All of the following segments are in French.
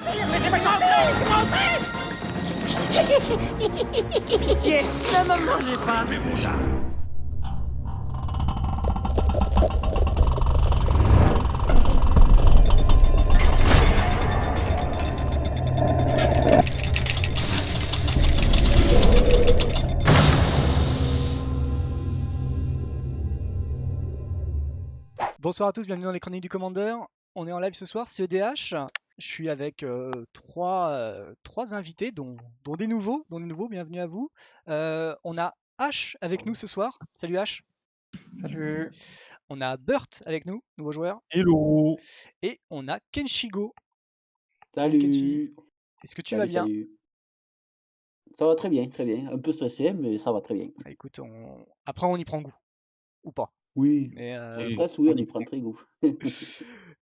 Laissez-moi tenter. Pitié, ne me mangez pas. Faites-vous ça. Bonsoir à tous, bienvenue dans les Chroniques du Commandeur. On est en live ce soir, c'est EDH. Je suis avec trois invités, dont des nouveaux, bienvenue à vous. On a H avec nous ce soir. Salut H. Salut. On a Burt avec nous, nouveau joueur. Hello. Et on a Kenshigo. Kenshi. Salut. Est-ce que tu vas bien? Salut. Ça va très bien, très bien. Un peu stressé, mais ça va très bien. Bah, écoute, après on y prend goût, ou pas. Oui. Mais, Le stress, oui, on y prend très goût.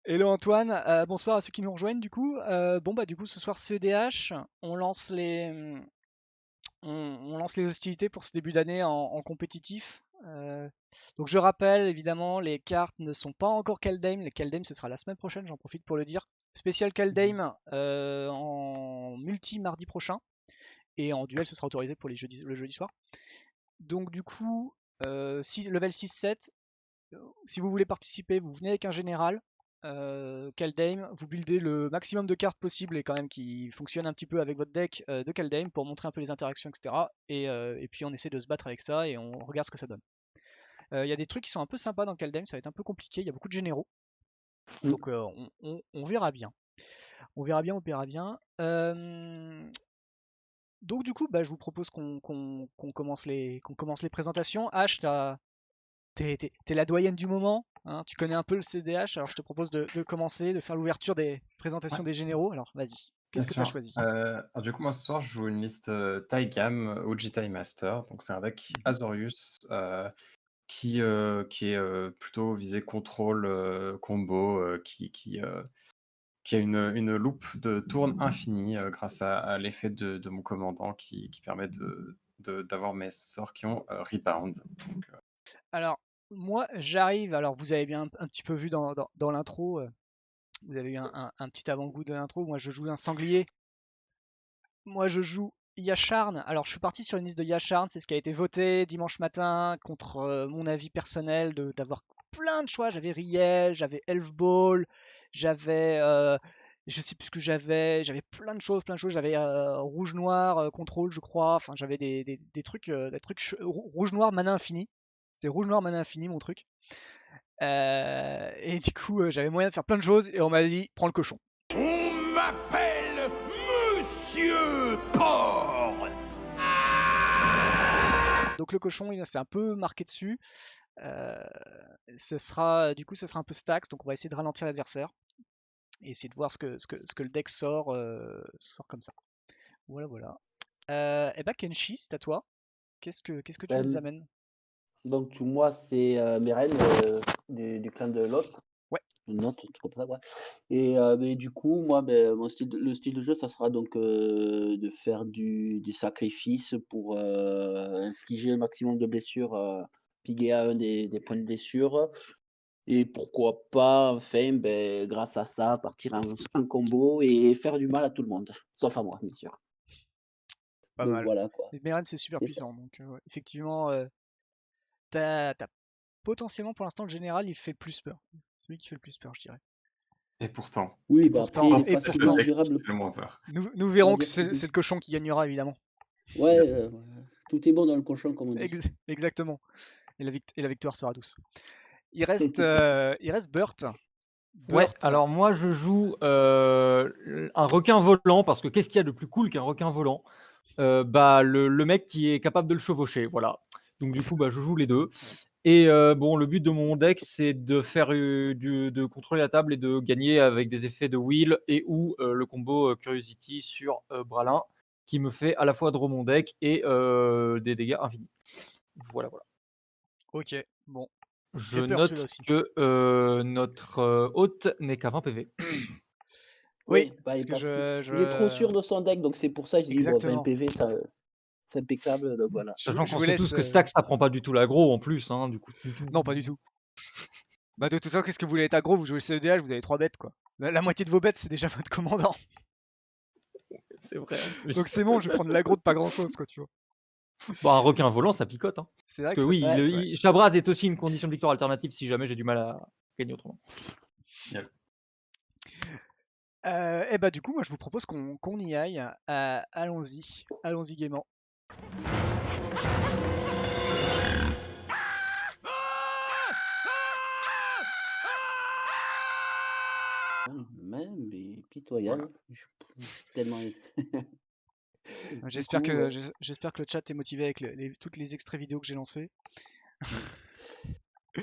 Hello Antoine, bonsoir à ceux qui nous rejoignent du coup. Du coup ce soir c'est EDH, on lance les hostilités pour ce début d'année en compétitif. Donc je rappelle évidemment, les cartes ne sont pas encore Kaldheim, les Kaldheim ce sera la semaine prochaine, j'en profite pour le dire. Spécial Kaldheim en multi mardi prochain, et en duel ce sera autorisé pour le jeudi soir. Donc du coup, level 6-7, si vous voulez participer, vous venez avec un général. Kaldheim, vous buildez le maximum de cartes possible et quand même qui fonctionne un petit peu avec votre deck de Kaldheim pour montrer un peu les interactions, etc. Et puis on essaie de se battre avec ça et on regarde ce que ça donne. Il y a des trucs qui sont un peu sympas dans Kaldheim, ça va être un peu compliqué, il y a beaucoup de généraux. Donc on verra bien. On verra bien. Donc du coup, je vous propose qu'on commence les présentations. H, t'es la doyenne du moment, hein, tu connais un peu le CDH, alors je te propose de commencer, de faire l'ouverture des présentations des généraux. Alors vas-y, qu'est-ce que tu as choisi? Alors, du coup, moi ce soir, je joue une liste Taigam, OG Time Master. Donc, c'est un deck Azorius qui est plutôt visé contrôle combo, qui a une loupe de tourne infinie grâce à l'effet de mon commandant qui permet d'avoir mes sorts qui ont rebound. Donc, Alors, moi j'arrive, alors vous avez bien un petit peu vu dans l'intro, vous avez eu un petit avant-goût de l'intro. Moi je joue un sanglier. Moi je joue Yasharn. Alors je suis parti sur une liste de Yasharn, c'est ce qui a été voté dimanche matin contre mon avis personnel d'avoir plein de choix. J'avais Riel, j'avais Elfball, j'avais je sais plus ce que j'avais plein de choses. J'avais rouge-noir, contrôle, je crois. Enfin, j'avais des trucs, rouge-noir, mana infini. C'était rouge-noir, mana infini, mon truc. Et du coup, j'avais moyen de faire plein de choses. Et on m'a dit, prends le cochon. On m'appelle Monsieur Porc. Donc le cochon, il s'est un peu marqué dessus. Ce sera un peu stacks. Donc on va essayer de ralentir l'adversaire. Et essayer de voir ce que le deck sort comme ça. Voilà. Kenshi, c'est à toi. Qu'est-ce que tu nous amènes? Donc, moi, c'est Meren du clan de Lot. Ouais. Une note, un truc comme ça, ouais. Et du coup, moi, le style de jeu, ça sera donc de faire du sacrifice pour infliger un maximum de blessures, piguer à un des points de blessure. Et pourquoi pas, enfin, grâce à ça, partir en combo et faire du mal à tout le monde, sauf à moi, bien sûr. Pas Donc mal. voilà quoi. Meren, c'est super puissant. Donc effectivement, t'as potentiellement pour l'instant le général, il fait le plus peur. Celui qui fait le plus peur, je dirais. et pourtant. Oui, Pourtant, après, il est facilement gérable. Le moins peur. Nous verrons que c'est le cochon qui gagnera, évidemment. Ouais, tout est bon dans le cochon, comme on dit. Exactement. Et la victoire sera douce. Il reste Burt. Ouais, alors moi je joue un requin volant, parce que qu'est-ce qu'il y a de plus cool qu'un requin volant? Le mec qui est capable de le chevaucher, voilà. Donc du coup, je joue les deux. Et le but de mon deck, c'est de faire de contrôler la table et de gagner avec des effets de Will et ou le combo Curiosity sur Bralin, qui me fait à la fois draw mon deck et des dégâts infinis. Voilà. Ok, bon. Je note que notre hôte n'est qu'à 20 PV. Oui, parce que il est trop sûr de son deck, donc c'est pour ça que je dis 20 PV, c'est impeccable, donc voilà. Sachant qu'on sait tous que Stack, ça prend pas du tout l'aggro en plus, hein, du coup. Non, pas du tout. De toute façon, qu'est-ce que vous voulez être aggro? Vous jouez le CEDH, vous avez 3 bêtes, quoi. La moitié de vos bêtes, c'est déjà votre commandant. C'est vrai. en plus. Donc c'est bon, je vais prendre l'aggro de pas grand chose, quoi, tu vois. Bon, un requin volant, ça picote. Hein. C'est Parce vrai que que oui, ça- ouais, ouais. Chabraz est aussi une condition de victoire alternative si jamais j'ai du mal à gagner autrement. Et bah du coup, moi je vous propose qu'on y aille. Allons-y gaiement. Même et pitoyable. Tellement. J'espère coup, que j'espère que le chat est motivé avec toutes les extraits vidéo que j'ai lancés. Coup,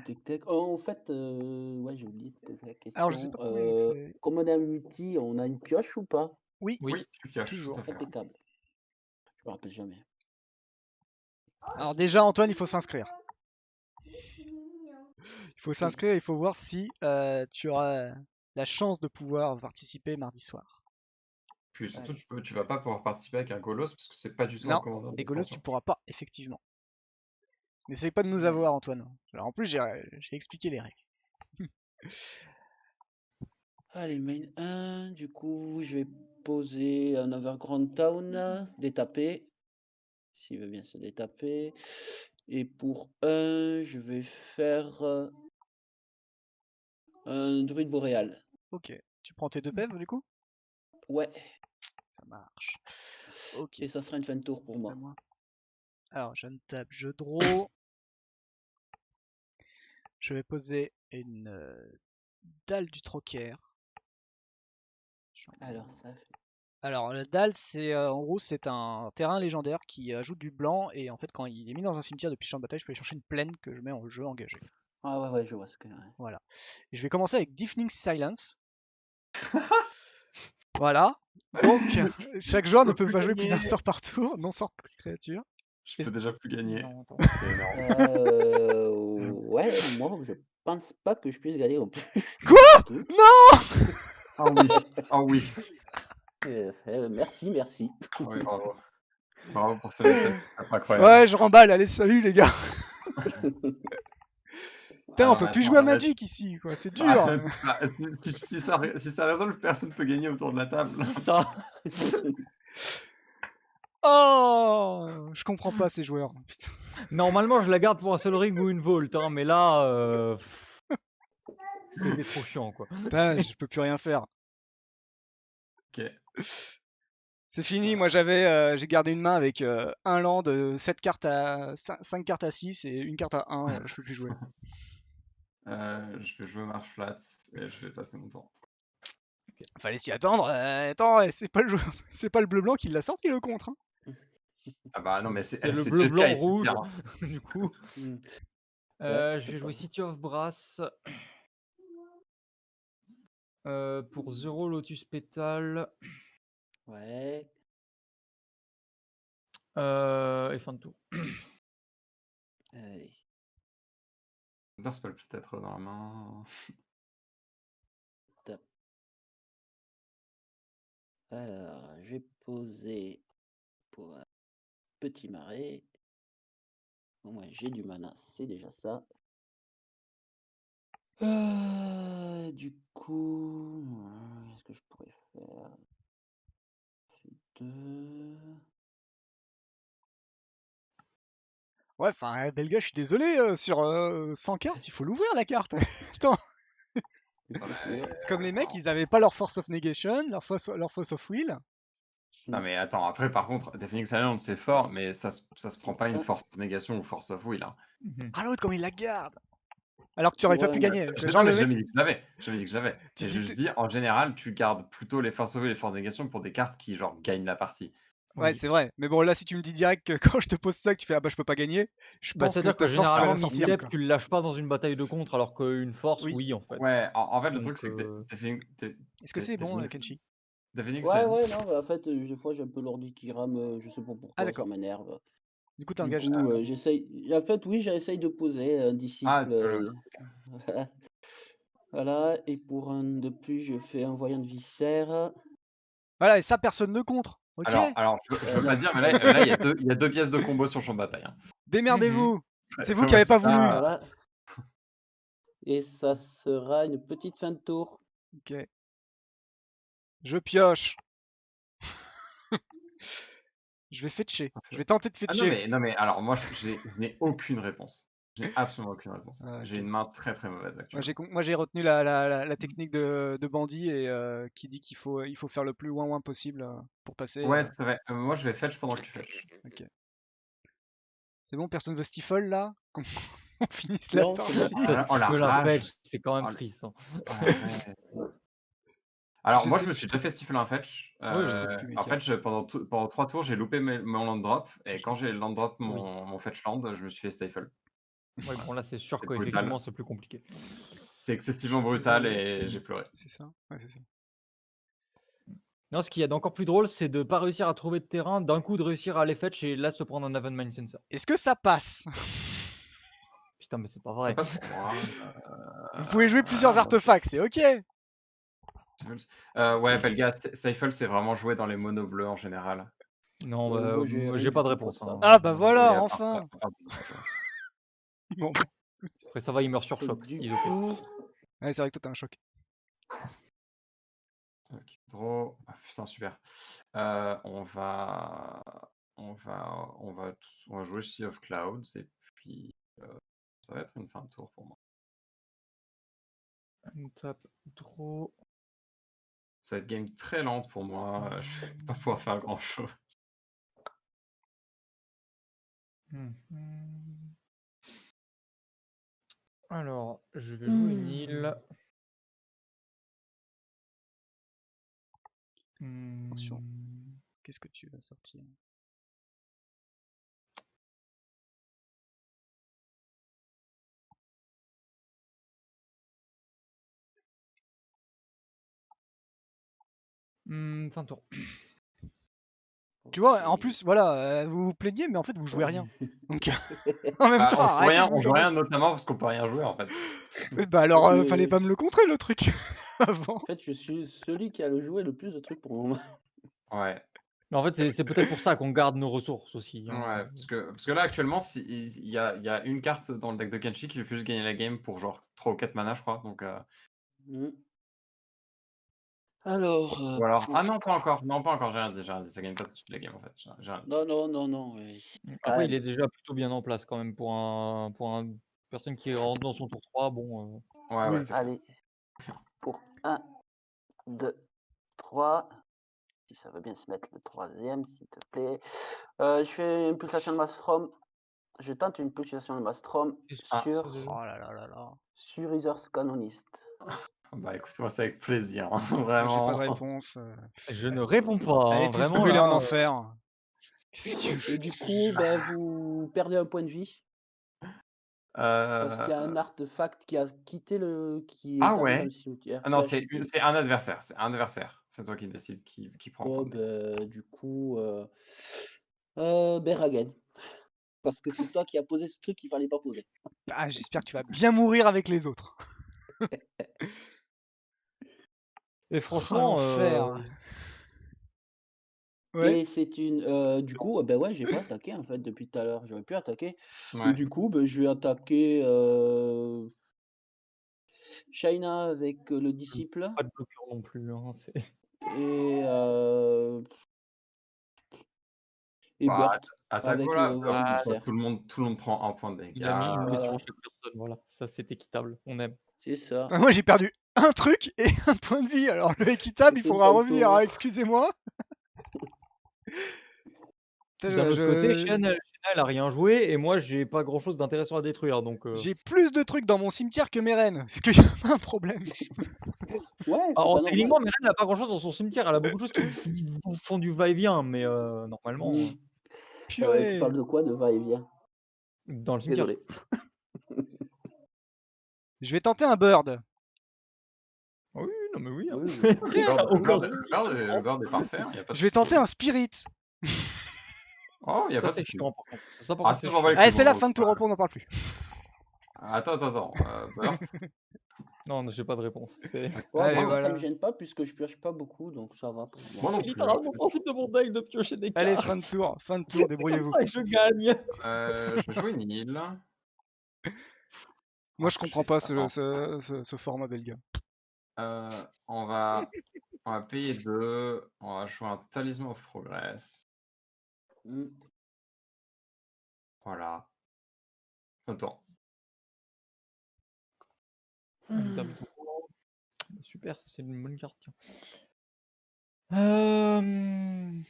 tic, tac. Oh, en fait, ouais, j'ai oublié de poser la Alors je sais question. pas comment on fait. Comme on est un multi, on a une pioche ou pas? Oui, Oui, tu pioches, toujours. tout à fait. Impeccable. Je me rappelle jamais. Alors déjà Antoine, il faut s'inscrire. Il faut s'inscrire, il faut voir si tu auras la chance de pouvoir participer mardi soir. Puis surtout, tu vas pas pouvoir participer avec un Golos parce que c'est pas du tout Non, recommandable. les Golos, tu l'extension. pourras pas, effectivement. N'essaye pas de nous avoir, Antoine. Alors, en plus, j'ai expliqué les règles. Allez, main 1, du coup, je vais poser un Overground Town, détaper, s'il veut bien se détaper. Et pour 1, je vais faire un druide boréal. Ok, tu prends tes 2 PV du coup? Ouais, Ça marche. Ok, et ça sera une fin de tour pour c'est moi. à moi. Alors, je ne tape, je draw. Je vais poser une dalle du troquer. Alors, ça. Alors, la dalle, c'est en gros, c'est un terrain légendaire qui ajoute du blanc. Et en fait, quand il est mis dans un cimetière depuis champ de bataille, je peux aller chercher une plaine que je mets en jeu engagé. Ah ouais, je vois ce que. Ouais. Voilà. Et je vais commencer avec Deafening Silence. Voilà. Donc, chaque joueur ne peut pas jouer plus d'un sort par tour, non sort créature. Je peux déjà plus gagner. Non, attends. C'est énorme. Ouais, moi, je pense pas que je puisse gagner non plus. Quoi? Tout. Non! Ah oui, ah oui. Merci. Oui, bravo. Bravo pour ce détail. C'est incroyable. Ouais, je remballe, allez, salut les gars. Putain, Ah on non, peut mais plus attends, jouer à non, mais- Magic ici, quoi, c'est dur. Ah, bah, si ça résolve, personne ne peut gagner autour de la table. C'est ça. Oh, je comprends pas ces joueurs. Putain. Normalement, je la garde pour un seul ring ou une vault, hein, mais là, c'était trop chiant, quoi. Putain, je peux plus rien faire. Ok. C'est fini, moi j'ai gardé une main avec un land, 7 cartes à 5 cartes à 6 et une carte à 1, je peux plus jouer. Je vais jouer marche flat et je vais passer mon tour. Fallait s'y attendre. Attends, c'est pas c'est pas le bleu blanc qui l'a sorti le contre. Hein. Ah bah non, mais C'est le c'est bleu, Jeskai, blanc, c'est rouge. pire, hein. Du coup, Mm. je c'est vais jouer pas- City of Brass. Pour 0 Lotus Pétale. Ouais. Et fin de tour. Allez. Underspell peut-être dans la main. Alors, je vais poser pour un petit marais. Au moins, j'ai du mana, c'est déjà ça. Du coup, qu'est-ce que je pourrais faire? Deux. Ouais, enfin, Belga, je suis désolé, sur 100 cartes, il faut l'ouvrir la carte. Attends, comme les mecs, ils avaient pas leur Force of Negation, leur Force of Will. Non mais attends, après par contre, Deafening Silence c'est fort, mais ça se prend pas une force de négation ou force of will. Hein. Ah l'autre, comme il la garde. Alors que tu aurais pas pu Ouais, gagner. J'ai Genre, le mec- jamais dit que je l'avais. J'ai jamais dit que je l'avais. Tu J'ai dis- juste dit, en général, tu gardes plutôt les force of will et les forces de négation pour des cartes qui genre gagnent la partie. Ouais, Oui. c'est vrai. Mais bon, là, si tu me dis direct que quand je te pose ça, que tu fais ah bah je peux pas gagner, je Bah, pense que c'est-à-dire ta que force, tu vas généralement, la sortir. Mid-Step, quoi. tu le lâches pas dans une bataille de contre, alors qu'une force, Oui. oui, en fait. Ouais, en fait, le Donc, truc c'est que Est-ce que c'est bon, Kenshi? Deafening Ouais, Silence. non, mais en fait, des fois j'ai un peu l'ordi qui rame, je sais pas pourquoi, ça d'accord. m'énerve. Du coup, Du t'engages. coup, j'essaye. En fait, oui, j'essaye de poser un disciple. Ah, tu peux Voilà. Voilà, et pour un de plus, je fais un voyant de viscère. Voilà, et ça, personne ne contre. Ok. Alors je veux pas dire, mais là il y a deux pièces de combo sur champ de bataille. Hein. Démerdez-vous. C'est vous Faut qui avez pas voir voulu. ça. Voilà. Et ça sera une petite fin de tour. Ok. Je pioche. Je vais fetcher. Je vais tenter de Ah fetcher. non mais alors moi je n'ai aucune réponse. Je n'ai absolument aucune réponse. Ah, J'ai ok. une main très très mauvaise actuellement. Moi j'ai retenu la technique de Bandit et qui dit qu'il faut faire le plus loin possible pour passer. Ouais, tout à fait. Moi je vais fetch pendant que tu fetch. Ok. C'est bon, personne veut Stifle là? Qu'on finisse la Non, c'est partie. bon. Ça, Oh la Stifle un rage. fetch, c'est quand même Oh, triste. Hein. arrête. Alors Je moi sais je me que suis je déjà fait stifler un fetch. Ouais, je trouve plus En Mika. fait, pendant 3 tours, j'ai loupé mon land drop et quand j'ai land drop Oui. mon fetch land, je me suis fait stifle. Ouais, bon, là, c'est sûr C'est qu'effectivement, brutal. c'est plus compliqué. C'est excessivement brutal et j'ai pleuré. C'est ça? Ouais, c'est ça. Non, ce qu'il y a d'encore plus drôle, c'est de pas réussir à trouver de terrain, d'un coup de réussir à aller fetch et là se prendre un Aven Mind Sensor. Est-ce que ça passe? Putain, mais c'est pas Ça vrai. passe pour moi. Vous pouvez jouer plusieurs artefacts, c'est ok. Ouais, Belga, Stifle, c'est vraiment joué dans les monos bleus en général. Non, moi, bah, j'ai moi, rien j'ai du pas de tout réponse. comme ça. Hein. Ah bah Et voilà, à part- enfin. à part des autres, ouais. Bon. Après, ça va, il meurt sur choc. Du Ils ok. coup, Ouais, c'est vrai que toi t'as un choc. Ok, draw. Ah, putain, super. On va jouer Sea of Clouds et puis ça va être une fin de tour pour moi. On tape draw. Ça va être game très lente pour moi. Je vais pas pouvoir faire grand chose. Alors, je vais jouer une île. Attention. Qu'est-ce que tu vas sortir? Fin de tour. Tu vois, en plus, voilà, vous vous plaignez, mais en fait vous jouez rien. Donc en même Bah, temps, on joue arrêtez rien, de vous on joue jouer. rien notamment parce qu'on peut rien jouer en fait. Bah alors, Je- fallait pas me le contrer le truc avant. en fait, je suis celui qui a le joué le plus de trucs pour le moment. Ouais. Mais en fait, c'est peut-être pour ça qu'on garde nos ressources aussi. Hein. Ouais, parce que là actuellement, il y a une carte dans le deck de Kenshi qui lui fait juste gagner la game pour genre 3 ou 4 mana, je crois. Donc, Mm. Alors, ou alors. Ah non, pas encore. Non, pas encore, j'ai rien dit. Ça gagne pas tout de suite la game en fait. J'ai rien dit. non. Oui. Quand Après, même. il est déjà plutôt bien en place quand même pour un personne qui rentre dans son tour 3. Bon, Ouais, Oui. ouais, c'est clair. Allez, pour 1, 2, 3. Si ça veut bien se mettre le troisième, s'il te plaît. Je fais une pulsation de Maelstrom. Je tente une pulsation de Maelstrom Ah, sur, ça, Oh là là là là. sur Resource Canonist. Bah écoute, moi c'est avec plaisir, hein, J'ai vraiment. pas de réponse. je ne réponds pas. Allez Hein, tous vraiment, brûler là, en enfer. Qu'est-ce que tu veux Et du que je coup, joue ben, vous perdez un point de vie. Parce qu'il y a un artefact qui a quitté le. Qui est Ah allé ouais? dans le cimetière. Ah non, qui a quitté. c'est un adversaire. C'est un adversaire. C'est toi qui décides qui prend. Oh, quoi, mais- ben, du coup. Beragen. Parce que c'est toi qui as posé ce truc qu'il fallait pas poser. Ah, j'espère que tu vas bien mourir avec les autres. Et Oh, franchement, l'enfer. Ouais. Et c'est une. Du coup, ben ouais, j'ai pas attaqué en fait depuis tout à l'heure. J'aurais pu attaquer. Ouais. Et du coup, ben, je vais attaquer Shaina avec le disciple. pas de bloqueur non plus. Hein, Et Bah, Burt attaque, avec voilà. le Comme ça, vorticaire. tout le monde prend un point de il a mis une dégâts. blessure Voilà. à chaque personne. Voilà, ça c'est équitable. On aime. C'est ça. Moi j'ai perdu un truc et un point de vie. Alors le équitable, Et il c'est une faudra fin de revenir. tour. Hein, excusez-moi. Putain, D'un autre côté, Shen, elle a rien joué et moi j'ai pas grand chose d'intéressant à détruire. Donc, J'ai plus de trucs dans mon cimetière que Meren. Est-ce qu'il y a pas un problème? Ouais, c'est Alors, pas normal. techniquement, Meren n'a pas grand chose dans son cimetière. Elle a beaucoup de choses qui font du va-et-vient, mais normalement, Purée. Tu parles de quoi? De va-et-vient? dans le cimetière. Désolé. Je vais tenter un bird. Oui, non, mais oui. Hein. Oui, oui. Le bird est parfait. Y a pas de Je vais souci. tenter un spirit. Oh, y a Ça, pas de c'est souci. chiant, par contre. Ça, par Ah, contre, ça, c'est je m'en bats les chiant. Allez, couilles, c'est la moi, fin de tour, on n'en parle plus. Attends. Bird. Non, j'ai pas de réponse. C'est Ouais, Allez, moi, ça voilà. me gêne pas puisque je pioche pas beaucoup, donc ça va pour moi. Moi non plus. littéralement le principe de mon deck de piocher des cartes. Allez, fin de tour, C'est comme débrouillez-vous. ça que je gagne. Je vais jouer une île. Moi je que je comprends fais pas ça, ce format belga. On va payer 2. On va jouer un Talisman of Progress. Mmh. Voilà. Un tour. Une dame de couleur. Super, ça c'est une bonne carte. Tiens. Mmh.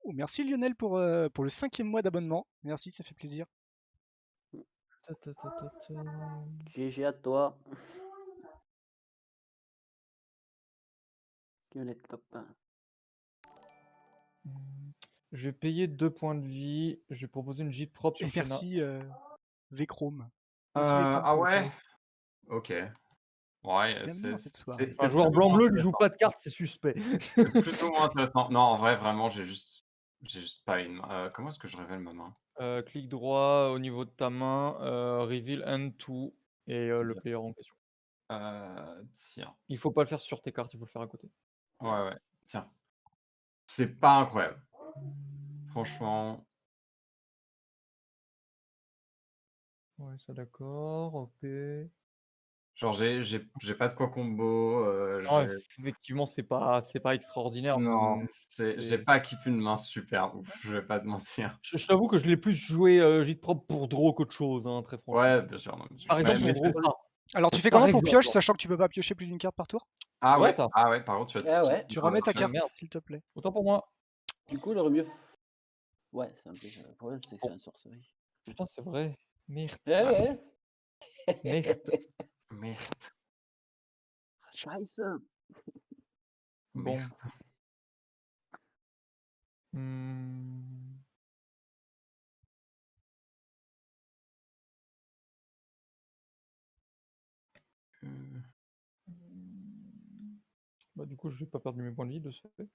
Oh, merci Lionel pour le 5e mois d'abonnement. Merci, ça fait plaisir. Ta, ta, ta, ta, ta. GG à toi. Lionel copain. Je vais payer 2 points de vie. Je vais proposer une gîte propre Et sur Shena. merci Vchrome. Merci Vchrome Ah pour le ouais? follow. Ok. Ouais, Bienvenue dans cette soirée. Un joueur blanc-bleu qui joue pas de cartes, c'est suspect. C'est plus ou moins intéressant. Non, en vrai, vraiment, j'ai juste pas une main. Comment est-ce que je révèle ma main? Clic droit au niveau de ta main, reveal and to et le Ok. player en question. Tiens. Il faut pas le faire sur tes cartes, il faut le faire à côté. Ouais. Tiens. C'est pas incroyable. Franchement. Ouais, ça d'accord, ok. Genre, j'ai pas de quoi combo. Non, effectivement, c'est pas extraordinaire. Non, c'est- j'ai pas keep une main super ouf, je vais pas te mentir. Je t'avoue que je l'ai plus joué gîte propre pour draw qu'autre chose, hein, très franchement. Ouais, bien sûr. Non, bien sûr. Par exemple, Mais pour draw ça. Alors tu fais Par comment pour exemple, pioche, genre. sachant que tu peux pas piocher plus d'une carte par tour? Ah C'est vrai, ouais, ça. ah ouais, par contre, tu as Ah ouais. Tu remets ta Ah, carte, merde. s'il te plaît. Autant pour moi. Du coup, il aurait mieux. Ouais, c'est un peu. Le problème, c'est que c'est un sorcerie. Putain, c'est vrai. Merde. Ouais. Merde. Merde. Scheiße. Bon. Merde. Bah, du coup, je vais pas perdre mes points de vie de ce fait.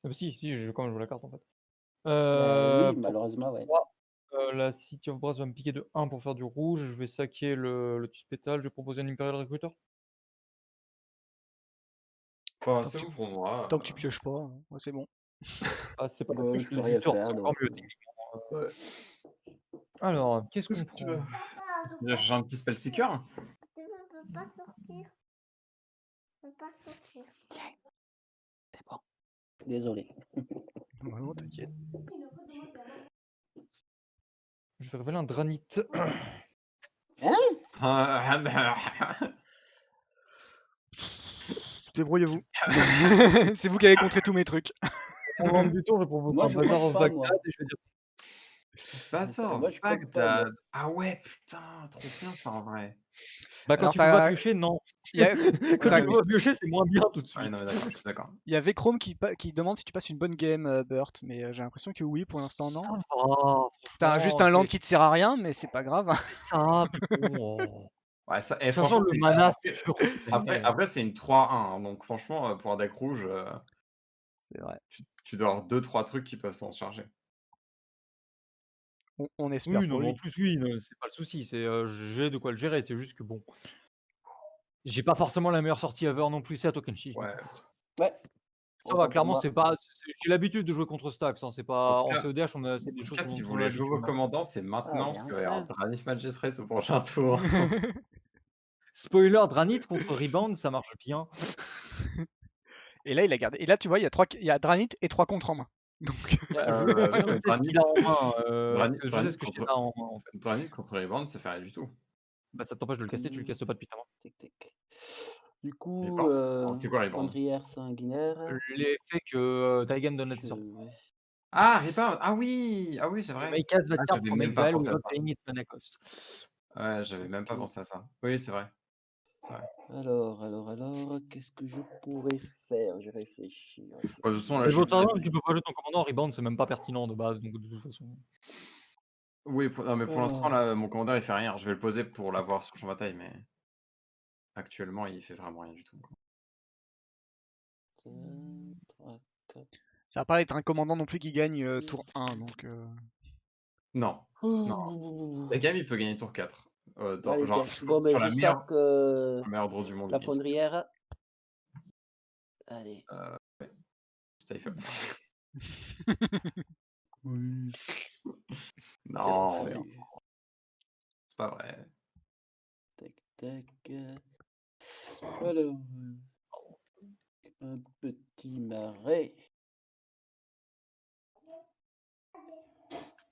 Ah bah si, j'ai quand même joué la carte en fait. Oui, Pour malheureusement, ouais. moi, la City of Brass va me piquer de 1 pour faire du rouge. Je vais saquer le Tuspétal. Je vais proposer un Imperial Recruiter. Enfin, c'est bon pour moi. Tant que tu pioches pas, hein, ouais, c'est bon. Ah, c'est pas la Ouais, pioche, je peux le rien visiteur, faire, c'est encore donc, mieux techniquement. Alors, qu'est-ce qu'on Tu prend? veux J'ai un petit spell seeker. Tu ne peux pas sortir. Tu ne peux pas sortir. Tiens. C'est bon. Désolé. Vraiment, t'inquiète. Je vais révéler un Dranit. Débrouillez-vous. C'est vous qui avez contré tous mes trucs. Au moment du tour, je propose Moi, un je Bazar compte of pas, Bagdad moi. et je vais dire. Bazar Moi, of je compte pas, moi. Bagdad. Ah ouais, putain, trop bien ça en vrai. Bah, quand Alors, tu peux pas piocher, non. Il y a, Quand t'as- tu peux pas piocher, c'est moins bien tout de Ah, suite. non, mais d'accord, je suis d'accord. il y a Vchrome qui demande si tu passes une bonne game, Burt, mais j'ai l'impression que oui, pour l'instant non. T'as juste un land qui te sert à rien, mais c'est pas grave. Ça, bon. Ouais, ça, De toute façon, franchement, le c'est- mana, après- c'est sûr. Après, c'est une 3-1, hein, donc franchement, pour un deck rouge, C'est vrai. tu dois avoir 2-3 trucs qui peuvent s'en charger. On espère Oui, non, pour mais en lui. plus, oui, c'est pas le souci. C'est j'ai de quoi le gérer. C'est juste que bon. J'ai pas forcément la meilleure sortie ever non plus. C'est à Token Shift. Ouais. Ouais. Ça Autant va, pour clairement, moi. c'est pas. J'ai l'habitude de jouer contre Stax. Hein, c'est pas En tout en cas- CEDH, c'est des En tout choses cas, dont si on vous a voulez jouer vos l'habitude. commandants, c'est maintenant, bien parce qu'il va y avoir fait. Dranith Magistrate au prochain tour. Spoiler, Dranit contre Rebound, ça marche bien. Et là, il a gardé. Et là, tu vois, il y a Dranit et 3 contre en main. Donc, Je sais ce qu'il a en main. Dranith Je sais ce que je contre- a en main, en fait. Dranith contre les bandes, ça fait rien du tout. Bah, ça t'empêche de le casser, tu le casses pas depuis ta main. Tic, tic. Du coup, Reborn. C'est quoi, Reborn? fondrière sanguinaire. L'effet que Daigan donne à tes Je- sorts. Ah, Rebound! Ah oui, c'est vrai. My cast va Ah, te faire j'avais from même pas exile pensé à without ça. paying its mana cost. Ouais, j'avais même pas Ok. pensé à ça. Oui, c'est vrai. Alors, qu'est-ce que je pourrais faire? Je réfléchis. De toute façon, là, Mais je de toute suis façon, si tu peux pas jouer ton commandant en rebound, c'est même pas pertinent de base, donc de toute façon. Oui, non, mais pour l'instant, là, mon commandeur, il fait rien. Je vais le poser pour l'avoir sur le champ de bataille, mais actuellement, il fait vraiment rien du tout, quoi. 3, 4. ça va pas être un commandant non plus qui gagne tour 1. Donc, Non. La gamme, il peut gagner tour 4. Allez, Genre, bien. sur, Bon, ben, sur je la meilleure, sac sur le meilleur draw du monde. la il gagne. fondrière. Allez. Ouais. Stifle. Oui. Non, Quel mais enfer. c'est pas vrai. Tac, tac. Alors. Un petit marais.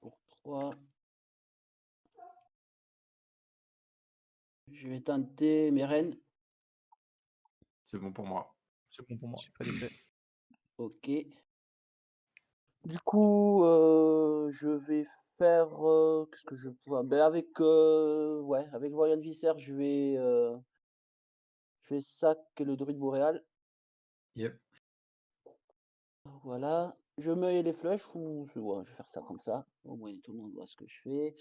Pour 3. Je vais tenter mes reines. C'est bon pour moi. C'est bon pour moi. J'ai pas d'effet. Ok. Du coup, je vais faire. Qu'est-ce que je vais pouvoir. Ben avec avec Voyant de Viscère, je vais sac le druide boréal. Yep. Voilà. Je mets les flèches ou je vais faire ça comme ça. Au moins tout le monde voit ce que je fais.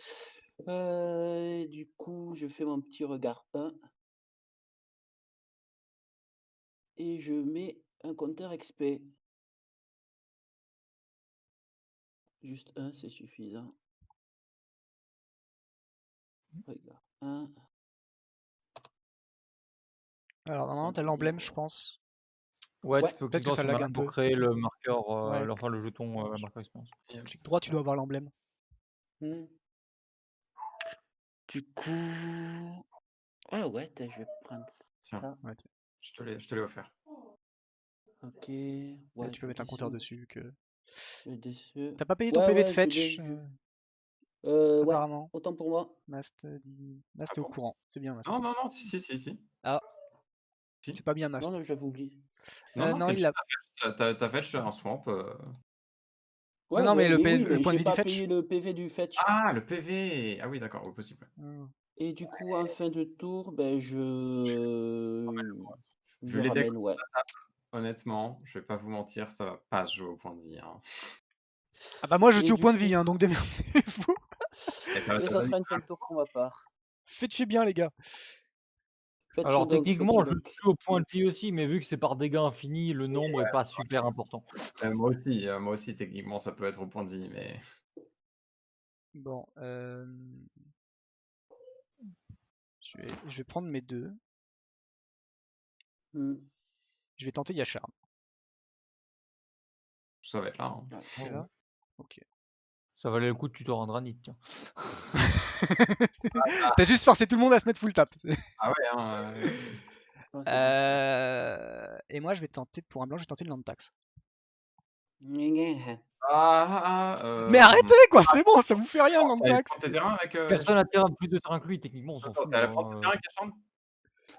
Du coup, je fais mon petit regard 1. Et je mets un compteur XP. Juste un, c'est suffisant. Regard 1. Alors, normalement, t'as l'emblème, je pense. Ouais, Ouais, tu peux peut-être cliquer que sur ça le lag marque un pour peu. créer le marqueur, Ouais. enfin le jeton, marqueur expérience. Clic droit, tu dois avoir l'emblème. Du coup. Ah ouais, je vais prendre Tiens. ça. Ouais, Je te l'ai offert. Ok. tu Ouais, peux mettre un compteur dessus. dessus. T'as pas payé ton Ouais, PV de ouais, fetch ouais, apparemment. autant pour moi. Mast, t'es Ah au bon? courant. C'est bien, Mast. Non, si. Ah, Si. c'est pas bien, Mast. Non, j'avais oublié. Non, il a. T'as fait un swamp. Ouais, non, mais le oui, mais point de j'ai vie du pas fetch. payé le PV du fetch. Ah, le PV. Ah oui, d'accord, possible. Et du coup, en fin de tour, ben je Vu les ramène, decks ouais. honnêtement, je vais pas vous mentir, ça va pas se jouer au point de vie. Hein. Ah bah moi je Et tue au du point de coup- vie, hein, donc démerdez-vous. Et Et ça sera une fin de tour pour ma part. Faites chier bien les gars. Fetchy Alors donc, techniquement, fetchy je donc. tue au point de vie aussi, mais vu que c'est par dégâts infinis, le nombre est pas super important. Moi aussi, techniquement, ça peut être au point de vie, mais. Bon, je vais prendre mes deux. Hmm. Je vais tenter Yashar. Ça va être là. Hein. C'est là. Ok. Ça valait le coup de tutor Andranit, tiens. T'as juste forcé tout le monde à se mettre full tap. Ah ouais, hein. Ouais, c'est bon, Et moi je vais tenter, pour un blanc, je vais tenter le Landtax. ça. Mais arrêtez quoi, c'est bon, ça vous fait rien le Landtax. T'as terrain avec. Personne n'a plus de terrain que lui, techniquement, on s'en fout. T'as la hein, prendre tes terrains avec Yasharn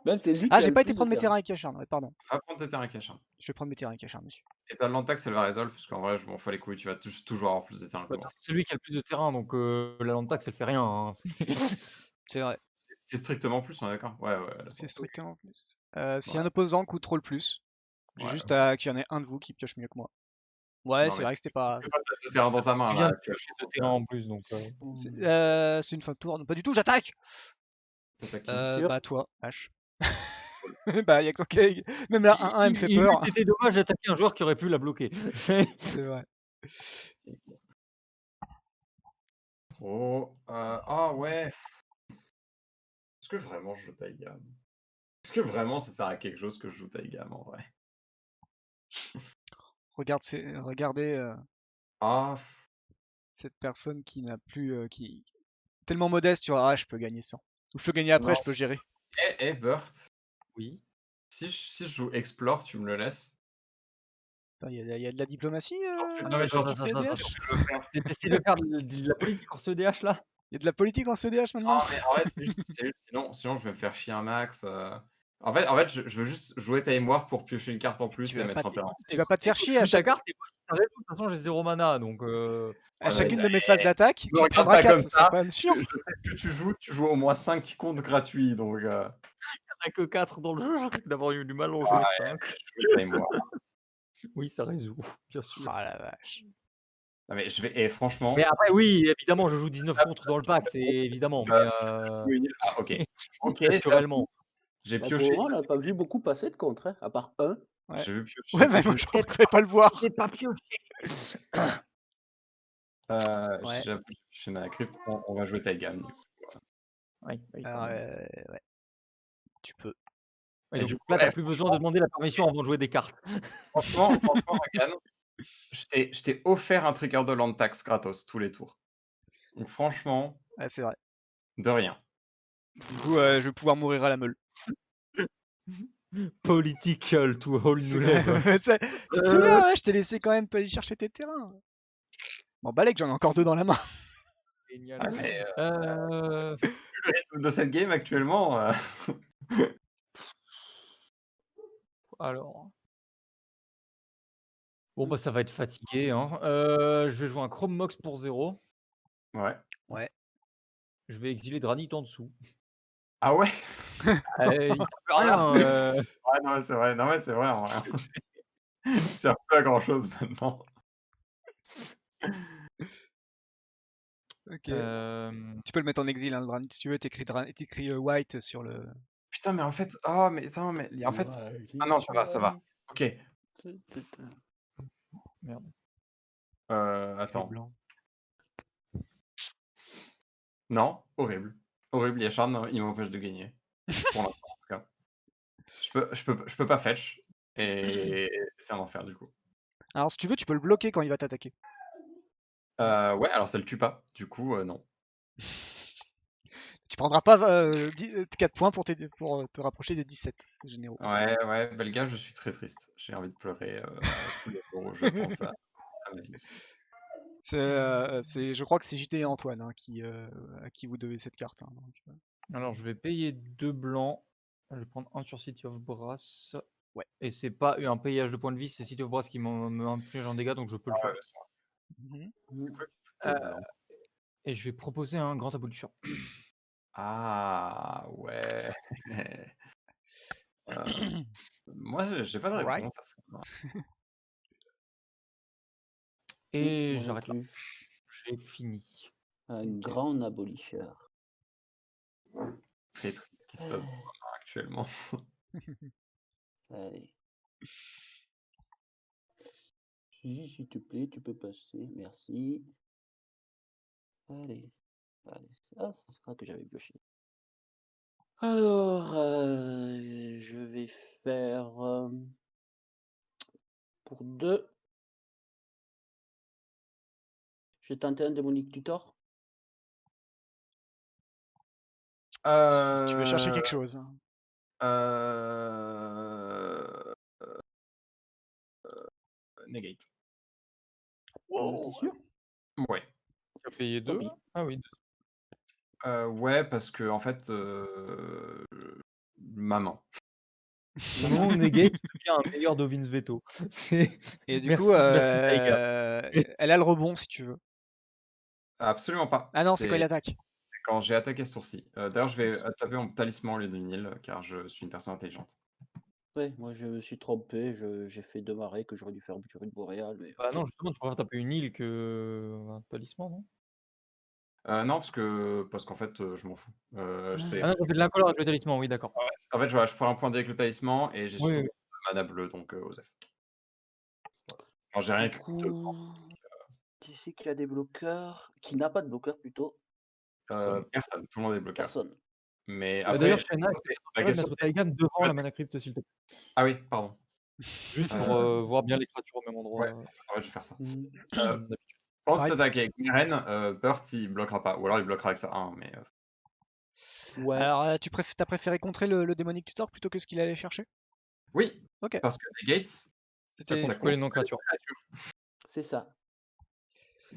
Même c'est lui Ah, qui a j'ai le pas plus été de prendre mes terrains terrain. avec Yashar, ouais, pardon. Va prendre tes terrains avec Yasharn. Je vais prendre mes terrains avec Yashar, monsieur. Et t'as l'Antax, elle va résolve, parce qu'en vrai, je m'en fous les couilles, tu vas toujours avoir plus de terrain que moi. C'est lui qui a le plus de terrain, donc la Landtax, elle fait rien. Hein. C'est vrai. C'est strictement plus, on est d'accord. Ouais. C'est strictement plus. Si un opposant coûte trop le plus, j'ai juste à qu'il y en ait un de vous qui pioche mieux que moi. Ouais, c'est vrai que c'était pas. Tu as deux terrains dans ta main, Tu viens là. de piocher 2 terrains en plus, donc. C'est une fin de tour. Non, pas du tout, j'attaque. Sûr. Toi, H. Bah, y'a que toi qui. Même la 1-1, elle me fait peur. C'était dommage d'attaquer un joueur qui aurait pu la bloquer. C'est vrai. Ouais. Est-ce que vraiment je joue Taigam? Est-ce que vraiment ça sert à quelque chose que je joue Taigam en vrai? Regardez Ah. cette personne qui n'a plus. Qui tellement modeste, tu vois. Ah, je peux gagner 100. Ou je peux gagner après, Non. je peux gérer. Burt. Oui. Si je joue Explore, tu me le laisses? Il y a de la diplomatie. Non, mais genre, c'est CEDH. T'essayes de faire de la politique en CEDH là? Il y a de la politique en CEDH maintenant. Non, mais en fait, sinon je vais me faire chier un max. En fait, je veux juste jouer Time War pour piocher une carte en plus Tu et vas mettre pas un terrain. Tu vas pas te faire chier à Ta chaque. carte, et moi, si ça résout, de toute façon, j'ai 0 mana, donc. À chacune de mes phases d'attaque, tu regarde prendras pas 4, comme ce sera ça. pas sûr. Je sais ce que tu joues au moins 5 comptes gratuits, donc. Il n'y en a que 4 dans le jeu, je risque d'avoir eu du mal à en jouer 5. Je joue Time War. Oui, ça résout, bien sûr. Ah la vache. Non, mais et franchement. Mais après, oui, évidemment, je joue 19 contre dans le pack, c'est évidemment, mais. Ok, naturellement. J'ai Pour pioché. le moment, on n'a pas vu beaucoup passer de contre, hein, à part un. Ouais. J'ai vu piocher. Ouais, mais moi je pouvais pas le voir. J'ai pas pioché. J'ai pioché ma crypte. On va jouer Taigam. Oui, Ouais. Tu peux. Et Et donc du coup, là, t'as ouais, plus besoin de demander la permission avant de jouer des cartes. Franchement, Regan, je t'ai offert un trigger de Landtax gratos tous les tours. Donc franchement, Ouais, c'est vrai. de rien. Du coup, je vais pouvoir mourir à la meule. Political to all C'est new quand même- level. tu sais, tu te souviens, hein, je t'ai laissé quand même pas aller chercher tes terrains. Bon, balèque, j'en ai encore 2 dans la main. Génial. Ah, mais Euh, le rythme de cette game actuellement. alors. Bon, bah, ça va être fatigué, hein. Je vais jouer un Chrome Mox pour 0. Ouais. Ouais. Je vais exiler Dranit en dessous. Ah ouais? Il sert plus à rien. Ouais, non, mais c'est vrai. Non, mais c'est vrai, en vrai. Ça sert plus à grand chose maintenant. Ok. Euh, Tu peux le mettre en exil, hein, le Dranit, si tu veux. T'écris white sur le. Putain, mais en fait. Oh, mais attends, mais en fait. Ah non, ça va, ça va. Ok. Merde. le Attends. blanc. Non, horrible. Horrible, Yasharn, il m'empêche de gagner. Pour l'instant, en tout cas. Je peux pas fetch. Et c'est un enfer, du coup. Alors, si tu veux, tu peux le bloquer quand il va t'attaquer. Ouais, alors ça le tue pas. Du coup, non. Tu prendras pas 4 points pour te rapprocher des 17 généraux. Ouais, Belga, je suis très triste. J'ai envie de pleurer tous les jours où je pense à ma vie. Je crois que c'est JT et Antoine, hein, à qui vous devez cette carte, hein, donc, Alors, je vais payer 2 blancs. Je vais prendre un sur City of Brass. Ouais. Et c'est pas un payage de points de vie, c'est City of Brass qui m'inflige un dégât, donc je peux le Ouais, faire. bien sûr. Mhm. C'est quoi qui fout blanc? Et je vais proposer un grand aboutissant. Ah, ouais. Moi, j'ai pas de Right. réponse à ça. Et Moi non j'arrête là. plus. J'ai fini. Un Ok. grand abolisseur. Très triste ce qui se passe dans ma main actuellement. Allez. Si, s'il te plaît, tu peux passer. Merci. Allez. Allez. Ça sera que j'avais pioché. Alors, je vais faire pour 2. J'ai tenté un démonique tutor. Si tu veux chercher quelque chose. Hein. Negate. T'es sûr? Ouais. Tu as payé Tant 2? pis. Ah oui. Ouais, parce que en fait, maman. Non, Negate devient un meilleur Dovin's Veto. Et du Merci, coup, merci Taiga. elle a le rebond si tu veux. Absolument pas. Ah non, c'est quand il attaque. C'est quand j'ai attaqué ce tour-ci. D'ailleurs, je vais taper mon talisman au lieu de vinyle, car je suis une personne intelligente. Ouais, moi je me suis trompé. J'ai fait 2 marées que j'aurais dû faire sur une boréale. Mais... Bah non, justement, tu préfères taper une île que un talisman, non? Non, parce qu'en fait, je m'en fous. C'est Ah non, t'as fait de l'incolore avec le talisman, oui, d'accord. en fait, voilà, je prends un point avec le talisman et j'ai Oui, surtout oui. mana bleu, donc Osef. Enfin, j'ai rien Du que coup, qui c'est qui a des bloqueurs? Qui n'a pas de bloqueur plutôt? personne, tout le monde est bloqueur. Personne. Mais Bah, après, d'ailleurs, Shayna, est-ce que la tu pourrais question, mettre Taigan devant la mana crypte, s'il te plaît? ah oui, pardon. Juste pour voir bien les créatures au même endroit. Ouais, je vais faire ça. Mhm. D'habitude. Quand Pareil. tu attaques avec Miren, Burt il bloquera pas, ou alors il bloquera avec ça 1, mais Ouais. Alors, t'as préféré contrer le démonique tutor plutôt que ce qu'il allait chercher? oui, Ok. parce que les gates, C'était. ça C'est quoi les non-créatures? C'est ça.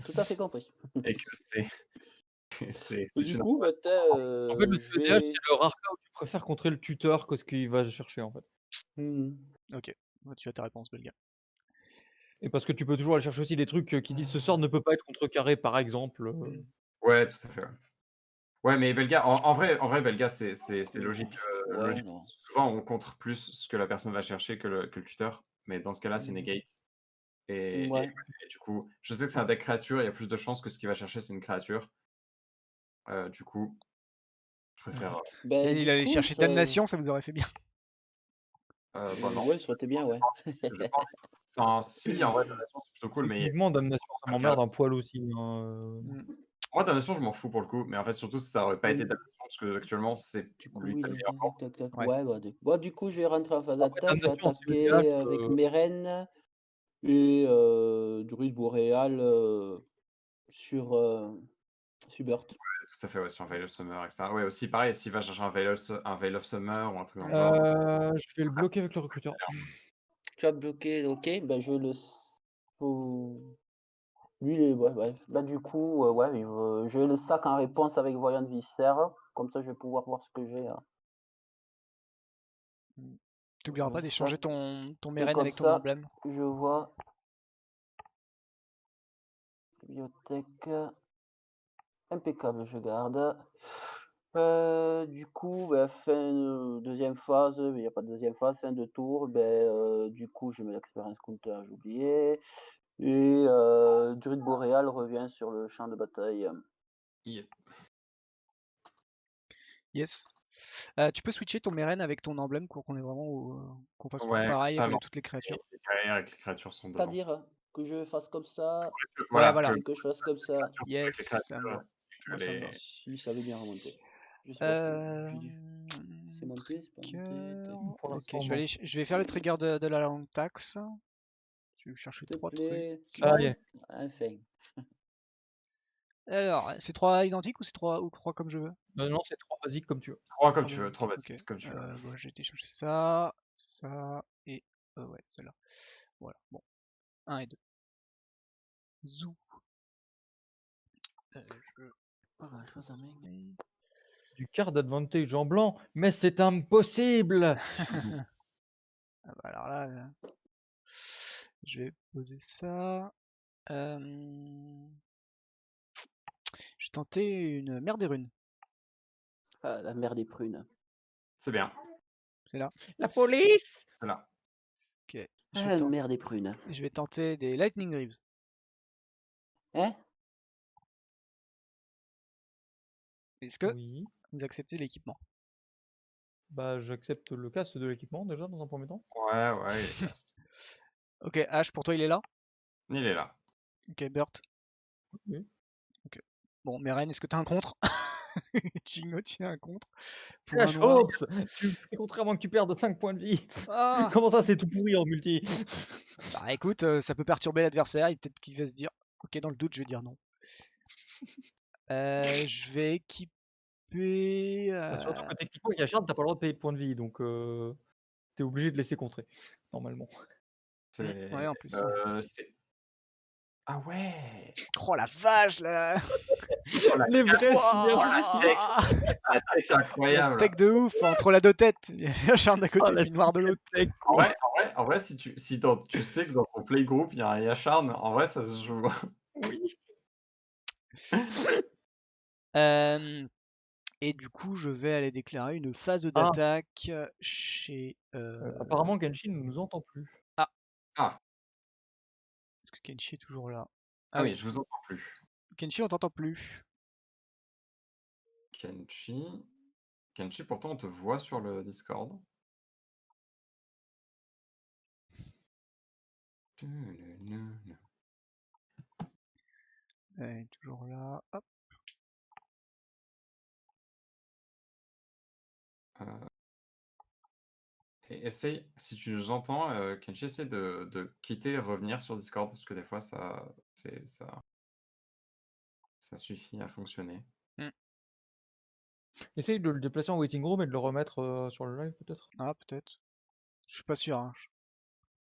Tout à fait compris. et que c'est Du une coup, bah, En fait, le je CEDH, vais... c'est le rare cas où tu préfères contrer le tuteur que ce qu'il va chercher, en fait. Mhm. Ok. Bah, tu as ta réponse, Belga. Et parce que tu peux toujours aller chercher aussi des trucs qui disent ce sort ne peut pas être contrecarré, par exemple. Ouais, tout à fait. Ouais, mais Belga, en vrai, Belga, c'est logique. Ouais, Logique. non. Souvent, on contre plus ce que la personne va chercher que le tuteur, mais dans ce cas-là, c'est negate. Et Ouais. du coup, je sais que c'est un deck créature, il y a plus de chances que ce qu'il va chercher, c'est une créature. Du coup, je préfère. Ben, Et du il allait coup, chercher Damnation, ça vous aurait fait bien. Bah non. Ouais, ça aurait été bien, ouais. Enfin, si, en vrai, Damnation, c'est plutôt cool, mais Techniquement, Damnation, ça m'emmerde un poil aussi. moi, Damnation, je m'en fous pour le coup, mais en fait, surtout, ça aurait pas été Damnation, parce que actuellement, c'est Du coup, lui il le a meilleur dit camp. tac, tac. Ouais. Ouais, bah, du coup, je vais rentrer en phase Après, d'attaque. Je vais Damnation, c'est le attaquer TH, avec Meren et Druide Boréal sur Burt. Tout à fait, ouais, sur un Veil of Summer, etc. Ouais, aussi pareil, s'il va chercher un Veil of Summer ou un truc dans le genre. Je vais le bloquer avec le recruteur. Tu as bloqué, ok, ben je le. Lui, ouais. Bah, du coup, ouais, je le sac en réponse avec Voyant de Viscère. Comme ça, je vais pouvoir voir ce que j'ai. T'oublieras pas Je d'échanger sac. ton Et Meren comme avec ton ça, emblème. je vois. Bibliothèque. Impeccable, je garde. Du coup, ben, deuxième phase, il n'y a pas de deuxième phase, fin de tour. Ben, du coup, je mets l'expérience counter, j'ai oublié. Et Druide Boréal revient sur le champ de bataille. Yep. Yes. Tu peux switcher ton Meren avec ton emblème pour qu'on ait vraiment qu'on fasse Ouais, pareil ça, avec toutes les créatures. les carrières avec les créatures sont devant. C'est-à-dire que je fasse comme ça Voilà, et que je fasse comme ça. avec les Yes, créatures ça me va. et Moi, que ça me va. les- Si ça veut bien remonter. Je sais pas, j'ai dit. Euh... C'est monté, c'est pas monté. cœur. Pour Ok, l'instant, non. je vais faire le trigger de la langue taxe. Je vais chercher S'il te 3 trucs. plaît. Ça y est. Enfin. Alors, c'est 3 identiques ou c'est 3 comme je veux? Non, c'est 3 basiques comme tu veux. 3 comme Ah, tu bon, veux, 3 ok. basiques comme tu veux. Bon, j'ai été chercher ça et ouais, celle-là. Voilà, bon. 1 et 2. Zou. Je Pas grand chose à main. Du card advantage en blanc, mais c'est impossible. Ah bah alors là, je vais poser ça. Je vais tenter une mer des runes. Ah, la mer des prunes. C'est bien, C'est là. La police. c'est là. Ok. Ah, la mer des prunes. Je vais tenter des Lightning Greaves. Hein? Est-ce que Oui. vous acceptez l'équipement? Bah, j'accepte le casque de l'équipement déjà dans un premier temps. Ouais, il est casse. Ok, Ash, pour toi, il est là? Il est là. Ok, Burt. Oui. Ok. Bon, Meren, est-ce que t'as un contre? Chingo, tu as un contre? Pour Crash un noir. Hopes, c'est contrairement que tu perds de 5 points de vie. Ah Comment ça, c'est tout pourri en multi? Bah écoute, ça peut perturber l'adversaire, et peut-être qu'il va se dire, ok, dans le doute, je vais dire non. Je vais équiper. Bah, surtout que techniquement, Yachard, t'as pas le droit de payer de points de vie, donc t'es obligé de laisser contrer, normalement. C'est. Ouais, en plus. C'est. Ah ouais! Oh la vache là! Les vrais Ouah, La tech incroyable! tech de ouf entre la deux têtes. Il y a Yachard d'un côté Oh, et la puis noir de l'autre. En vrai, si tu sais que dans ton playgroup il y a un Yacharn, en vrai ça se joue. Oui. Et du coup, je vais aller déclarer une phase Ah. d'attaque chez. Apparemment, Genshin ne nous entend plus. Ah, Est-ce que Kenshi est toujours là? ah oui, je vous entends plus. Kenshi, on t'entend plus. Kenshi, pourtant on te voit sur le Discord. Elle est toujours là. Hop. Et essaye, si tu nous entends, Kenshi, essaie de quitter et revenir sur Discord, parce que des fois ça suffit à fonctionner. Essaye de le déplacer en waiting room et de le remettre sur le live, peut-être. Ah, peut-être. Je suis pas sûr. Hein.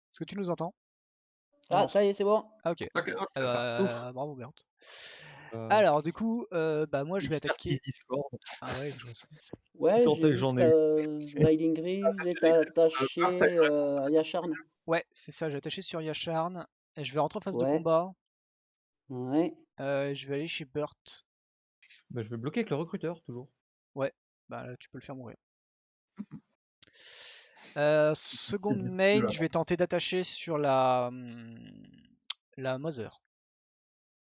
Est-ce que tu nous entends? Ah, Non, ça y est, c'est bon. Ah, ok. Ok, c'est ça. Bravo, Bert. Euh, Alors, du coup, bah, moi, je vais expertise attaquer. Discord. Ah ouais, je vois ça. Ouais, Tant j'ai que vu j'en que ai Riding Greaves est attaché à Yacharn. Ouais, c'est ça. J'ai attaché sur Yacharn. Et je vais rentrer en phase de Ouais. combat. Ouais. Je vais aller chez Burt. Bah, je vais bloquer avec le recruteur, toujours. Ouais, bah là, tu peux le faire mourir. Seconde difficile, main, là. je vais tenter d'attacher sur la Mother.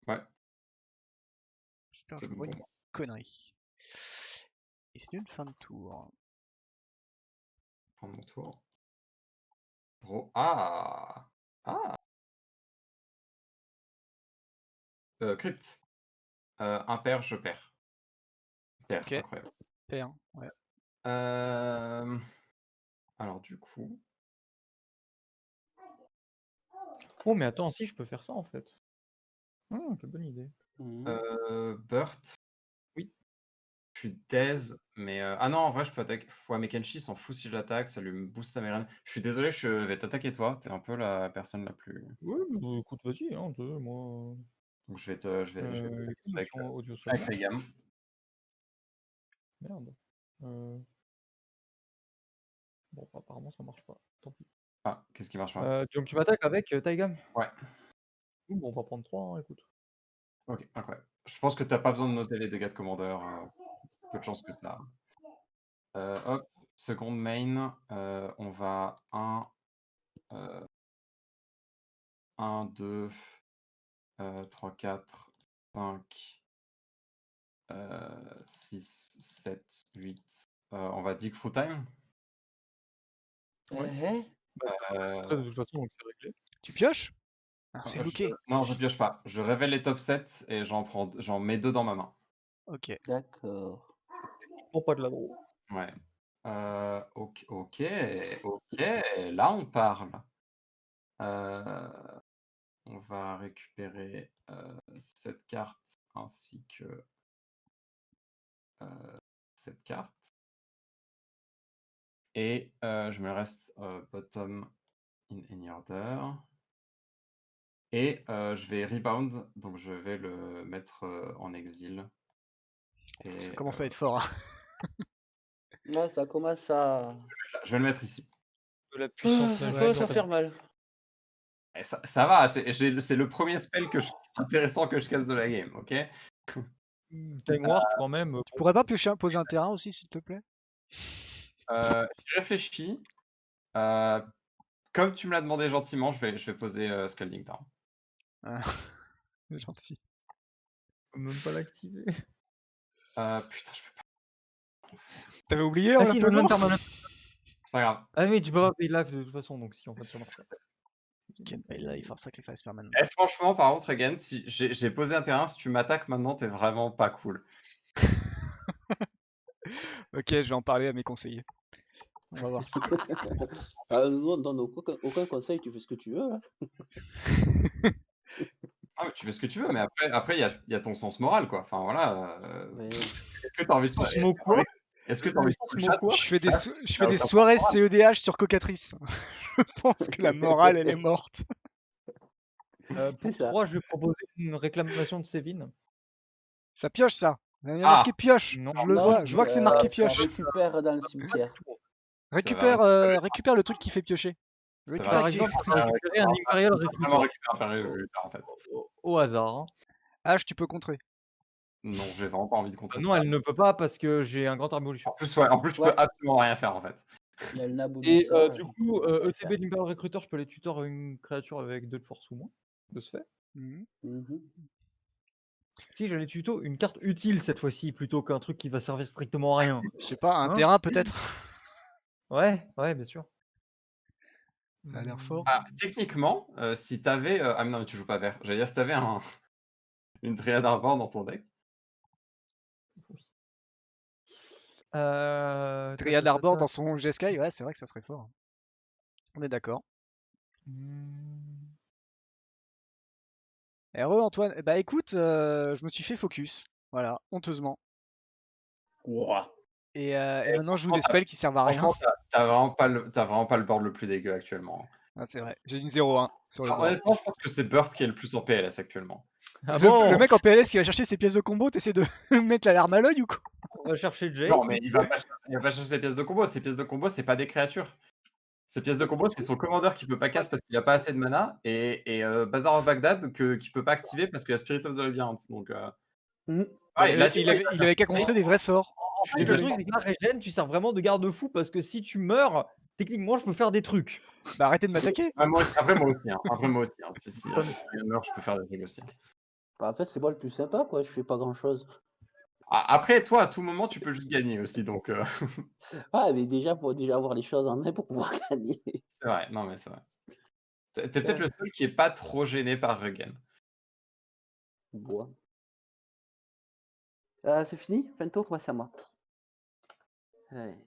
Ouais, J'espère que c'est je bon vois pour une moi. connerie. Et c'est une fin de tour. Prendre mon tour. Gros. Ah! Crypt. Impair, je perds. Perds, Ok. incroyable. P1, ouais. Alors du coup, Oh, mais attends, si, je peux faire ça, en fait. Quelle bonne idée. Mhm. Burt. Oui. Je suis dés, mais ah non, en vrai, je peux attaquer. Ouais, mais Kenshi s'en fout si je l'attaque, ça lui booste sa Mérène. Je suis désolé, je vais t'attaquer toi. T'es un peu la personne la plus. Oui, bah, écoute, vas-y, hein, moi. Donc je vais t'attaquer avec, Audio avec seulement. les gammes. Merde. Bon, apparemment, ça marche pas. Tant pis. Ah, qu'est-ce qui marche pas? Donc, tu m'attaques avec Taigam? Ouais. Bon, on va prendre 3, écoute. Ok, incroyable. Je pense que t'as pas besoin de noter les dégâts de commandeur. Peu de chance que ça. Hop, seconde main. On va 1, 2, 3, 4, 5, 6, 7, 8. On va dig through time. Après, de toute façon, donc c'est réglé. Tu pioches? Ah, c'est looké. Non, je pioche pas. Je révèle les top 7 et j'en mets 2 dans ma main. Ok. D'accord. Prends pas de la draw. Ouais. Ok, là on parle. On va récupérer cette carte ainsi que cette carte. Et je me reste bottom in any order. Et je vais rebound, donc je vais le mettre en exil. Et, Ça commence à être fort. Hein. Là, ça commence à. Je vais le mettre ici. De la puissante Ça magie. commence à faire mal. Et ça va, c'est le premier spell intéressant que je casse de la game, ok? Time Warp, quand même. Tu pourrais pas poser un terrain aussi, s'il te plaît? J'y réfléchis. Comme tu me l'as demandé gentiment, je vais poser Scalding Tarn. Ah, gentil. Je peux même pas l'activer. Putain, je peux pas. T'avais oublié en Ah la si, posant? non-permanent. C'est pas grave. Ah oui, tu peux pas payer live de toute façon, donc si, en fait, ça marche pas. Can pay life or sacrifice permanent. Eh, franchement, par contre, again, si j'ai posé un terrain, si tu m'attaques maintenant, t'es vraiment pas cool. Ok, je vais en parler à mes conseillers. On va voir ça. Non, donne aucun conseil, tu fais ce que tu veux. Hein. Ah, mais tu fais ce que tu veux, mais après, il y a ton sens moral, quoi. Enfin, voilà. Mais- Est-ce que t'as envie de Sens mot quoi? Est-ce que t'as envie de Sens le mot chat quoi? Je fais des, Ça, je fais ça des aucun soirées moral. CEDH sur Cocatrice. Je pense que la morale, elle est morte. Pour ça. 3, je vais proposer une réclamation de Sévin. Ça pioche, ça. Il y a Ah. marqué pioche. Non. Je le Non, vois. Je vois que c'est marqué Ça pioche. récupère dans le cimetière. Récupère, récupère le truc qui fait piocher. Ça Récupère va Par actif. exemple, tu peux récupérer un Imperial Vraiment Recruiter récupérer un période en fait. au hasard. Hein. H, tu peux contrer. Non, j'ai vraiment pas envie de contrer. Non, elle ne peut pas parce que j'ai un grand Armolution. En plus, je peux absolument rien faire en fait. Il y a le nabou Et du sang, du il coup, peut rien ETB de l'Imperial Recruiter, je peux les tutor une créature avec 2 de force ou moins, de ce fait. Mhm. Mhm. Si j'allais tuto une carte utile cette fois-ci, plutôt qu'un truc qui va servir strictement à rien. Je sais pas, un Hein terrain peut-être. Ouais, bien sûr. Ça a l'air fort. Ah, techniquement, si t'avais. Ah, mais non, mais tu joues pas vert. J'allais dire, si t'avais une Dryad Arbor dans ton deck. Triad Arbor dans son Jeskai, ouais, c'est vrai que ça serait fort. On est d'accord. Heureux Antoine. Eh bah écoute, je me suis fait focus. Voilà, honteusement. Ouah. Et maintenant je joue des spells qui servent à rien. Franchement, t'as vraiment pas le board le plus dégueu actuellement. Ah, c'est vrai, j'ai une 0-1 sur le Enfin, board. honnêtement, je pense que c'est Burt qui est le plus en PLS actuellement. Ah Le bon, mec en PLS qui va chercher ses pièces de combo, t'essaies de mettre la larme à l'œil ou quoi? on va chercher Jace. Non, mais il va pas chercher ses pièces de combo. Ses pièces de combo, c'est pas des créatures. Ses pièces de combo, c'est son commandeur qui peut pas casse parce qu'il a pas assez de mana et Bazaar of Baghdad qui peut pas activer parce qu'il a Spirit of the Labyrinth. Donc, Il avait qu'à contrer des vrais sorts. Je suis Le désolé. truc, c'est que là, Regen, tu sers vraiment de garde-fou parce que si tu meurs, techniquement, je peux faire des trucs. Bah arrêtez de m'attaquer. après, moi aussi. Hein. Si je meurs, je peux faire des trucs aussi. Bah, en fait, c'est moi le plus sympa, quoi. Je fais pas grand-chose. Après, toi, à tout moment, tu peux juste gagner aussi. Donc, Ah, mais déjà, faut déjà avoir les choses en main pour pouvoir gagner. c'est vrai. Non, mais c'est vrai. T'es peut-être le seul qui est pas trop gêné par Regen. Bois. C'est fini? Fin de tour? Ouais, c'est à moi. Ouais.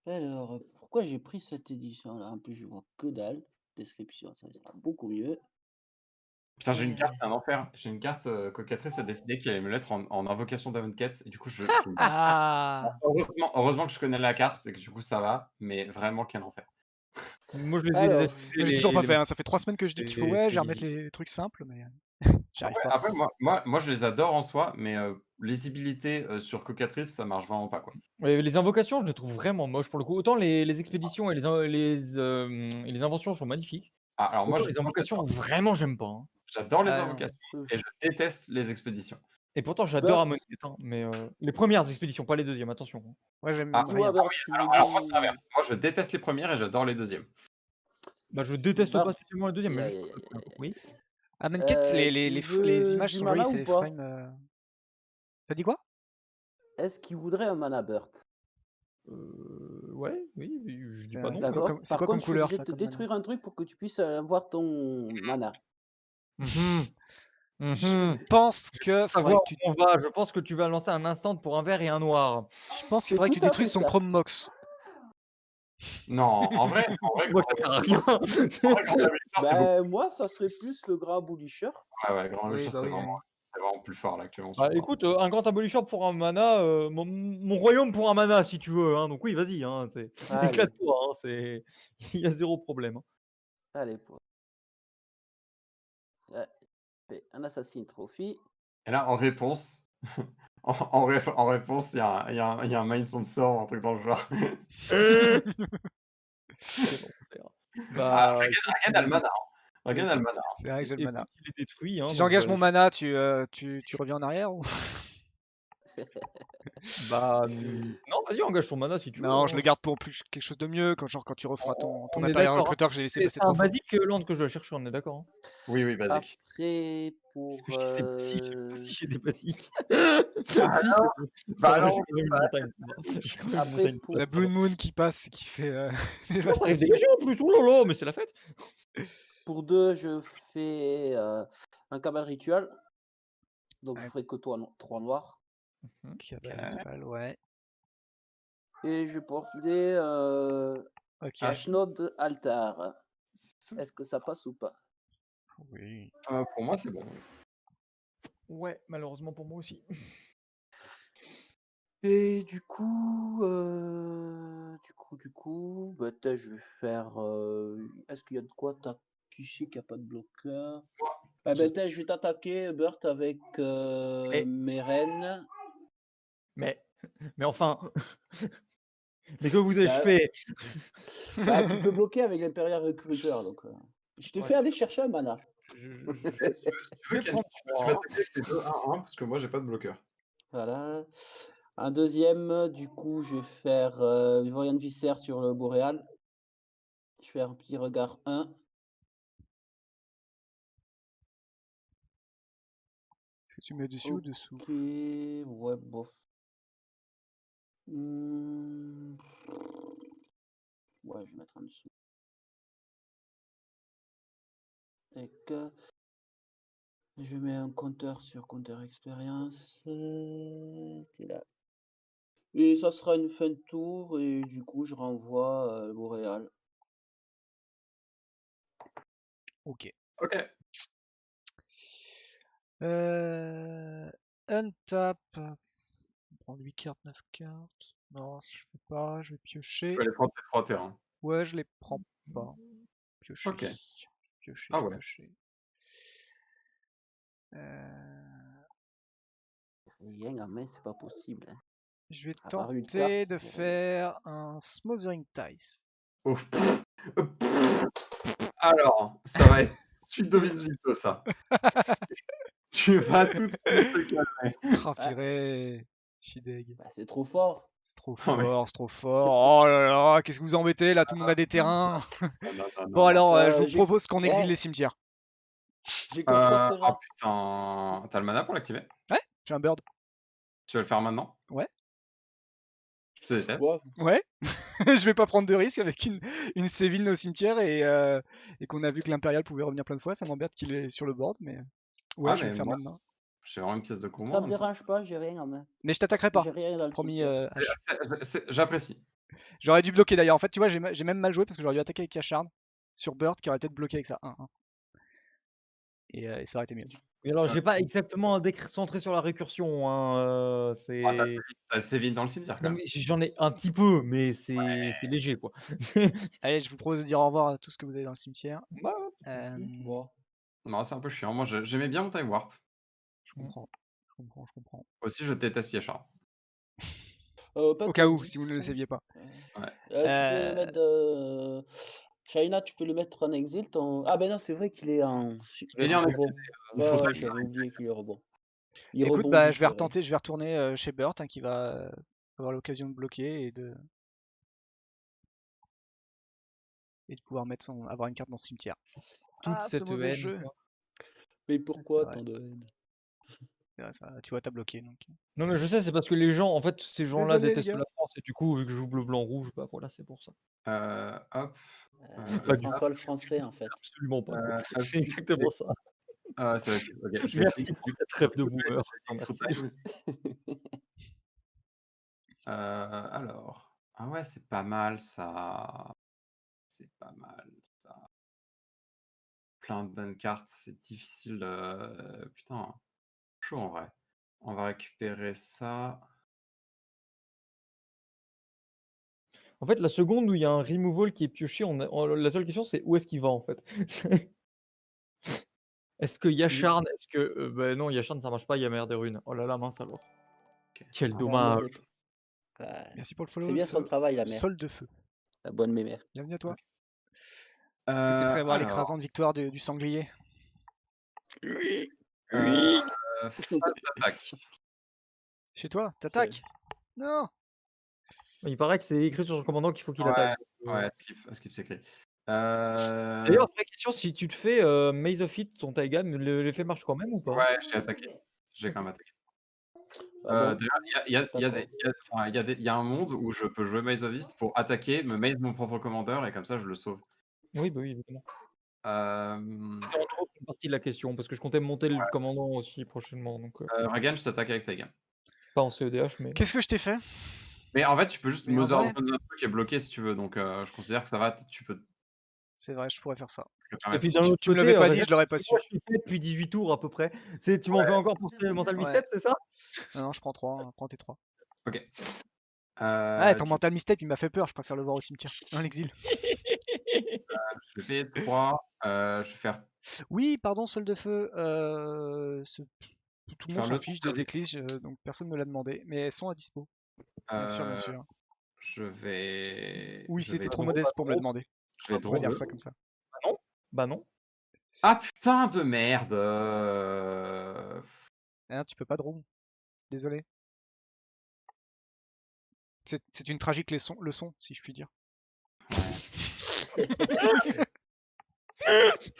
Alors, pourquoi j'ai pris cette édition-là? En plus, je vois que dalle. description, ça sera beaucoup mieux. Putain, j'ai une carte, c'est un enfer. J'ai une carte, Cocatrice a décidé qu'elle allait me mettre en invocation d'Avonquête et du coup Ah, heureusement que je connais la carte et que du coup ça va, mais vraiment quel enfer. Moi, je les ai Alors, désactivés, moi j'ai toujours pas les fait, hein. Ça fait 3 semaines que je dis qu'il faut, ouais, je vais remettre lisibles. les trucs simples, mais j'y arrive pas. Après moi je les adore en soi, mais lisibilité, sur Cocatrice, ça marche vraiment pas, quoi. Les invocations, je les trouve vraiment moches pour le coup. Autant les expéditions et les inventions sont magnifiques. Ah, alors moi Autant les invocations, vraiment, j'aime pas, hein. j'adore les Ah non. invocations et je déteste les expéditions. Et pourtant, j'adore Burt, Amonkhet, hein, mais les premières expéditions, pas les deuxièmes, attention, hein. Ouais, j'aime Ah, dis-moi, rien. Burt, tu veux alors moi c'est dire. l'inverse. Moi je déteste les premières et j'adore les deuxièmes. Bah, je déteste Burt, pas spécialement les deuxièmes, mais aïe, juste aïe, pour aïe, le coup, aïe, oui. Ah, Manquette, les tu les veux images du sont jolies, mana c'est ou les pas? frames. T'as dit quoi? Est-ce qu'il voudrait un mana, Burt? Ouais, oui, je dis C'est pas non. c'est quoi D'accord. comme, c'est Par quoi comme contre, je suis couleur obligé ça de te comme mana? détruire un truc pour que tu puisses avoir ton mana. Je pense que faudrait Savoir que tu, où on va, je pense que tu vas lancer un instant pour un vert et un noir. je pense qu'il C'est faudrait que tu tout à détruises fait son ça. Chrome Mox. Non, en vrai, Moi, ça sert à rien. Grand Abolisheur, c'est beaucoup. Ben, moi, ça serait plus le grand Abolisher. Ouais, Grand Oui, Abolisheur, bah c'est oui, vraiment plus fort là actuellement Bah, sur le écoute, un grand abolition pour un mana, mon royaume pour un mana si tu veux, hein, donc oui, vas-y, hein, Allez, éclate-toi, hein, il y a 0 problème, hein. allez, pour. Fait un Assassin Trophy. Et là, en réponse, en réponse, il y a un Mindstone Sort, un truc dans le genre. Quel enfer. Ah, Bah, écoute, Regan a le mana. Regan a le mana. C'est vrai que j'ai le mana. écoute, il est détruit, hein, Si donc j'engage je mon vais mana, tu reviens en arrière ou... bah, non, vas-y, engage ton mana si tu veux, Non, je hein. le garde pour plus quelque chose de mieux, quand tu referas ton On est Imperial d'accord, hein. Recruiter que j'ai laissé C'est passer un 3 fois. basique land que je dois chercher, on est d'accord, hein? Oui, basique. Après, pour. Parce que j'ai des basiques, je sais pas si j'ai des basiques. Ah Si, non, c'est bah ça va, non, j'ai quand même une montagne, ça va. J'ai quand même une Après, montagne. pour. La Blue Moon qui passe et qui fait Oh, ça arrive dévastation. dégagé en plus, oh là là, mais c'est la fête. Pour 2, je fais un cabal rituel. Donc, je Ouais. ferai que 3 noirs. Cabal rituel, ouais. Et je porte des Ok. Ashnod Altar. C'est- Est-ce que ça passe ou pas? Oui. Pour moi, c'est bon. Ouais, malheureusement pour moi aussi. Et du coup, bah, je vais faire. Est-ce qu'il y a de quoi Takishi qui a pas de bloqueur? Ah, je- je vais t'attaquer, Burt, avec mes reines. Mais enfin, mais que vous ai-je Bah, fait? Bah, tu peux bloquer avec l'Imperial Recruiter. Donc, je te Ouais. fais aller chercher un mana. Si tu veux, Ken, tu peux m'attaquer avec tes 2-1-1 parce que moi, j'ai pas de bloqueur. Voilà. Un deuxième, du coup, je vais faire Vorian Viscère sur le Boréal. Je fais un petit regard 1. Est-ce que tu mets dessus ou dessous? Ok, ouais, bof. Ouais, je vais mettre en dessous. Tac. Je mets un compteur sur compteur expérience. T'es là. Et ça sera une fin de tour, et du coup, je renvoie le Boréal. Ok. Ok. Untap. On prend 8 cartes, 9 cartes. Non, je fais pas, je vais piocher. Tu vas aller prendre tes 3 terrains. Ouais, je les prends pas. Piocher. Ok. Piocher, Ah ouais. piocher. Rien en main, c'est pas possible. Hein. Je vais À part une tenter carte, de faire un Smothering Ties. Ouf. Alors, ça va être suite Dovis Vito, ça. Tu vas tout de suite te calmer. Oh purée, je suis deg. Bah, c'est trop fort. C'est trop Oh, mais- fort, c'est trop fort. Oh là là, qu'est-ce que vous embêtez là, tout le monde a des terrains. Non, Bon alors, je vous j'ai- propose qu'on exile Ouais. les cimetières. J'ai que 3 terrains. Oh putain, t'as le mana pour l'activer? J'ai un bird. Tu vas le faire maintenant? Ouais. Je te déteste. Ouais. Ouais, je vais pas prendre de risque avec une Séville au cimetière et qu'on a vu que l'Impérial pouvait revenir plein de fois. Ça m'embête qu'il est sur le board, mais ouais, Ah, je vais mais le faire moi, maintenant. J'ai vraiment une pièce de Ça commande. me dérange pas, j'ai rien en main. Mais je t'attaquerai pas, J'ai rien dans le promis. cimetière. J'apprécie. J'aurais dû bloquer d'ailleurs. En fait, tu vois, j'ai même mal joué parce que j'aurais dû attaquer avec Cacharn. sur Bird qui aurait peut-être bloqué avec ça 1-1. Et ça aurait été mieux. Mais alors, j'ai pas exactement un deck centré sur la récursion. Hein, T'as Sévin dans le cimetière quand Non, même. mais j'en ai un petit peu, mais c'est léger, quoi. Allez, je vous propose de dire au revoir à tout ce que vous avez dans le cimetière. Bah, Bon. Non, c'est un peu chiant. Moi, j'aimais bien mon Time Warp. Je comprends. Je comprends. Aussi, je déteste Yashar. Pas Au de cas où, Tandis, si vous ne le saviez pas. Tu peux mettre. China, tu peux le mettre en exil. Ah ben non, c'est vrai qu'il est en. Il est en rebond. exil. Il faut Ouais, j'avais oublié qu'il est rebond. Il Écoute, rebondit, bah, je vais c'est vrai. retenter, je vais retourner chez Burt qui va avoir l'occasion de bloquer et de pouvoir avoir une carte dans ce cimetière. toute Ce cette mauvais haine, jeu. quoi. Mais pourquoi vrai. tant de haine? C'est vrai, ça, tu vois, t'as bloqué. Donc. Non, mais je sais, c'est parce que les gens, en fait, ces gens-là Désolé, les détestent gars. la France, et du coup, vu que je joue bleu, blanc, rouge, bah voilà, c'est pour ça. Hop. C'est François le Français, en fait. Absolument pas. Euh, C'est exactement ça. C'est vrai. Ok, je vais Merci pour cette rêve de boomer. Merci. Alors. Ah ouais, c'est pas mal ça. C'est pas mal ça. Plein de bonnes cartes, c'est difficile. Putain, chaud en vrai. On va récupérer ça. En fait, la seconde où il y a un removal qui est pioché, la seule question, c'est où est-ce qu'il va, en fait. Est-ce que Yasharn, est-ce que... bah non, Yasharn, ça marche pas, il y a Mer des Runes. Oh là là, mince alors. Ok. Quel Ah, dommage. Ouais. Merci pour le follow. C'est bien son travail, la mère. Sol de feu. La bonne mémère. Bienvenue à toi. Ok. Est-ce que t'es prêt à voir Alors, l'écrasante victoire du sanglier? Oui. phase d'attaque. Chez toi? T'attaques? Non! Il paraît que c'est écrit sur son commandant qu'il faut qu'il Ouais, attaque. ouais, skip, c'est écrit. D'ailleurs, vraie question, si tu te fais Maze of Hit, ton Taigam, l'effet marche quand même ou pas? Ouais, j'ai attaqué. J'ai quand même attaqué. Ah bon D'ailleurs, il y a un monde où je peux jouer Maze of East pour attaquer, me maze mon propre commandeur et comme ça je le sauve. Oui, bah oui, évidemment. Euh, C'était entre autres une partie de la question, parce que je comptais monter le commandant aussi prochainement. Donc, Regan, je t'attaque avec Taigam. pas en CEDH, mais. Qu'est-ce que je t'ai fait? Mais en fait, tu peux juste Mais en Mother vrai- of the truc est bloqué si tu veux, donc je considère que ça va, tu peux. C'est vrai, je pourrais faire ça. Et permettre. puis d'un autre Tu me côté, l'avais pas dit, Regan, je l'aurais pas su. moi, je l'ai fait depuis 18 tours à peu près. Tu m'en fais encore pour ce mental Ouais. misstep, c'est ça? Non, je prends 3, prends tes 3. Ok. Ouais, ton mental misstep, il m'a fait peur, je préfère le voir au cimetière, dans l'exil. Je fais 3, je vais faire. Oui, pardon, sol de feu. Tout le monde Faire s'en le fiche tour des déclises, donc personne ne me l'a demandé, mais elles sont à dispo. Bien sûr, bien sûr. Je vais. Oui, je c'était vais trop draw- modeste pour me le demander. Je vais On va dire draw ça 2. comme ça. Bah non. Ah putain de merde. Hein, tu peux pas draw. Désolé. C'est une tragique leçon, si je puis dire.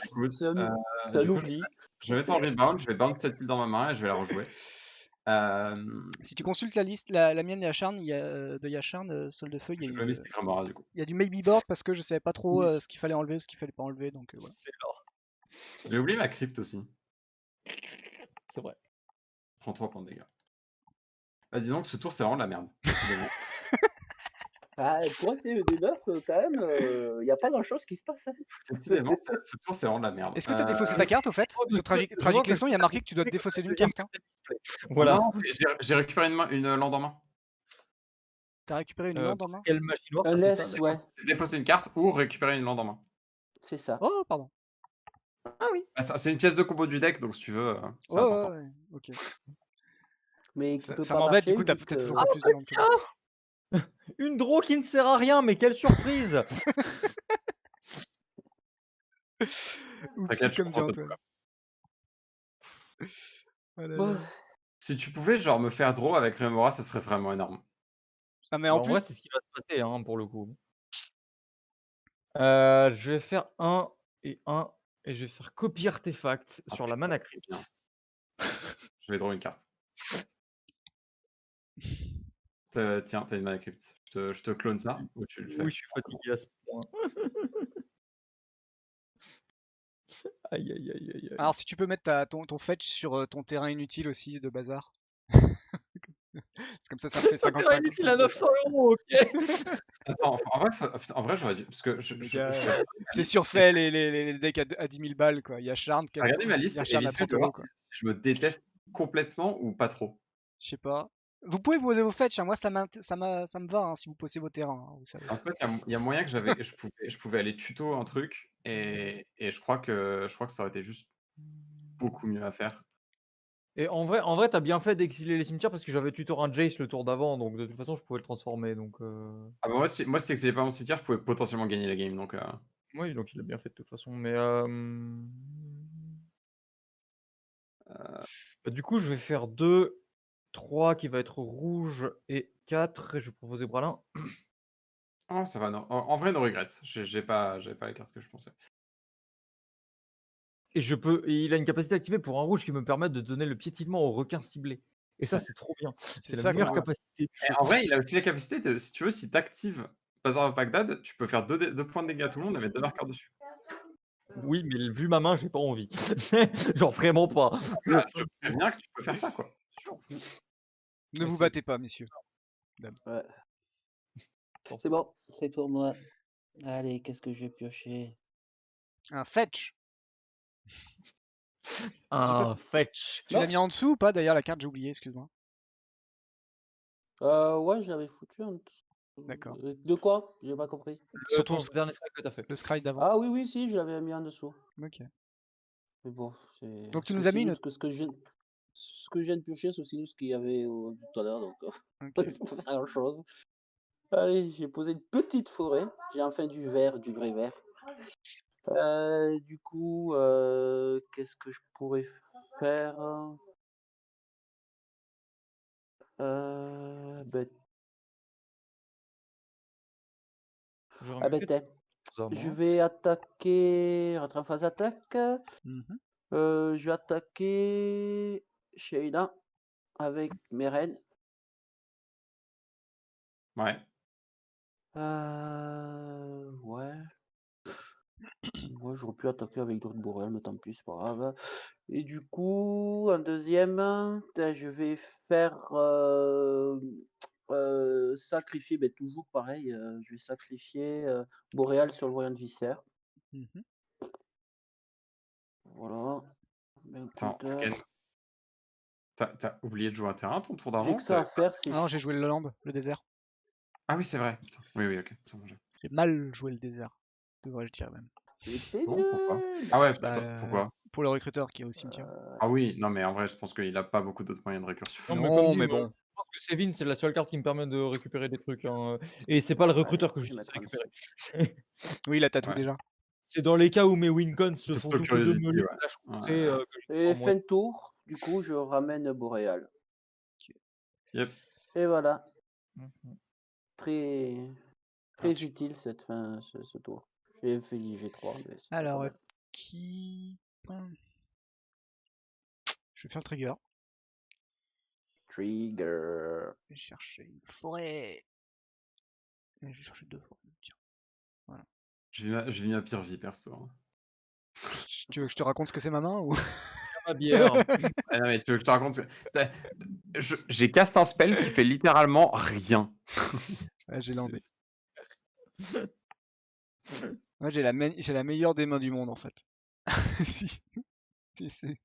Écoute, Ça du coup, l'oublie. je vais être en rebound, je vais bounce cette île dans ma main et je vais la rejouer. Si tu consultes la liste, la mienne Yasharn, de Yasharn, sol de feu, il y a Je vais Mystic Remora du coup. il y a du maybe board parce que je savais pas trop ce qu'il fallait enlever ou ce qu'il fallait pas enlever, donc voilà. C'est l'or. J'ai oublié ma crypte aussi. C'est vrai. Prends 3 points de dégâts. Bah, dis donc, ce tour c'est vraiment de la merde. décidément. Ah, toi, c'est des neufs, quand même, il n'y a pas grand-chose qui se passe. Hein. Décidément, ce tour c'est vraiment de la merde. Est-ce que t'as défaussé ta carte au fait? Sur tragique leçon, il y a marqué que tu dois te défausser d'une carte. Hein. Voilà. Non, j'ai récupéré une lande en main. T'as récupéré une lande en main? Quelle magie noire Un t'as fait laisse, ça, ouais, C'est défausser une carte ou récupérer une lande en main. c'est ça. Oh, pardon. Ah oui. Bah, c'est une pièce de combo du deck, donc si tu veux, c'est Ouais, important. ouais, ok. Mais qui peut Ça pas m'embête, du marcher coup, t'as vu peut-être que- toujours pas plus de lande que moi. Une draw qui ne sert à rien, mais quelle surprise! Oups, T'inquiète, je comme dit comprends ta Antoine. Oh là Bon, là. Si tu pouvais genre me faire draw avec Remora, ça serait vraiment énorme. Ah, mais Bah, en en plus, vrai, c'est ce qui va se passer, hein, pour le coup. Je vais faire 1 et 1, et je vais faire copie artefact Ah, sur la putain, mana c'est crypt. bien. Je vais draw une carte. Tiens, t'as une mana crypt. Je te clone ça ou tu le fais? Oui, je suis fatigué à ce point. Aïe, aïe, aïe, aïe, aïe. alors si tu peux mettre ton fetch sur ton terrain inutile aussi de bazar. C'est comme ça me fait Ça 55. inutile à 900 €, ok. Attends, enfin, en vrai, j'aurais dû. Parce que Les gars, je vais c'est surfait les decks à 10 000 balles, quoi. Il y a Charn, regarder ma il y liste a et Charn à vite fait, 30 je vais voir euros, quoi. si je me déteste complètement ou pas trop. Je sais pas. Vous pouvez poser vos fetch, hein. Moi ça me va, hein, si vous posez vos terrains, hein, vous savez. En fait, il y a moyen que je pouvais aller tuto un truc et je crois que ça aurait été juste beaucoup mieux à faire. Et en vrai, t'as bien fait d'exiler les cimetières parce que j'avais tutor un Jace le tour d'avant, donc de toute façon, je pouvais le transformer. Donc, Ah bah moi, si c'est pas mon cimetière, je pouvais potentiellement gagner la game. Donc, oui, donc il a bien fait de toute façon. Mais bah, du coup, je vais faire 2, 3 qui va être rouge et 4. Et je vais proposer Bralin. oh, ça va, non. En vrai, no regrette. J'avais pas les cartes que je pensais. Et il a une capacité activée pour un rouge qui me permet de donner le piétinement au requin ciblé. Et ça, c'est trop bien. C'est ça la meilleure qu'on- capacité du Et jeu. en vrai, il a aussi la capacité de, si tu veux, si t'actives Bazar of Baghdad, tu peux faire 2 points de dégâts à tout le monde et mettre 2 marqueurs dessus. Oui, mais vu ma main, j'ai pas envie. Genre vraiment pas. Bah, je te préviens que tu peux faire ça, quoi. Ne vous battez pas, messieurs. Ouais. C'est bon, c'est pour moi. Allez, qu'est-ce que je vais piocher? Un fetch. Un fetch. Tu l'as mis en dessous ou pas d'ailleurs la carte, j'ai oublié, excuse-moi. Ouais, je l'avais foutu en dessous. D'accord. De quoi? J'ai pas compris. Sur ton dernier scry que t'as fait. le scry d'avant. Ah oui, oui, si, je l'avais mis en dessous. Ok. Mais bon, c'est. Donc tu nous as mis une. que ce que je viens de piocher, c'est aussi ce qu'il y avait tout à l'heure, donc Ok. je peux pas faire grand chose. Allez, j'ai posé une petite forêt. J'ai enfin du vert, du vrai vert. Du coup, qu'est-ce que je pourrais faire? Ben, J'aurais mieux fait de tiens, ça, moi. je vais attaquer, rentrer en phase attaque. Mhm. Je vais attaquer Sheila avec mes reines. Ouais. Ouais. Ouais, j'aurais pu attaquer avec Druid Boréal, mais tant pis, c'est pas grave. Et du coup, en deuxième, je vais faire sacrifier, ben, toujours pareil, je vais sacrifier Boréal sur le voyant de Viscère. Mhm. Voilà. Ben, Attends, écoute, Ken, t'as oublié de jouer un terrain ton tour j'ai d'avant? que ça à faire, c'est Ah non, j'ai joué le land, le désert. Ah oui, c'est vrai. Putain. Oui, ok. C'est bon, J'ai mal joué le désert. Devrais-je dire même. c'est Bon, pourquoi? nul. Ah ouais, Bah, putain, pourquoi? Pour le recruteur qui est au cimetière. Ah oui, non, mais en vrai, je pense qu'il a pas beaucoup d'autres moyens de récursion. Non, Non, comme dit, mais moi, bon. je pense que Sévin, c'est la seule carte qui me permet de récupérer des trucs. Et c'est pas le recruteur que je je vais suis mettre en récupérer. Oui, il a tatou Ouais. déjà. C'est dans les cas où mes wincons se C'est font plutôt toutes les 2 curiosity, meulures ouais. flash Ouais. contrées, que je Et prends moi. fin de tour, du coup, je ramène Boréal. Yep. Et voilà. Mhm. Très, très utile cette fin, ce tour. J'ai fait G3, mais c'est Alors, pas mal. qui. Je vais faire le trigger. Trigger. Je vais chercher une forêt. Et je vais chercher 2 forêts. Tiens. Je vis ma pire vie, perso. Hein. Tu veux que je te raconte ce que c'est ma main ou... Ma bière. Ah non, mais tu veux que je te raconte j'ai cast un spell qui fait littéralement rien. Ouais, j'ai landé. Moi, j'ai la meilleure des mains du monde en fait. Si. C'est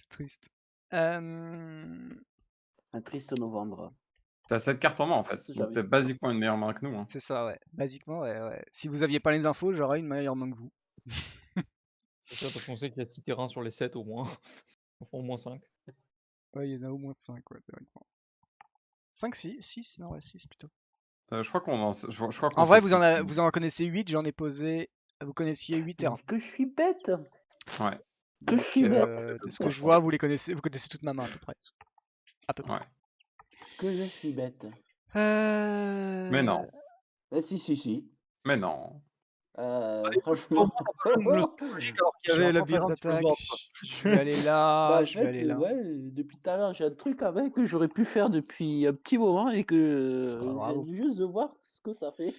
triste. Un triste novembre. T'as 7 cartes en main en fait. C'est Donc jamais. t'as basiquement une meilleure main que nous. Hein. C'est ça, ouais. Basiquement, ouais. Si vous aviez pas les infos, j'aurais une meilleure main que vous. C'est ça, parce qu'on sait qu'il y a 6 terrains sur les 7 au moins. Enfin, au moins 5. Ouais, il y en a au moins 5, ouais, théoriquement. 5, 6, non, ouais, 6 plutôt. Je crois qu'on en... je crois qu'on En vrai, sait vous en connaissez 8, j'en ai posé. Vous connaissiez 8 terrains. Que je suis bête. Ouais. Que je suis bête. De ce que je vois, vous connaissez toute ma main à peu près. À peu près. Ouais. Que je suis bête. Mais non. Si. Mais non. Franchement. Alors qu'il y avait la bière d'attaque. Je vais aller là. Bah, en je vais fait, aller là. ouais, depuis tout à l'heure, j'ai un truc avec que j'aurais pu faire depuis un petit moment et que Ah, bravo. je viens juste de voir ce que ça fait.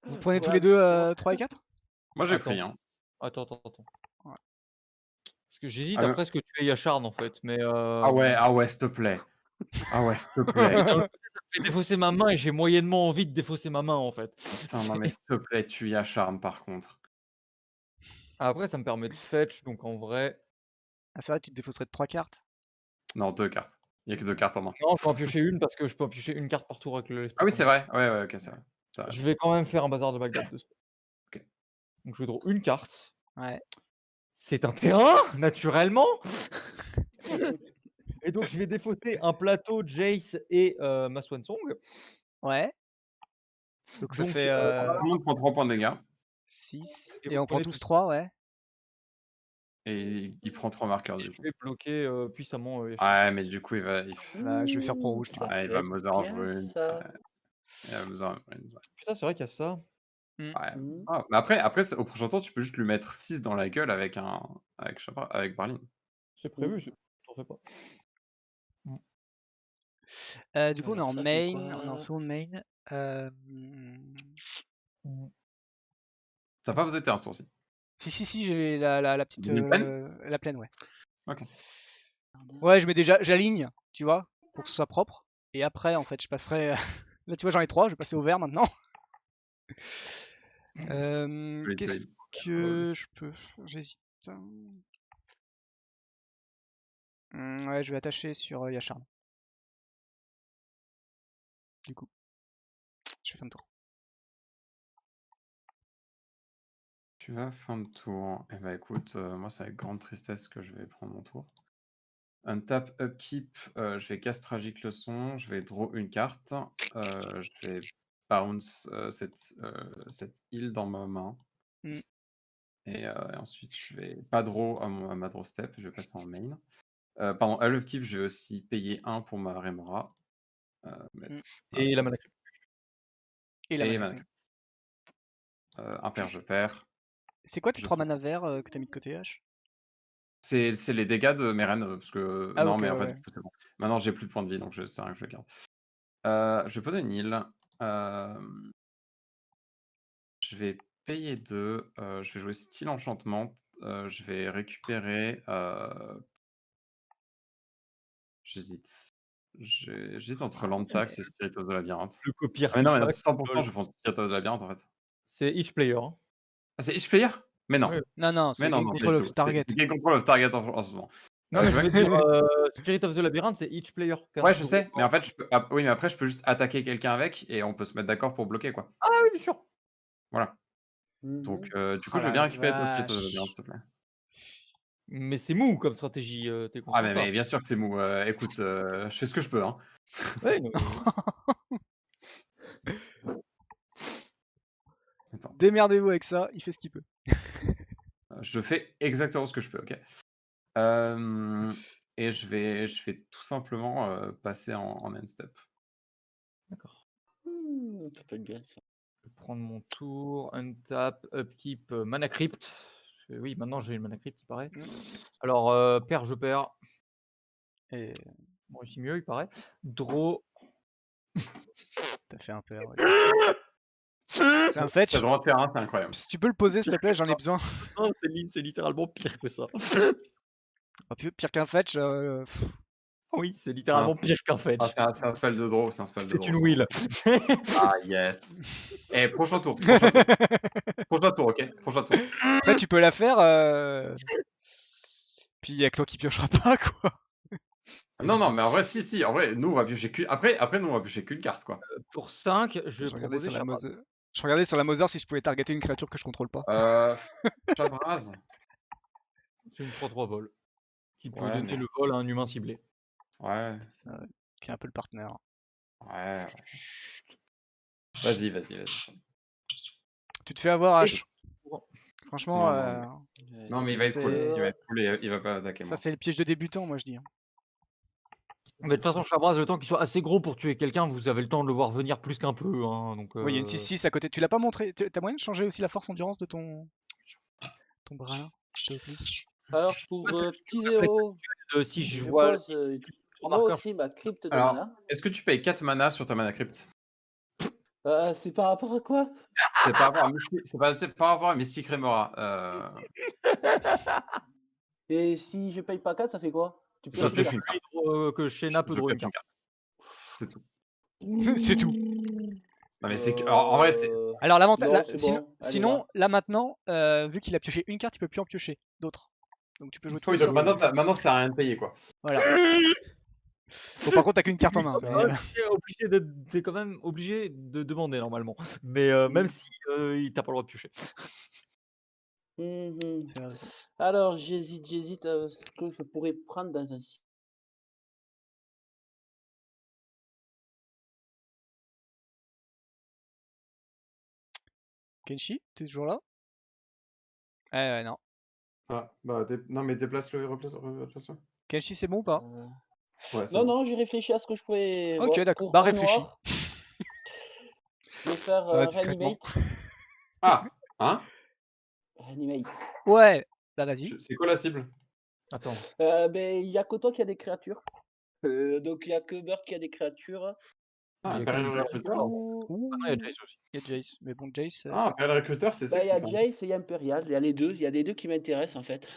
Vous prenez tous Voilà. les deux 3 et 4? Moi j'ai Attends. pris. Hein. Attends. Ouais. Parce que j'hésite Ah, après ce que tu es Yacharn en fait. Mais Ah ouais, s'il te plaît. Ah ouais, s'il te plaît. je vais défausser ma main et j'ai moyennement envie de défausser ma main en fait. Putain, non, mais s'il te plaît, tu y acharnes par contre. Après, ça me permet de fetch, donc en vrai. Ah, c'est vrai, tu te défausserais de 3 cartes. Non, 2 cartes. Il y a que 2 cartes en main. Non, je peux en piocher une parce que je peux en piocher une carte par tour avec le. Ah oui, c'est vrai. Ouais, ok, c'est vrai. Je vais quand même faire un bazar de Bagdad dessus. Ok. Donc je vais draw une carte. Ouais. C'est un terrain, naturellement. Et donc je vais défausser un plateau, Jace et ma Swansong. Ouais. Donc ça Donc, fait Tout le monde prend 3 points de dégâts 6. Et Et vous on prend prenez tous tous. 3, ouais. et il prend 3 marqueurs Et du je coup. vais bloquer puissamment. Ouais, mais du coup, il va. Bah, je vais faire pro rouge, du coup. Ça Ouais, il peut va être Mother of bien, Runes. ça. Ouais. Il va Mother of Runes. Putain, c'est vrai qu'il y a ça. Ouais. Mmh. Ah, mais après, au prochain tour, tu peux juste lui mettre 6 dans la gueule avec je sais pas, avec Barlin. C'est prévu, t'en fais pas. Du coup, on est Alors en ça fait main, on est en quoi? seconde main. Ça n'a pas besoin de terrain ce tour-ci. Si, j'ai la petite. Vous voulez une plaine La plaine, ouais. Ok. Ouais, j'aligne, tu vois, pour que ce soit propre. Et après, en fait, je passerai. Là, tu vois, j'en ai 3, je vais passer au vert maintenant. Qu'est-ce que je peux. J'hésite. Ouais, je vais attacher sur Yacharn. Du coup, je fais fin de tour. Tu vas fin de tour. Eh bah écoute, moi c'est avec grande tristesse que je vais prendre mon tour. Untap, upkeep, je vais cast Tragic Leçon, je vais draw une carte, je vais bounce cette île dans ma main. Mm. Et ensuite je vais pas draw à ma draw step, je vais passer en main. Pardon, à l'upkeep, je vais aussi payer 1 pour ma Remora. Et la mana crypt. Et la Et mana. mana crypt. Un pair, je perds. C'est quoi tes Je 3 peux- mana verts que t'as mis de côté, H? C'est les dégâts de mes reines, parce que. Ah, non, ok, mais en ouais, fait, ouais. du coup, c'est bon. Maintenant, j'ai plus de points de vie, donc c'est rien que je le garde. Je vais poser une île. Je vais payer 2. Je vais jouer style enchantement. Je vais récupérer. J'hésite. J'hésite entre Landtax et Spirit of the Labyrinthe. Le copy Ah, mais non, mais artifact. 100%, je prends Spirit of the Labyrinthe en fait. C'est each player. Hein. Ah, c'est each player? Mais non. Ouais. Non, Mais c'est non, Gain non, Control pas of du tout. Target. C'est Game Control of Target en ce moment. Non, mais je je vais veux dire, Spirit of the Labyrinthe, c'est each player. Ouais, je sais, mais en fait, oui, mais après, je peux juste attaquer quelqu'un avec et on peut se mettre d'accord pour bloquer, quoi. Ah oui, bien sûr. Voilà. Mmh. Donc, du Oh coup, je veux bien la récupérer ton Spirit of the vache. Labyrinthe, s'il te plaît. Mais c'est mou comme stratégie, t'es Ah, conscient de ça. mais bien sûr que c'est mou. Écoute, je fais ce que je peux, hein. Ouais, non, Attends, Démerdez-vous avec ça, il fait ce qu'il peut. je fais exactement ce que je peux, OK. Et je vais tout simplement passer en end step. D'accord. Ça peut être bien, ça. Je vais prendre mon tour, untap, upkeep, mana crypt. Oui, maintenant j'ai une mana crypt, il paraît. Alors, pair, je perds. Et Bon, ici mieux, il paraît. Draw. t'as fait un pair. Ouais. C'est un fetch. Ça droit terrain, c'est incroyable. Si tu peux le poser, s'il te plaît, j'en ai besoin. Non, c'est littéralement pire que ça. Oh, pire qu'un fetch. Oui, c'est littéralement c'est- pire qu'un fetch. Ah, c'est un spell de draw, c'est un spell de C'est draw. une wheel. Ah, yes. Eh, prochain tour. Prochain tour, OK. Prochain tour. Après, tu peux la faire. Puis il y a que toi qui piochera pas, quoi. Non, mais en vrai, si. En vrai, nous, on va piocher qu'une. Après, nous, on va piocher qu'une carte, quoi. Tour 5, je vais Je regardais proposer sur la Shabbat. Mother. Je regardais sur la Mother si je pouvais targeter une créature que je contrôle pas. Chabraz. C'est une 3-3 vol. Qui peut Ouais, donner mais le vol à un humain ciblé. Ouais. C'est ça, qui est un peu le partenaire. Ouais. Vas-y. Tu te fais avoir, Et- H. Franchement, Non, mais il va être cool. c'est- Il va être cool et il va pas attaquer ça moi. c'est le piège de débutant, moi je dis. Mais de toute façon, Chabraz, le temps qu'il soit assez gros pour tuer quelqu'un, vous avez le temps de le voir venir plus qu'un peu. Hein, donc, Oui, il y a une 6-6 à côté. Tu l'as pas montré. T'as moyen de changer aussi la force endurance de ton bras, s'il te plaît. Alors, pour Ouais, petit c'est- zéro, si je je vois. pose trois moi marqueurs. aussi ma crypte de Alors, mana. est-ce que tu payes 4 mana sur ta mana crypt? C'est par rapport à quoi? C'est par rapport à c'est par rapport à Mystic Remora. Et si je paye pas 4, ça fait quoi? Tu Ça pioches fait une une carte. carte. Que Shayna peut Je draw une pioche une carte. carte. C'est tout. C'est tout. Non, mais c'est que. En vrai, c'est. Alors l'avantage, Non, c'est sinon, bon. Allez, sinon, là maintenant, vu qu'il a pioché une carte, il peut plus en piocher d'autres. Donc tu peux jouer tous Oui, les donc sorts. maintenant, c'est à rien de payer, quoi. Voilà. Bon, par contre, t'as qu'une carte en main. T'es mais, t'es quand même obligé de demander normalement. Mais même si t'as pas le droit de piocher. c'est vrai aussi. Alors, j'hésite ce que je pourrais prendre dans un site. Kenshi, t'es toujours là? Ouais, non. Ah, bah, non, mais déplace-le, replace-le. Kenshi, c'est bon ou pas? Ouais, c'est Non, bon. non, j'ai réfléchi à ce que je pouvais. Ok, Bon, d'accord. pour Bah, un réfléchis. noir, je vais faire Ça va discrètement. Reanimate. Ah, hein? Reanimate. Ouais, bah vas-y. C'est quoi la cible? Attends. Ben, il y a que toi qui a des créatures. Donc, il y a que Burk qui a des créatures. Ah, Il y a Imperial que- Recruiter. Ouh, Ah, il y a Jace aussi. il y a Jace. Mais bon, Jace, Ah, Imperial Recruiter, c'est Ben, il y sexy, a quand même. Jace et il y a Imperial. Il y a les deux. Il y a les deux qui m'intéressent, en fait.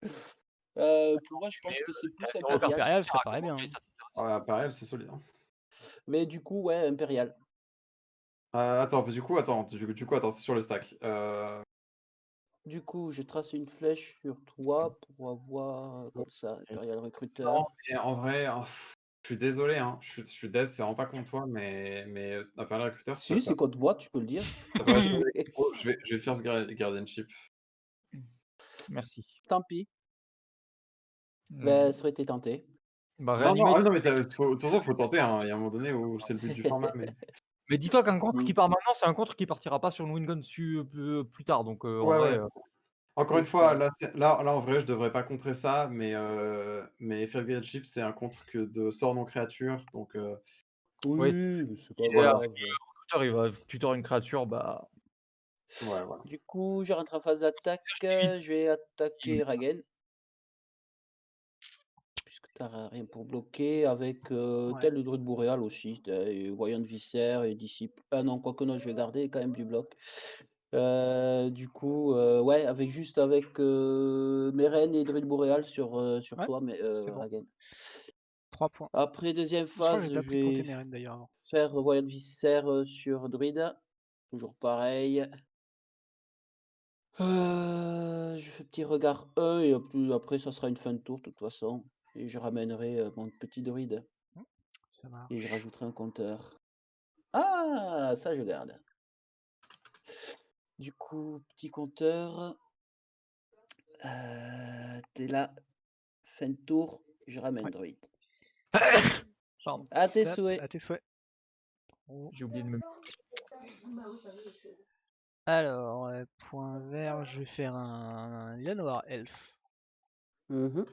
Pour moi, je pense que c'est plus intéressant. Imperial. Impérial, ça paraît bien. Jace, ça Ouais, Imperial, c'est solide. Hein. Mais du coup, ouais, Imperial. Attends, du coup, attends, c'est sur le stack. Du coup, je trace une flèche sur toi pour avoir comme ça, Imperial Recruiter. Non, mais en vrai, je suis désolé, hein. Je suis dead, c'est vraiment pas contre toi, mais Imperial Recruiter, Si, c'est contre moi, tu peux le dire. ça devrait changer. Oh, je vais faire ce Guardianship. Merci. Tant pis. Hmm. Ben, ça aurait été tenté. Bah, Non, Reanimate, non, mais de toute façon, faut tenter, hein. Il y a un moment donné où c'est le but du format, mais. mais dis-toi qu'un contre Mm. qui part maintenant, c'est un contre qui partira pas sur une win gun plus tard. Donc en Ouais, vrai, ouais. Encore une fois, là, en vrai, je devrais pas contrer ça, mais faire Guardianship, c'est un contre que de sort non créature, donc. Oui, Ouais, mais c'est pas voilà. grave. il va tutor une créature, bah. Ouais, voilà. Du coup, je rentre en phase d'attaque. Je vais attaquer Ragen. Puisque tu n'as rien pour bloquer. Avec tel le druide boréal aussi. Voyant de viscère et disciple. Ah non, quoique non, je vais garder quand même du bloc. Du coup, ouais, avec Meren et druide boréal sur Ouais, toi, mais c'est bon. Ragen. 3 points. Après, deuxième Je crois que phase, j'ai je déjà pris compter vais mes reines d'ailleurs avant. faire voyant de viscère sur druide. Toujours pareil. Je fais petit regard E et après ça sera une fin de tour de toute façon. Et je ramènerai mon petit druide Ça va. et je rajouterai un compteur. Ah, ça je garde. Du coup, petit compteur. T'es là. Fin de tour, je ramène Ouais. druide. Pardon, À tes Hop, souhaits. à tes souhaits. Oh. j'ai oublié de me. Alors, point vert, je vais faire un Lenoir Elf. Mhm.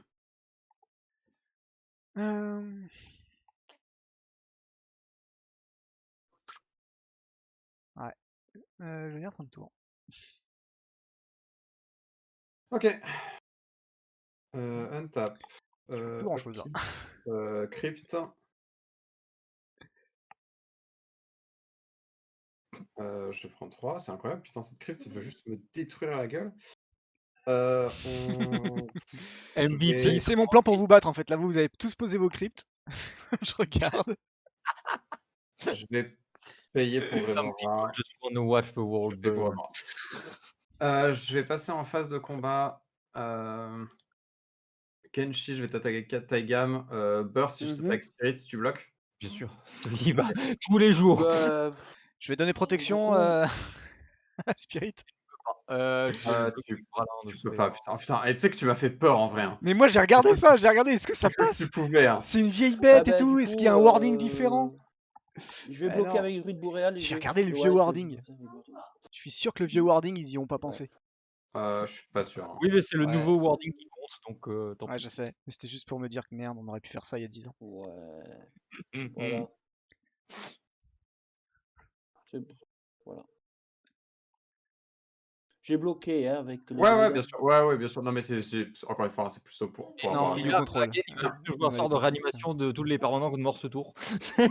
Ouais. Je vais venir fin de tour. Ok. Untap. Plus grand chose. Crypt. Je prends 3, c'est incroyable. Putain, cette crypte veut juste me détruire la gueule. MVP. C'est mon plan pour vous battre en fait. Là, vous avez tous posé vos cryptes. Je regarde. Je vais payer pour vraiment voir. Just wanna watch the world Je vais burn. Je vais passer en phase de combat. Kenshi, je vais t'attaquer 4 Taigam. Burst, si je t'attaque Spirit, tu bloques. Bien sûr. Il va tous les jours. Bah, Je vais donner protection coup- à Spirit. Tu peux pas, putain. Putain, et tu sais que tu m'as fait peur en vrai. Hein. Mais moi j'ai regardé ça, j'ai regardé, est-ce que ça passe? Tu pouvais, hein. C'est une vieille bête Ah et bah, tout, du est-ce coup, qu'il y a un wording différent? Je vais Ah bloquer non. avec le druide boréal. J'ai regardé le vieux wording. Je suis sûr que le vieux wording, ils y ont pas pensé. Je suis pas sûr. Hein. Oui, mais c'est le Ouais. nouveau wording qui compte, donc tant Ouais, pis. je sais, mais c'était juste pour me dire que merde, on aurait pu faire ça il y a 10 ans. Ouais, voilà. Voilà. J'ai bloqué hein, avec le Ouais, druide. bien sûr. Ouais, bien sûr. Non, mais c'est encore une fois, c'est plus pour Non, avoir. c'est Et du là, contrôle. Draken, il va Ouais. toujours jouer un sort de réanimation de tous les permanents de mort ce tour. Et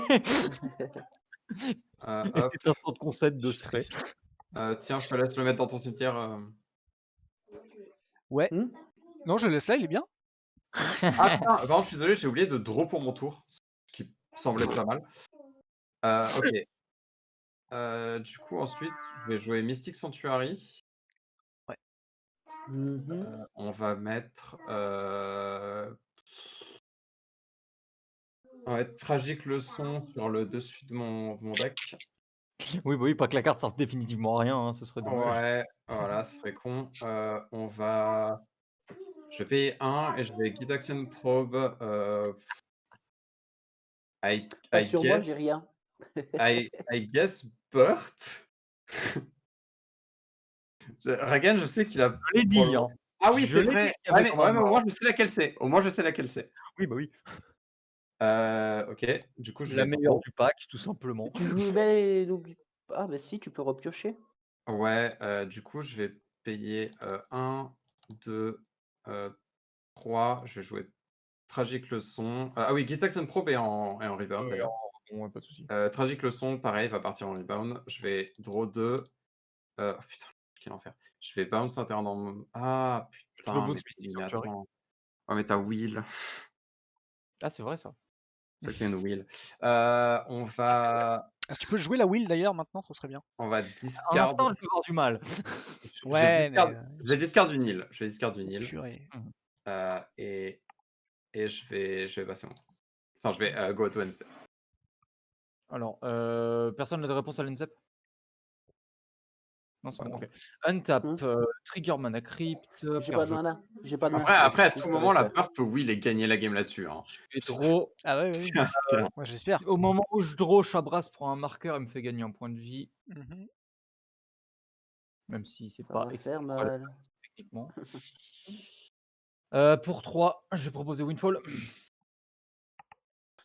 Hop. c'est un sort de concept de Je suis stress. triste. Tiens, je te laisse le mettre dans ton cimetière. Ouais. Hmm Non, je le laisse là, il est bien. Ah putain, par contre, je suis désolé, j'ai oublié de draw pour mon tour. Ce qui semble être pas mal. Ok. Du coup, ensuite, je vais jouer Mystic Sanctuary. Mhm. On va mettre Tragique Leçon sur le dessus de mon deck. Oui, bah oui, pas que la carte serve définitivement à rien, hein, ce serait dommage. Ouais, voilà, ce serait con. Je vais payer 1 et je vais Guide Action Probe. I Sur moi, guess, j'ai rien. I guess Burt. Ragan, je sais qu'il a. Je l'ai dit, hein. Ah oui, Je c'est l'ai dit vrai. qu'il y avait Ouais, quand mais même au un- moins je sais laquelle c'est. Au moins je sais laquelle c'est. Oui, bah oui. Ok, du coup je La vais meilleure draw. du pack, tout simplement. Tu joues, ben, n'oublie ah, ben si, tu peux repiocher. Ouais, du coup je vais payer 1, 2, 3. Je vais jouer Tragique Leçon. Ah oui, Guide Action Probe est en rebound d'ailleurs. Bon, ouais, pas de souci. Tragique Leçon, pareil, va partir en rebound. Je vais draw 2. Oh putain, quel enfer. Je vais bounce un terrain dans mon. Ah Tu peux putain, bounce Mystic mais Sanctuary. attends. Oh, mais t'as Will. Ah, c'est vrai ça. C'est vrai que t'as une Will. On va Ah, si tu peux jouer la Will d'ailleurs maintenant, ça serait bien. En discard. instant, je vais avoir du mal. Ouais, mais. Je vais discard du Nil. Je vais discard du Nil. Purée. Et je vais passer mon. Enfin, je vais go to Wednesday. Alors, personne n'a de réponse à l'INSEP? Non, c'est bon, ok. Untap, Trigger Mana Crypt, J'ai pas de mana. J'ai pas de mana. Après, à Du coup, tout je vais moment, la faire. Burt peut Will et gagner la game là-dessus. Hein. Je fais draw. Ah ouais, oui. Moi j'espère. Au moment où je draw, Chabras prend un marqueur et me fait gagner un point de vie, Mhm. même si c'est Ça pas va faire extrêmement mal. techniquement. Pour 3, je vais proposer Windfall.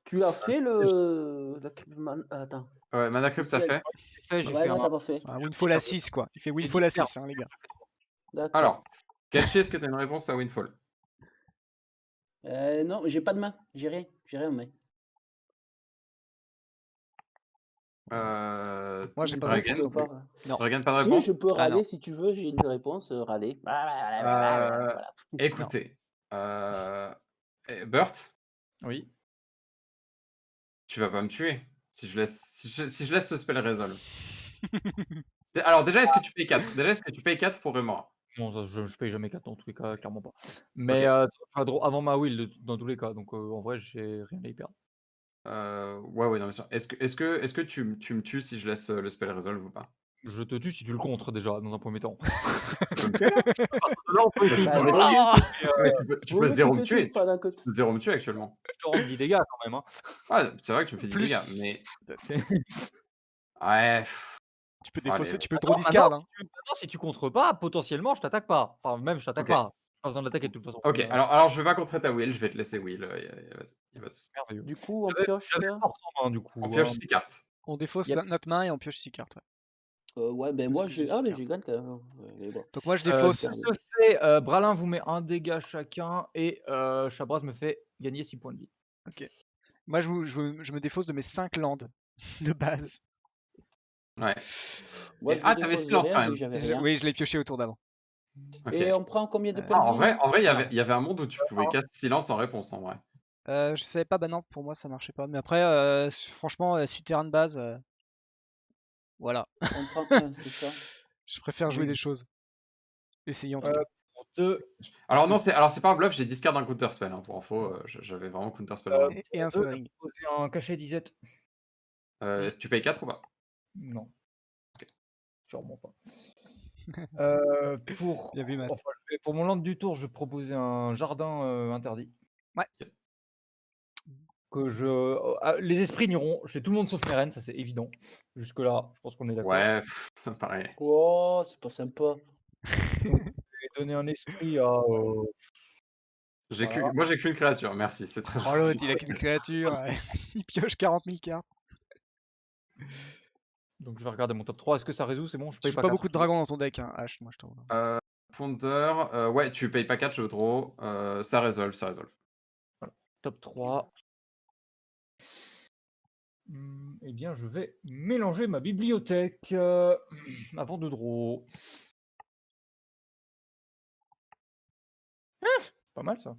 Tu as fait le. Attends. Ouais, Mana Crypt, t'as fait. J'ai Ouais, fait non, un. t'as pas fait. Un Windfall à 6 quoi. Il fait Windfall à 6 hein, les gars. D'accord. Alors, Catchy, est-ce que t'as une réponse à Windfall? Non, j'ai pas de main. J'ai rien. J'ai rien en main. Moi j'ai Du pas coup, de je réponse peux non plus. pas. Non. Regarde pas de Si, réponse. je peux Ah, râler non. si tu veux, j'ai une réponse, râler. Voilà. Écoutez, Burt, Oui. tu vas pas me tuer si je laisse ce spell resolve. Alors déjà, est-ce que tu payes 4? Déjà, est-ce que tu payes 4 pour Remora? Non, ça, je paye jamais 4 dans tous les cas, clairement pas. Mais tu vas draw avant ma will dans tous les cas, donc en vrai, j'ai rien à y perdre. Ouais, non, bien sûr. Est-ce que tu me tues si je laisse le spell resolve ou pas? Je te tue si tu le contres déjà, dans un premier temps. Tu peux me tuer là? Là, on peut essayer de Bah, jouer. Ouais, tu peux oui, 0 tu me te tuer. tues pendant que Tu peux 0 me tuer actuellement. Je te rends 10 dégâts quand même. Hein. Ouais, c'est vrai que tu me fais 10 Plus. dégâts, mais. C'est- Ouais. Tu peux Allez. défausser, tu peux Attends, draw discard. Hein. maintenant, si tu contres pas, potentiellement, je t'attaque pas. Enfin, même, je t'attaque Ok. pas. Pas besoin d'attaquer de toute façon. Ok, Mais, alors je vais pas contrer ta will, je vais te laisser will. Y a pas de souci. merveilleux. Du coup, on J'avais- pioche. j'avais le force en main, du coup. On pioche hein. 6 cartes. On défausse Yep. notre main et on pioche 6 cartes. Ouais. Ouais, ben Parce moi, que j'ai. j'ai Ah, six mais cartes. j'ai gagné quand même. Ouais, mais bon. Donc moi je De défausse. ce fait, Bralin vous met un dégât chacun et Chabras me fait gagner 6 points de vie. Moi je me défausse de mes 5 landes de base. Ouais. Moi, Et- je ah, me t'avais défausse de silence rien, quand vu que même. j'avais rien. Oui, je l'ai pioché au tour d'avant. Ok. Et on prend combien de Ah, points de vie En vrai, Ah. il y avait un monde où tu pouvais casser silence en réponse en vrai. Je savais pas, bah non, pour moi ça marchait pas. Mais après, franchement, 6 terrains de base, voilà. On prend c'est ça. Je préfère jouer Oui. des choses. Essayons en tout cas. Pour 2, Alors non, c'est pas un bluff, j'ai discard un counter spell. Hein, pour info, j'avais vraiment counter spell en main. Et un soaring. poser un cachet d'Isette. Est-ce que tu payes 4 ou pas? Non. Sûrement pas. Pour, Bien vu, Master. pour mon land du tour, je vais proposer un jardin interdit. Ouais. Que les esprits n'iront chez tout le monde sauf Meren, ça c'est évident. Jusque-là, je pense qu'on est d'accord. Ouais, ça me paraît. Oh, c'est pas sympa. Je vais donner un esprit à. Voilà. Moi j'ai qu'une créature, merci, c'est très Oh l'autre, gentil. il a qu'une créature. Il pioche 40 000 cartes. Donc je vais regarder mon top 3. Est-ce que ça résout? C'est bon, je Tu paye joues pas pas 4. beaucoup de dragons dans ton deck, hein, H, moi je trouve. Ponder, ouais, tu payes pas 4, je draw. Ça résolve. Top 3. Eh bien, je vais mélanger ma bibliothèque avant de draw. Pas mal ça.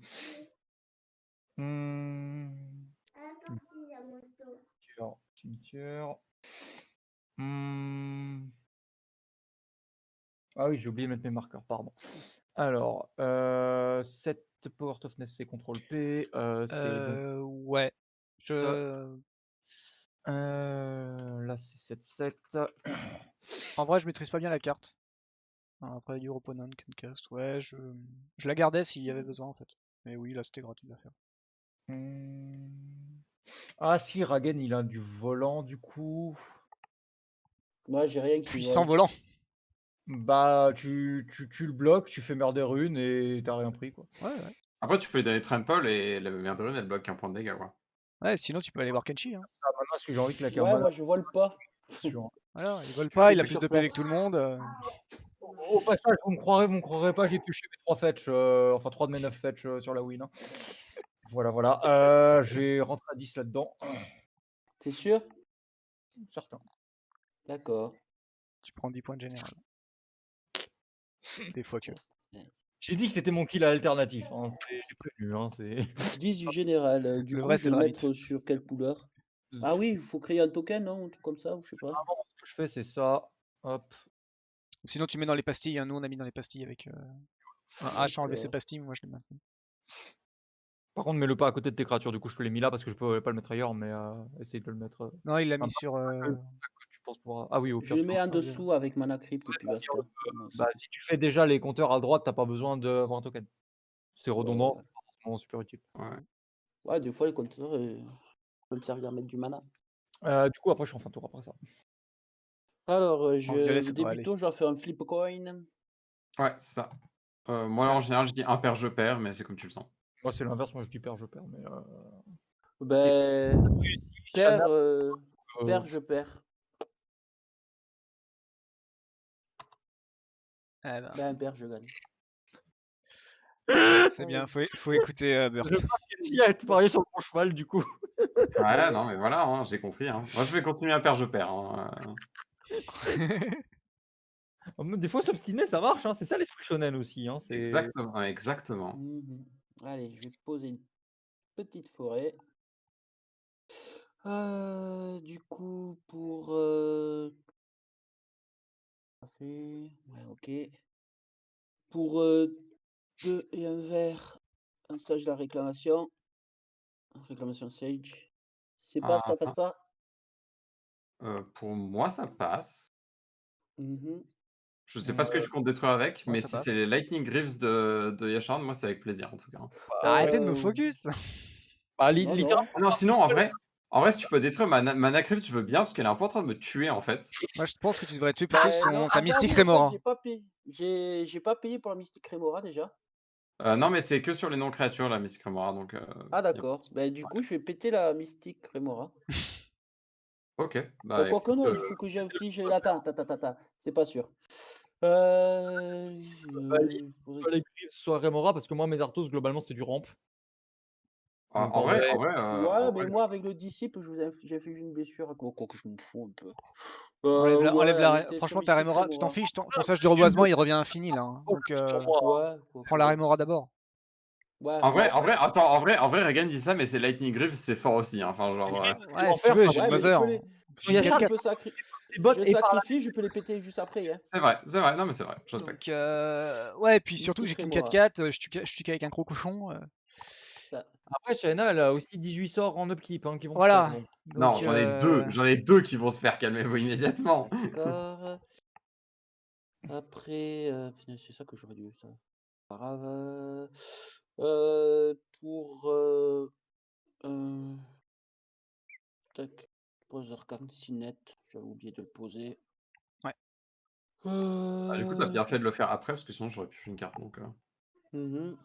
Alors, cimetière. Ah oui, j'ai oublié de mettre mes marqueurs, pardon. Alors, 7 Power Toughness, c'est CTRL P. C'est donc Ouais. ça. Là, c'est 7-7. En vrai, je maîtrise pas bien la carte. Après, Your Opponent can cast, ouais, je la gardais s'il y avait besoin en fait. Mais oui, là c'était gratuit à faire. Ah si, Ragen, il a du volant du coup. Moi, j'ai rien qui Puissant vole. volant. Bah, tu le bloques, tu fais Murder Rune et t'as rien pris, quoi. Ouais, ouais. Après, tu peux lui donner Trample et la merde de rune, elle bloque un point de dégâts, quoi. Ouais, sinon tu peux aller voir Kenshi. Hein. Ah, maintenant, est-ce que j'ai envie de claquer un Ouais, mana moi, je vole pas. sur- Voilà, il vole Je pas, fais il a que plus sur de PV que place. tout le monde. Au passage, vous me croirez pas, j'ai pioché mes 3 fetch, enfin 3 de mes 9 fetch sur la win. Hein. Voilà. J'ai rentré à 10 là-dedans. T'es sûr? Certain. D'accord. Tu prends 10 points de général. Des fois que. J'ai dit que c'était mon kill alternatif. Hein. J'ai prévenu. Hein, 10 du général. Du Le coup, vrai, je c'était vais le le Rabbit. mettre sur quelle couleur? Ah oui, il faut créer un token, non? Un truc comme ça, ou je sais pas. Généralement, ce que je fais, c'est ça. Hop. Sinon, tu mets dans les pastilles. Hein. Nous, on a mis dans les pastilles avec un H à enlever ses D'accord. pastilles. Moi, je l'ai maintenu. Par contre, mets-le pas à côté de tes créatures. Du coup, je te l'ai mis là parce que je peux pas le mettre ailleurs, mais essaye de le mettre. Non, il l'a Enfin, mis sur. que tu penses pouvoir. Ah oui, au Je pire. le tu mets vois. en dessous avec Mana Crypt et puis basta. Moi aussi. Bah, si tu fais déjà les compteurs à droite, t'as pas besoin d'avoir un token. C'est redondant, Ouais. c'est pas forcément super utile. Ouais. Ouais, des fois, les compteurs peuvent me servir à mettre du mana. Du coup, après, je suis en fin de tour après ça. Alors, En violet, le ça devrait aller. débutant, je vais faire un flip coin. Ouais, c'est ça. Moi, en général, je dis impair, je perds, mais c'est comme tu le sens. Moi, c'est l'inverse. Moi, je dis perds, je perds. Mais Ben, Shana, perd, je perds. Ah, ben, Ben, perd, je gagne. c'est bien, faut écouter Burt. Je pense qu'il a parié sur le bon cheval, du coup. Ouais, non, mais voilà, hein, j'ai compris. Hein. Moi, je vais continuer à perdre, je perds. Hein. Des fois, s'obstiner, ça marche. Hein. C'est ça l'esprit shonen aussi. Hein. Exactement, exactement. Mhm. Allez, je vais poser une petite forêt. Du coup, pour... Ouais, ok. Pour 2 et un vert, un sage de la réclamation. Réclamation sage. C'est pas, ça passe pas? Pour moi, ça passe. Mhm. Je sais pas ce que tu comptes détruire avec, moi, mais ça si passe. c'est les Lightning Greaves de Yasharn, moi, c'est avec plaisir, en tout cas. Arrêtez de me focus. Bah, Non, littéralement. non. Ah non, sinon, en vrai, si tu peux détruire Mana Crypt, tu veux bien, parce qu'elle est un peu en train de me tuer, en fait. Moi, je pense que tu devrais tuer plutôt Ben, non, sa ah bah Mystique oui, en fait, Remora. j'ai pas payé. J'ai pas payé pour la Mystique Remora déjà. Non, mais c'est que sur les non-créatures, la Mystic Remora, donc... Ah d'accord. Ben, du coup, je vais péter la Mystique Remora. Ok, bah Bon, quoique écoute... non, il faut que j'inflige... Attends. C'est pas sûr. Soit Faudrait- les griffes, soit Remora, parce que moi, mes Arthos, globalement, c'est du ramp. Donc, En vrai, Ouais, mais moi, avec le disciple, j'inflige une blessure. Quoique je m'en fous un peu. Enlève allez, t'es sur Franchement, ta Mystique Remora, tu t'en Remora. fiches, ton sage de reboisement, il revient infini là. Hein. Donc, Ouais, prends la Remora d'abord. ouais. En vrai, attends, en vrai, Regan dit ça, mais c'est Lightning Greaves, c'est fort aussi, hein. Enfin, genre... Ouais, si tu veux, j'ai le Ouais, mais Mother. je J'ai peux 4-4. et par là, sacrifier, je peux les péter juste après. Hein. C'est vrai, non, mais c'est vrai, je respecte. Donc, ouais, et puis surtout, j'ai Mystique qu'une Remora. 4-4, je tue qu'avec un gros cochon. après, Shana, elle a aussi 18 sorts en upkeep qui vont se Voilà. faire. Donc. Non, Donc, j'en ai deux qui vont se faire, calmez-vous immédiatement. D'accord. Après, putain, c'est ça que j'aurais dû. Ça. Pas grave. Pour. Tac. Pose arcane Sinet. J'avais oublié de le poser. Ouais. Du coup, t'as bien fait de le faire après, parce que sinon, j'aurais pu faire une carte, donc... Mhm.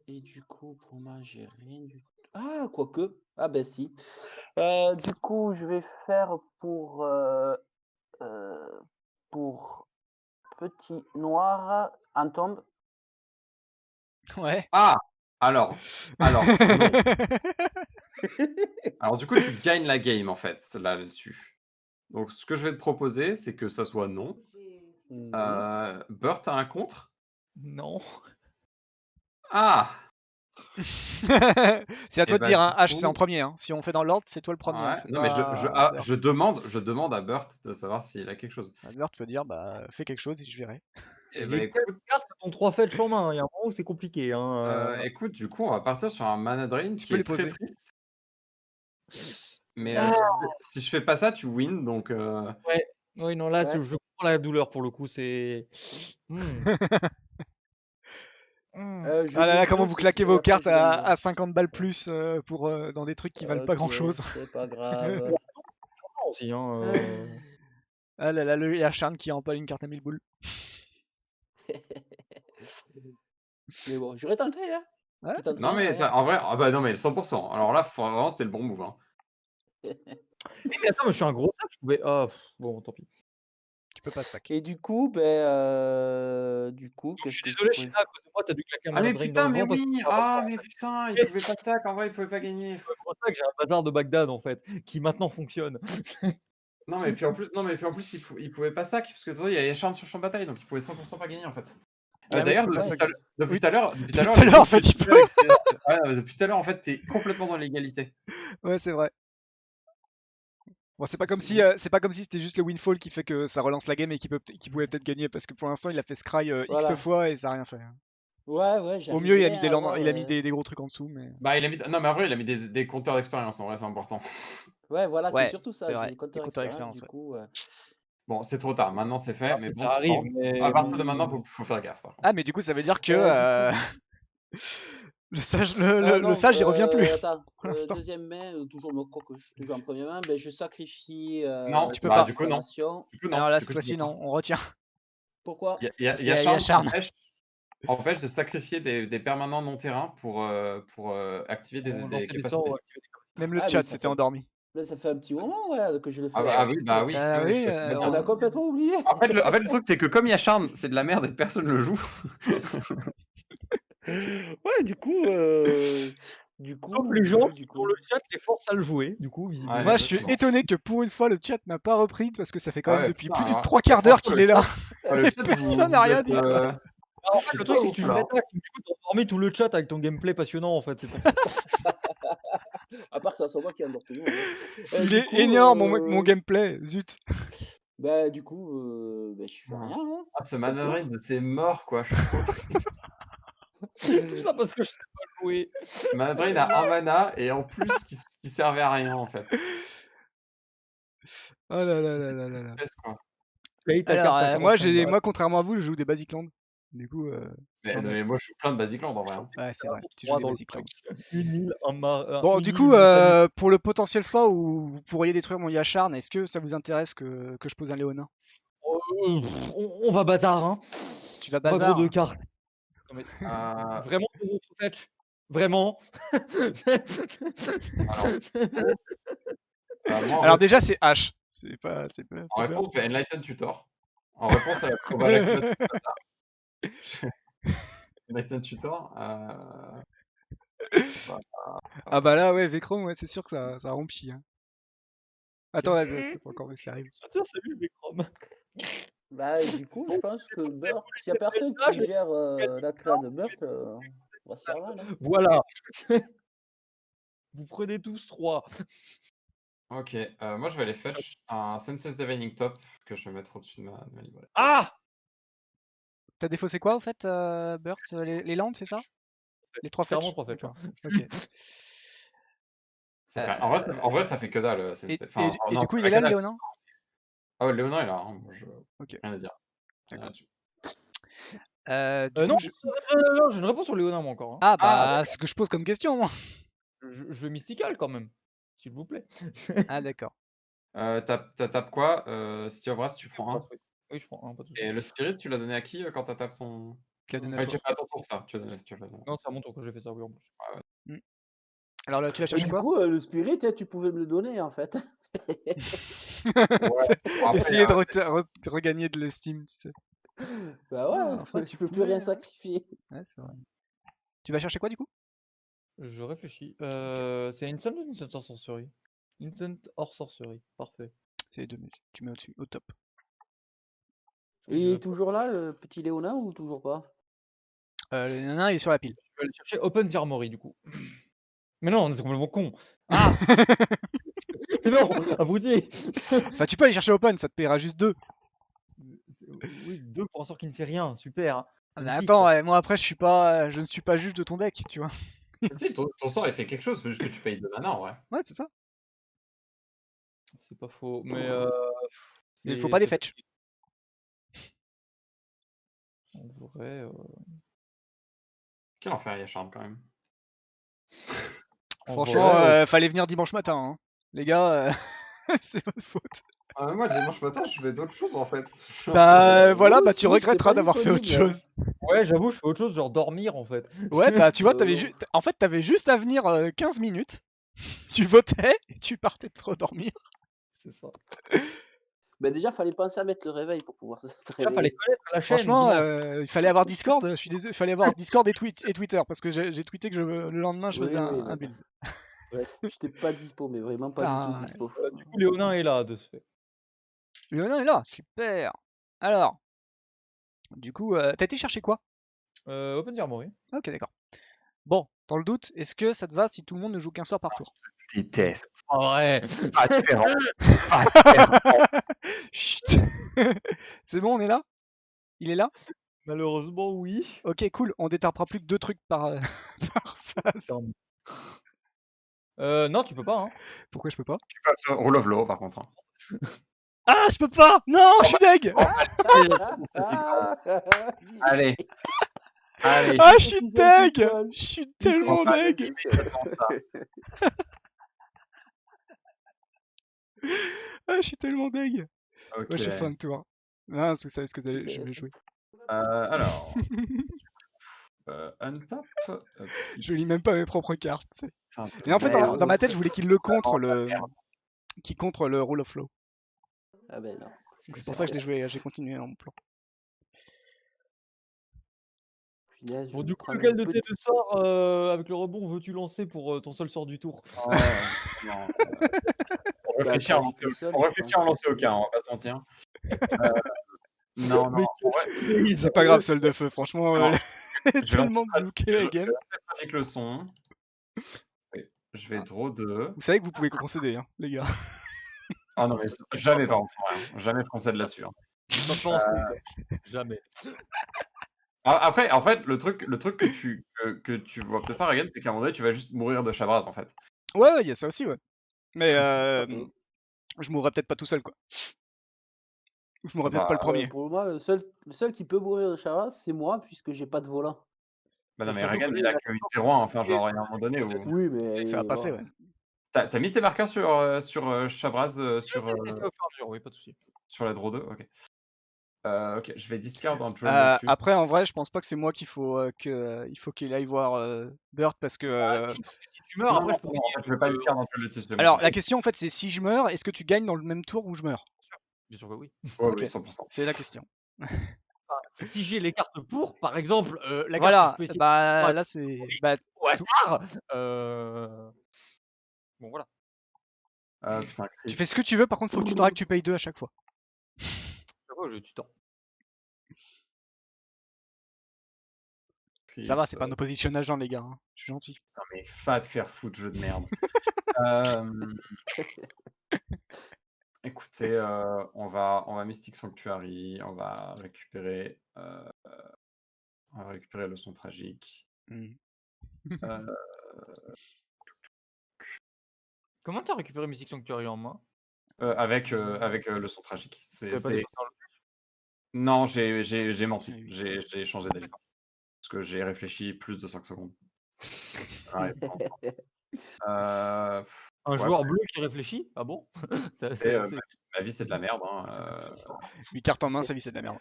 Et du coup, pour moi, j'ai rien du tout. Ah, quoique. Ah, ben si. Du coup, je vais faire pour petit noir en tombe. ouais. Ah! Alors, non. Alors, du coup, tu gagnes la game, en fait, là-dessus. Donc, ce que je vais te proposer, c'est que ça soit non. Mhm. Burt a un contre? Non. Ah! C'est à toi Et de dire, hein. du H, c'est en coup, premier. Hein. Si on fait dans l'ordre, c'est toi le premier. Hein. ouais. C'est Non, mais pas Burt. je demande à Burt de savoir s'il a quelque chose. Burt peut dire, bah, fais quelque chose et je verrai. Et J'ai bah tellement écoute, de cartes, ton 3 fetch en main. Il y a un moment où c'est compliqué. Hein. écoute, du coup, on va partir sur un mana drain Tu qui peux les est très poser. triste. Mais Ah, si je fais pas ça, tu win. Donc, ouais. Oui, non, là, Ouais. je comprends la douleur pour le coup. C'est. Hmm. Hmm. Je Ah là là, vous comment pousse vous claquez et vos après cartes je gagne. à 50 balles plus pour, dans des trucs qui valent pas grand Ok, chose. c'est pas grave. Aussi, hein, Ah là là, le Yacharn qui empale une carte à 1000 boules. Mais bon, j'aurais tenté, hein. Ouais, Je tenterai non, mais rien. en vrai, ah bah non, mais 100%. Alors là, vraiment, c'était le bon move. Hein. Mais attends, mais je suis un gros sac. Je pouvais. Ah, bon, tant pis. tu peux pas sac. Et du coup, Je qu'est-ce suis que je désolé, pourrais China, à cause de moi, t'as dû claquer un Ah, mana mais drain dans putain, le mais vent parce que oui! t'as un Ah, mais putain, il pouvait pas de sac. En vrai, il pouvait pas gagner. gros sac, j'ai un bazar de Bagdad en fait, qui maintenant fonctionne. Non, mais puis en plus, il pouvait pas sac, parce que tu vois, il y a Yacharn sur champ de bataille, donc il pouvait 100% pas gagner en fait. Ah oui, D'ailleurs, tu peux pas ouais, sac. depuis Oui. tout à l'heure, Depuis tout à l'heure, en fait, il peut. Ouais, depuis tout à l'heure, en fait, t'es complètement dans l'égalité. Ouais, c'est vrai. Bon, c'est pas comme si c'était juste le windfall qui fait que ça relance la game et qu'il pouvait peut-être gagner parce que pour l'instant il a fait scry X Voilà. fois et ça a rien fait. Hein. Ouais, Au mieux il a mis j'arrivais à avoir, des gros trucs en dessous, mais. Bah, non, mais en vrai, il a mis des compteurs d'expérience, en vrai, c'est important. Ouais, voilà, c'est Ouais, surtout c'est ça. vrai. J'ai des Des compteurs compteurs expérience, d'expérience, du ouais. coup. Bon, c'est trop tard, maintenant c'est fait, mais bon, Ça arrive, à mais partir de bon. maintenant, faut faire gaffe. Par contre. Ah, mais du coup ça veut dire que Du le sage non, il revient plus attends. pour l'instant. Deuxième main, toujours me crois que je suis toujours en première main. Ben, je sacrifie Non, Tu peux bah, pas. du coup, non. exclamation. Du coup, non. Alors là Du coup, cette tu peux fois-ci pas. non, on retient Pourquoi? parce Il qu'il y a y a Charme Yacharn. empêche de sacrifier des permanents non terrain pour activer On lançait des des capacités. sorts ou activer des capacités. Même le Ah, mais chat ça s'était fait, endormi. mais ça fait un petit moment, ouais, que je le fais. Ah oui, bah oui, Ah oui, oui, je te fais On a complètement oublié. En fait, le truc, c'est que comme Yacharn, c'est de la merde et personne le joue. Ouais, du coup, Sauf les gens qui, du dans coup. le chat, les forcent à le jouer, du coup, visiblement. Moi je suis exactement. étonné que pour une fois le chat n'a pas repris parce que ça fait quand Ah même ouais, depuis putain, plus de alors, 3 quarts d'heure franchement, qu'il est là. le Et chat, personne n'a rien dit. Quoi. En fait, le truc, c'est que tu joues là. méta, du coup, t'as endormi tout le chat avec ton gameplay passionnant, en fait, c'est pour ça. À part ça, c'est moi qui endors tout le monde. Hein. Il Du est coup, énorme mon gameplay, zut. bah, du coup, je fais rien. Hein. Ah, ce manœuvre, c'est mort, quoi. Je suis trop triste. Tout ça parce que je sais pas jouer. Manœuvre a un mana et en plus, qui servait à rien, en fait. Oh là là là là là là. Triste, quoi. Paye ta Alors, carte à moi, 45 balles. contrairement à vous, je joue des Basic Land. Du coup, Mais moi, je joue plein de Basic Land, en vrai. Hein. ouais, c'est vrai. Tu Trois joues des dans le Basic Land. pack. Une île, un Bon, une du île, coup, une montagne. pour le potentiel fois où vous pourriez détruire mon Yacharn, est-ce que ça vous intéresse que je pose un Léonin? On va bazar, hein. Tu vas Pas bazar? gros de cartes. Non, mais vraiment deux autres fetch. Vraiment. Moi, Alors déjà, c'est H. C'est pas en réponse, je fais Enlighten Tutor. En réponse à la probabilité. Enlighten Tutor. Ah bah là, ouais, Vecrom, ouais, c'est sûr que ça rompit. Hein. Attends, là, je pas encore vu ce qui arrive. Tiens, salut Vecrom. Bah, du coup, je pense que Burt, s'il y a personne qui gère la créa de Burt, on va se faire mal. Hein. Voilà. Vous prenez tous 3. Ok, moi je vais aller fetch un Senses Divining Top que je vais mettre au-dessus de ma librairie. Ah! T'as défaussé quoi, au fait, Burt? Les landes, c'est ça? Les 3 fetch? Clairement 3 fetch. Ok. En vrai, ça fait que dalle. Et du coup, il est là, le Léonin? Ah ouais, Léonin est là. Hein. Ok. Rien à dire. D'accord. Non, non, j'ai une réponse sur Léonin, moi, encore. Hein. Ah bah, ce que je pose comme question, moi. Je veux mystical, quand même. S'il vous plaît. Ah d'accord. Tapes quoi City of Rest, tu prends un. Oui, je prends un, pas de souci. Et le Spirit, tu l'as donné à qui quand t'as tapé ton. Tu l'as donné à Ouais, toi. tu as ton tour, ça. Tu l'as donné. Non, c'est à mon tour que j'ai fait ça, oui, en plus. Alors là, tu l'as cherché Du quoi? coup, le Spirit, tu pouvais me le donner, en fait. Essayer de regagner de l'estime, tu sais. Bah ouais, enfin, tu peux plus rien sacrifier. Ouais, c'est vrai. Tu vas chercher quoi, du coup? Je réfléchis. C'est Instant ou Instant hors Sorcery? Instant hors Sorcery, parfait. C'est les deux, mais tu mets au-dessus, au top. Il est toujours là, le petit Léonin, ou toujours pas? Le nanin il est sur la pile. Je vais aller chercher Open the Armory du coup. Mais non, c'est complètement con. Ah Mais non, abruti Enfin, tu peux aller chercher Open, ça te paiera juste 2. Oui, 2 pour un sort qui ne fait rien, super. Mais Magnifique, attends, ça. moi après je ne suis pas juge de ton deck, tu vois. Si, ton sort il fait quelque chose, faut juste que tu payes 2 mana en vrai. Ouais, c'est ça. C'est pas faux, mais Mais il faut pas des c'est fetch. fatigué. En vrai, Quel enfer il y a Charme quand même. en Franchement, vrai, fallait venir dimanche matin, hein. Les gars, c'est votre faute. Moi, dimanche matin, je fais d'autres choses en fait. Bah voilà, Ouais, bah tu sinon, j'étais regretteras pas d'avoir fait autre disponible. chose. ouais, j'avoue, je fais autre chose, genre dormir en fait. Ouais, bah tu vois, Euh, en fait, t'avais juste à venir 15 minutes, tu votais et tu partais te redormir. C'est ça. Bah déjà, fallait penser à mettre le réveil pour pouvoir se Déjà, réveiller. fallait connaître la chaîne. Franchement, dimanche. il fallait avoir Discord, je suis désolé, il fallait avoir Discord et Twitter, parce que j'ai tweeté que le lendemain je Oui, faisais oui, un mais build. ouais, j'étais pas dispo, mais vraiment pas du Putain, tout dispo. Du coup, Léonin est là de ce fait. Léonin est là, super. Alors, du coup, t'as été chercher quoi? Open the Armory. Ok, d'accord. Bon, dans le doute, est-ce que ça te va si tout le monde ne joue qu'un sort par tour? Déteste. En vrai. Pas différent. Pas différent. Chut. C'est bon, on est là? Il est là? Malheureusement, oui. Ok, cool, on détarpera plus que 2 trucs par, par phase. Non, tu peux pas, hein. Pourquoi je peux pas? Tu peux faire Rule of Law par contre. Hein. Ah, je peux pas! Non, je suis deg! Allez. Allez. Ah, je suis Ils sont tout deg! seuls. Je suis Ils sont tellement tout seuls. deg! Ah, je suis tellement deg! Ok. Ouais, je fais fin de tour. Mince, vous savez ce que je vais jouer. Alors. Untap. Je lis même pas mes propres cartes. Tu sais. C'est un peu Mais en fait, merde. dans ma tête, je voulais qu'il le contre Vraiment le. Qui contre le Rule of Law. Ah ben non. C'est pour ça que je l'ai joué, j'ai continué dans mon plan. Punaise, je Bon, vais du coup, prendre lequel une de tes petite- deux sorts avec le rebond veux-tu lancer pour ton seul sort du tour? Ouais, non, on réfléchit à en lancer tout seul, on je réfléchit pense à en lancer que aucun, on va pas se mentir. Non, Mais en vrai, C'est pas grave, seul de feu, franchement. Non, Elle est je vais tellement lancer bloqué la game. Tragic Leçon. Oui, je vais draw 2. Vous savez que vous pouvez concéder, hein, les gars. Ah non, mais jamais par contre, rien. Jamais je concède là-dessus. Hein. Pas pensé. Jamais. Après, en fait, le truc que tu vois peut-être pas, Regan, c'est qu'à un moment donné, tu vas juste mourir de Chabraz, en fait. Ouais, il y a ça aussi, ouais. Mais à fait. je mourrais peut-être pas tout seul, quoi. Ou je mourrais peut-être Bah, pas le premier. Pour moi, le seul qui peut mourir de Charas, c'est moi, puisque j'ai pas de volant. Bah non, mais surtout Regan, que il a que 8-0-1, enfin, genre, il y a un moment donné où. Oui, mais Ça va passer, ouais. T'as mis tes marqueurs sur Chabraz, sur J'ai fait au fur et à mesure, oui, pas de souci. la draw 2, ok. Ok, je vais discard en draw là-dessus. Après, en vrai, je pense pas que c'est moi qu'il faut qu'il aille voir Burt parce que. Si tu meurs, après, je peux. En fait, je vais pas discard en draw là-dessus. Alors, la question, en fait, c'est si je meurs, est-ce que tu gagnes dans le même tour où je meurs? Bien sûr que oui. Ouais, Ok. oui, 100%. C'est la question. Si j'ai les cartes pour, par exemple, la carte Voilà, que je peux essayer bah Ouais. là c'est. Bah, au hasard, bon voilà. Putain, tu fais ce que tu veux, par contre, faut que tu dragues, tu payes 2 à chaque fois. Je tutor. Ça va, c'est pas un oppositionnage, les gars. Hein. Je suis gentil. Putain, mais va te faire foutre, jeu de merde. Écoutez, on va Mystic Sanctuary, on va récupérer le son tragique. Comment t'as récupéré Mystic Sanctuary en main? Avec le son tragique. T'avais pas déposé dans le- Non, j'ai menti. J'ai changé d'avis. Parce que j'ai réfléchi plus de 5 secondes. Ouais, Un ouais, joueur bleu qui réfléchit? Ah bon? ma vie, c'est de la merde. Hein, 8 cartes en main, sa vie, c'est de la merde.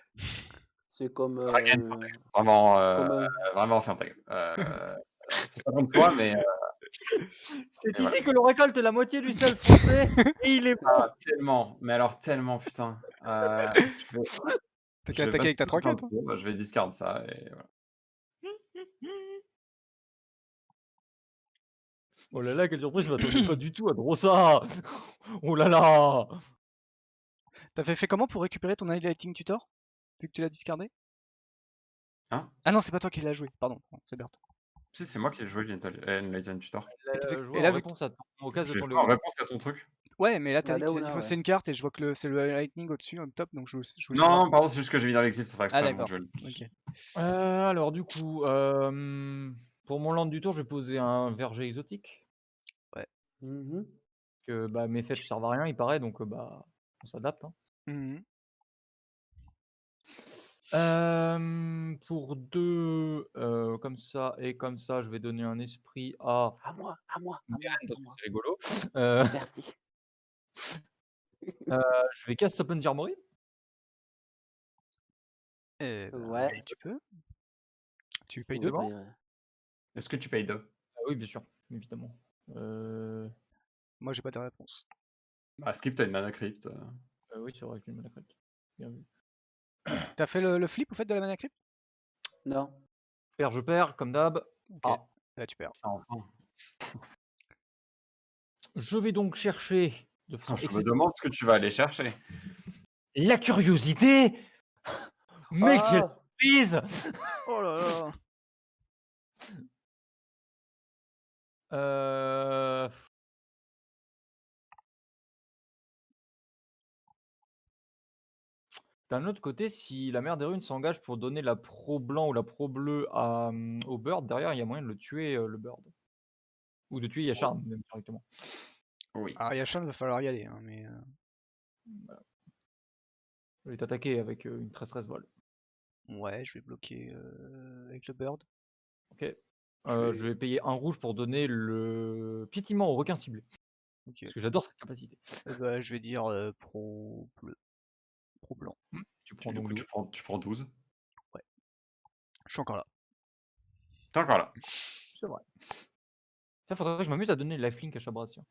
C'est comme. Vraiment, comme vraiment ferme ta gueule. C'est pas comme toi, mais C'est Et ici que l'on récolte la moitié du sel français et il est bon. tellement. Mais alors tellement, putain. T'as Je qu'à vais attaquer avec ta passer 3-4. un tour, je vais discard ça et voilà. Oh là là, quelle surprise, je m'attendais pas du tout à gros ça. Oh là là. T'as fait comment pour récupérer ton Highlighting Tutor? Vu que tu l'as discardé? Hein? Ah non, c'est pas toi qui l'as joué, pardon, c'est Bert. Si, c'est moi qui ai joué l'Enlightened Tutor. Et t'as fait- joué et là, en vu que- réponse à au cas de J'ai ton joué en Léona. réponse à ton truc. Ouais, mais là, t'as Bah, dit qu'il a Léona, dit fausser ouais. une carte et je vois que c'est le lightning au-dessus, au top, donc je voulais Non, savoir. non, pardon, c'est juste que j'ai mis dans l'exil, ça fera Ah, exprès. d'accord. je le- Ok. Alors du coup, pour mon land du tour, je vais poser un verger exotique. Mhm. Que bah, mes fetch servent à rien, il paraît, donc bah, on s'adapte. Hein. Mhm. Pour 2, comme ça et comme ça, je vais donner un esprit à À moi, à moi, à moi, Meren, à parce que moi. c'est rigolo. Merci. Je vais cast Open Armory. Ouais. Tu peux. Tu payes Oui, 2 ouais. Est-ce que tu payes 2? Ah oui, bien sûr, évidemment. Moi, j'ai pas de réponse. Bah, skip, t'as une mana crypt. Oui, c'est vrai que j'ai une mana crypt. Bien vu. T'as fait le flip au fait de la mana crypt? Non. Je perds, comme d'hab. Ok. Ah. Là, tu perds. Ça, enfin. Je vais donc chercher de façon Je me excessive demande ce que tu vas aller chercher. la curiosité. Mais quelle Ah, surprise. Oh là là. D'un autre côté, si la mère des runes s'engage pour donner la pro blanc ou la pro bleu à, au bird, derrière, il y a moyen de le tuer, le bird. Ou de tuer Yasharn, même directement. Oui. Alors, Yashan, va falloir y aller, hein, mais. Voilà. Je vais t'attaquer avec une 13-13 vol. Ouais, je vais bloquer avec le bird. Ok. Je vais payer un rouge pour donner le piétinement au requin ciblé. Ok. Parce que j'adore cette capacité. Bah, je vais dire pro bleu. Pro blanc. Tu prends Du donc coup, 12. tu prends 12. Je suis encore là. T'es encore là. C'est vrai. Ça, faudrait que je m'amuse à donner le lifelink à Shabraz. Tiens.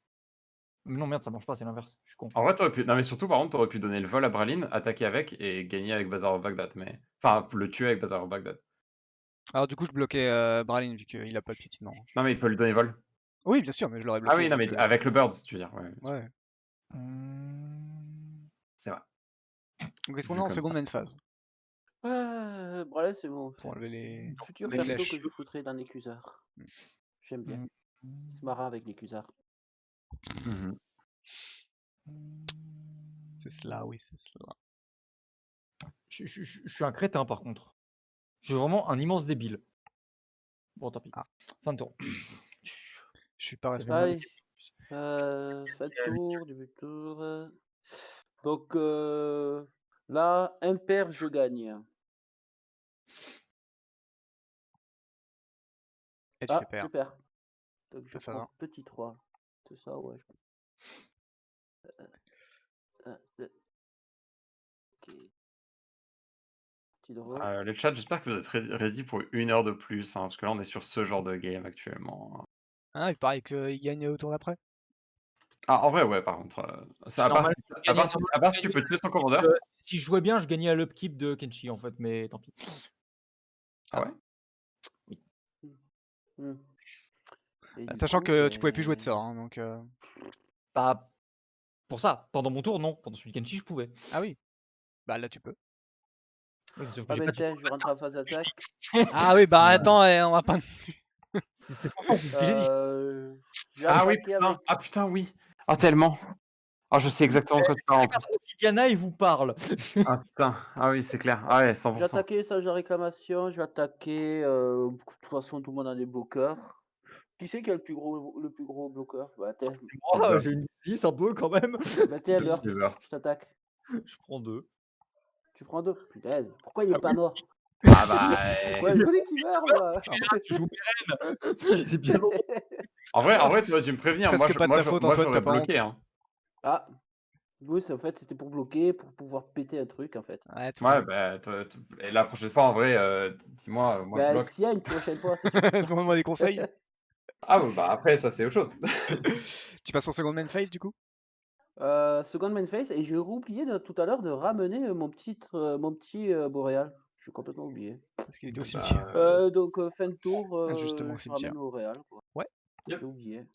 Mais non, merde, ça marche pas, c'est l'inverse. Je suis con. En vrai, t'aurais pu. Non, mais surtout, par contre, t'aurais pu donner le vol à Bralin, attaquer avec et gagner avec Bazaar of Baghdad. Mais... Enfin, le tuer avec Bazaar of Baghdad. Alors, du coup, je bloquais Bralin vu qu'il a pas le piétinement. Non, mais il peut lui donner vol. Oui, bien sûr, mais je l'aurais bloqué. Ah oui, non, mais avec le Birds, tu veux dire. Ouais, Ouais. c'est vrai. Donc, est-ce qu'on Vu est en comme seconde ça. main phase voilà, c'est bon. pour enlever les. Futur les perso flèches. que je foutrais dans les cuisards. J'aime bien. C'est marrant avec les cuisards. Mhm. C'est cela, oui, c'est cela. Je suis un crétin, par contre. Je suis vraiment un immense débile. Bon, tant pis. Ah. Fin de tour. Je suis pas responsable. Allez, fin de tour, début de tour. Donc là, impair, je gagne. Et tu Ah, fais pair. super. Donc je Ça prends va. petit 3. C'est ça, ouais. Ok. Petit draw. Le chat, j'espère que vous êtes ready pour 1 heure de plus, hein, parce que là, on est sur ce genre de game actuellement. Ah, il paraît qu'il gagne au tour d'après. Ah, en vrai, ouais, par contre. Ça, à part si tu peux tuer son commandeur. Si je jouais bien, je gagnais à l'upkeep de Kenshi, en fait, mais tant pis. Ah ouais? Oui. Et du Sachant coup, que tu pouvais plus jouer de sort, hein, donc. Pas pour ça. Pendant mon tour, non. Pendant celui de Kenshi, je pouvais. Ah oui. Bah là, tu peux. Oui, sauf que Ah j'ai ben pas du tiens, tout je rentre en phase d'attaque. Ah oui, bah attends, on va pas. C'est pour ça, c'est ce que j'ai dit. Je vais Ah oui, attaquer putain. avec- Ah putain, oui. Ah, tellement. Ah, je sais exactement quoi tu parles en plus. Diana, il vous parle. Ah putain. Ah oui, c'est clair. Ah ouais, Je vais 100%. attaquer sage de réclamation, je vais attaquer. De toute façon, tout le monde a des bloqueurs. Qui c'est qui a le plus gros bloqueur? Bah, tiens, Moi, j'ai une 10 un peu quand même. bah, tiens, Lurk, C'est Lurk. je t'attaque. Je prends 2. Tu prends 2. Putain, pourquoi il est pas mort? Ah bah. Ouais, je voulais qu'il meure, moi. Tu joues Meren. C'est bien longtemps. En vrai, tu aurais dû me prévenir. Presque pas de ta faute, Antoine, j'aurais t'as pas bloqué. honte. Hein. Ah, oui, en fait, c'était pour bloquer, pour pouvoir péter un truc, en fait. Ouais, tout Ouais, bah. Et la prochaine fois, en vrai, dis-moi, moi je Bah, bloque. s'il y a une prochaine fois, c'est Demande-moi des conseils. Ah bah après, ça c'est autre chose. Tu passes en seconde main phase du coup? Second main phase, et j'ai oublié tout à l'heure de ramener mon petit boréal. J'ai complètement oublié. Parce qu'il était au Bah, cimetière. Donc, fin de tour, Justement, au je cimetière. ramène boréal, quoi. Ouais. Yep. J'ai oublié.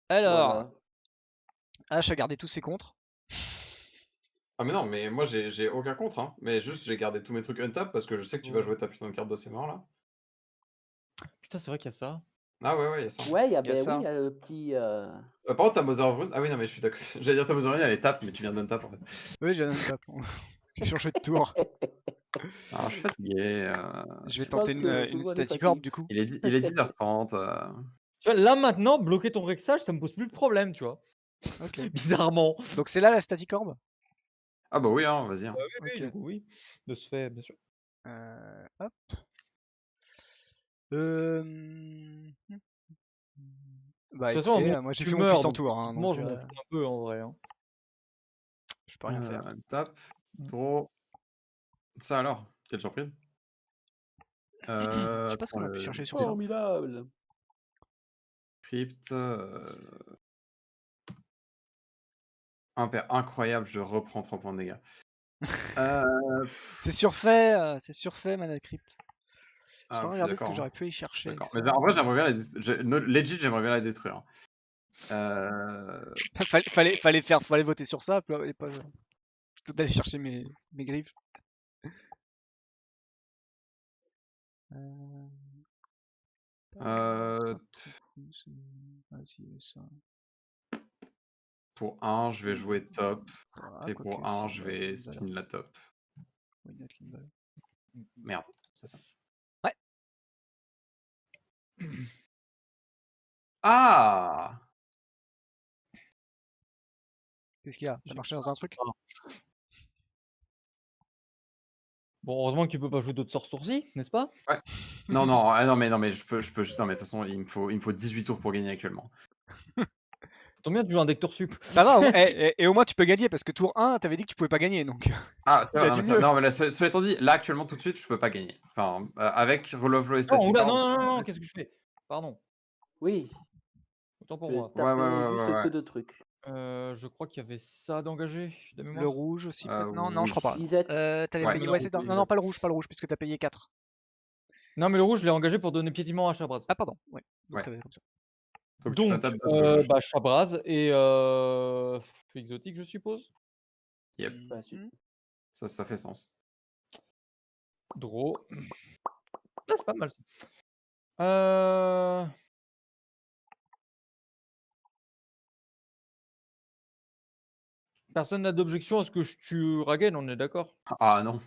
Alors, Voilà. H a gardé tous ses contres. Ah mais non, mais moi j'ai aucun contre, hein. Mais juste j'ai gardé tous mes trucs untap parce que je sais que tu vas Oh. jouer ta putain de carte d'océan mort là. Putain, c'est vrai qu'il y a ça. Ah ouais, il y a ça. Ouais, il y a, Il y a oui, ça. il y a le petit. Par contre, ta Mother of Rune. Ah oui, non, mais je suis d'accord. J'allais dire ta Mother of Rune, elle est tap, mais tu viens d'untap en fait. Oui, j'ai un tap. J'ai changé de tour. Alors, je suis fatigué. Je vais Je pense tenter que tout une le monde est static orb fatigué. du coup. Il est 10h30. Tu vois, là maintenant, bloquer ton Rexage, ça me pose plus de problème, tu vois. Ok. Bizarrement. Donc c'est là la static orb? Ah bah oui, hein, vas-y. Hein. Oui, Ok. du coup, oui. De ce fait, bien sûr. Hop. Bah De toute façon, écoutez, moi, moi j'ai tu fait mon meurs, puissant donc tour, hein, techniquement, donc je m'en fous un peu en vrai. Hein. je peux rien faire. Tap. Draw. Ça alors, quelle surprise. Je sais pas ce qu'on attends, a pu chercher sur le ça. Formidable. Crypt. Incroyable, je reprends 3 points de dégâts. C'est surfait, Mana Crypt. Je suis en train de je suis regarder ce que d'accord. j'aurais pu y Je suis chercher avec d'accord. ça. Mais en vrai, j'aimerais bien legit, j'aimerais bien la détruire. Fallait voter sur ça, et pas plutôt d'aller chercher mes griffes. Vas-y, ça. Pour 1, je vais jouer top. Voilà, Et quoique, pour 1, ça je va être vais une spin valeur. la top. Why not Limbo? Merde. Ouais. Ah! Qu'est-ce qu'il y a? T'as marché dans un truc? Bon, heureusement que tu peux pas jouer d'autres sorts sourcils, n'est-ce pas? Ouais. Non, mais non, mais je peux. Non, mais de toute façon, il me faut 18 tours pour gagner actuellement. Tant bien, tu joues un deck tour sup. Ça va, et au moins tu peux gagner parce que tour 1, t'avais dit que tu pouvais pas gagner donc. Ah, c'est Il vrai, a non, du mais, mieux. non, mais là, cela étant dit, là actuellement tout de suite, je peux pas gagner. Enfin, avec Roll of Law et Non, Static oula, Orb. non, qu'est-ce que je fais? Pardon, Oui, autant pour je vais moi. taper juste ouais. que de trucs. Je crois qu'il y avait ça d'engagé de mémoire. Le rouge aussi, peut-être? Non, oui. je crois pas. Lisette. T'avais Ouais. payé. Non, Ouais, c'est non, pas le rouge, puisque t'as payé 4. Non, mais le rouge, je l'ai engagé pour donner piétinement à Chabraz. Ah, pardon, ouais. Donc Ouais. t'avais comme ça. Donc, tu Donc, peux taper de gauche. bah, Chabraz et exotique, je suppose. Yep, Bah, si. ça fait sens. Draw. Ah, c'est pas mal ça. Personne n'a d'objection à ce que je tue Ragen, on est d'accord? Ah non,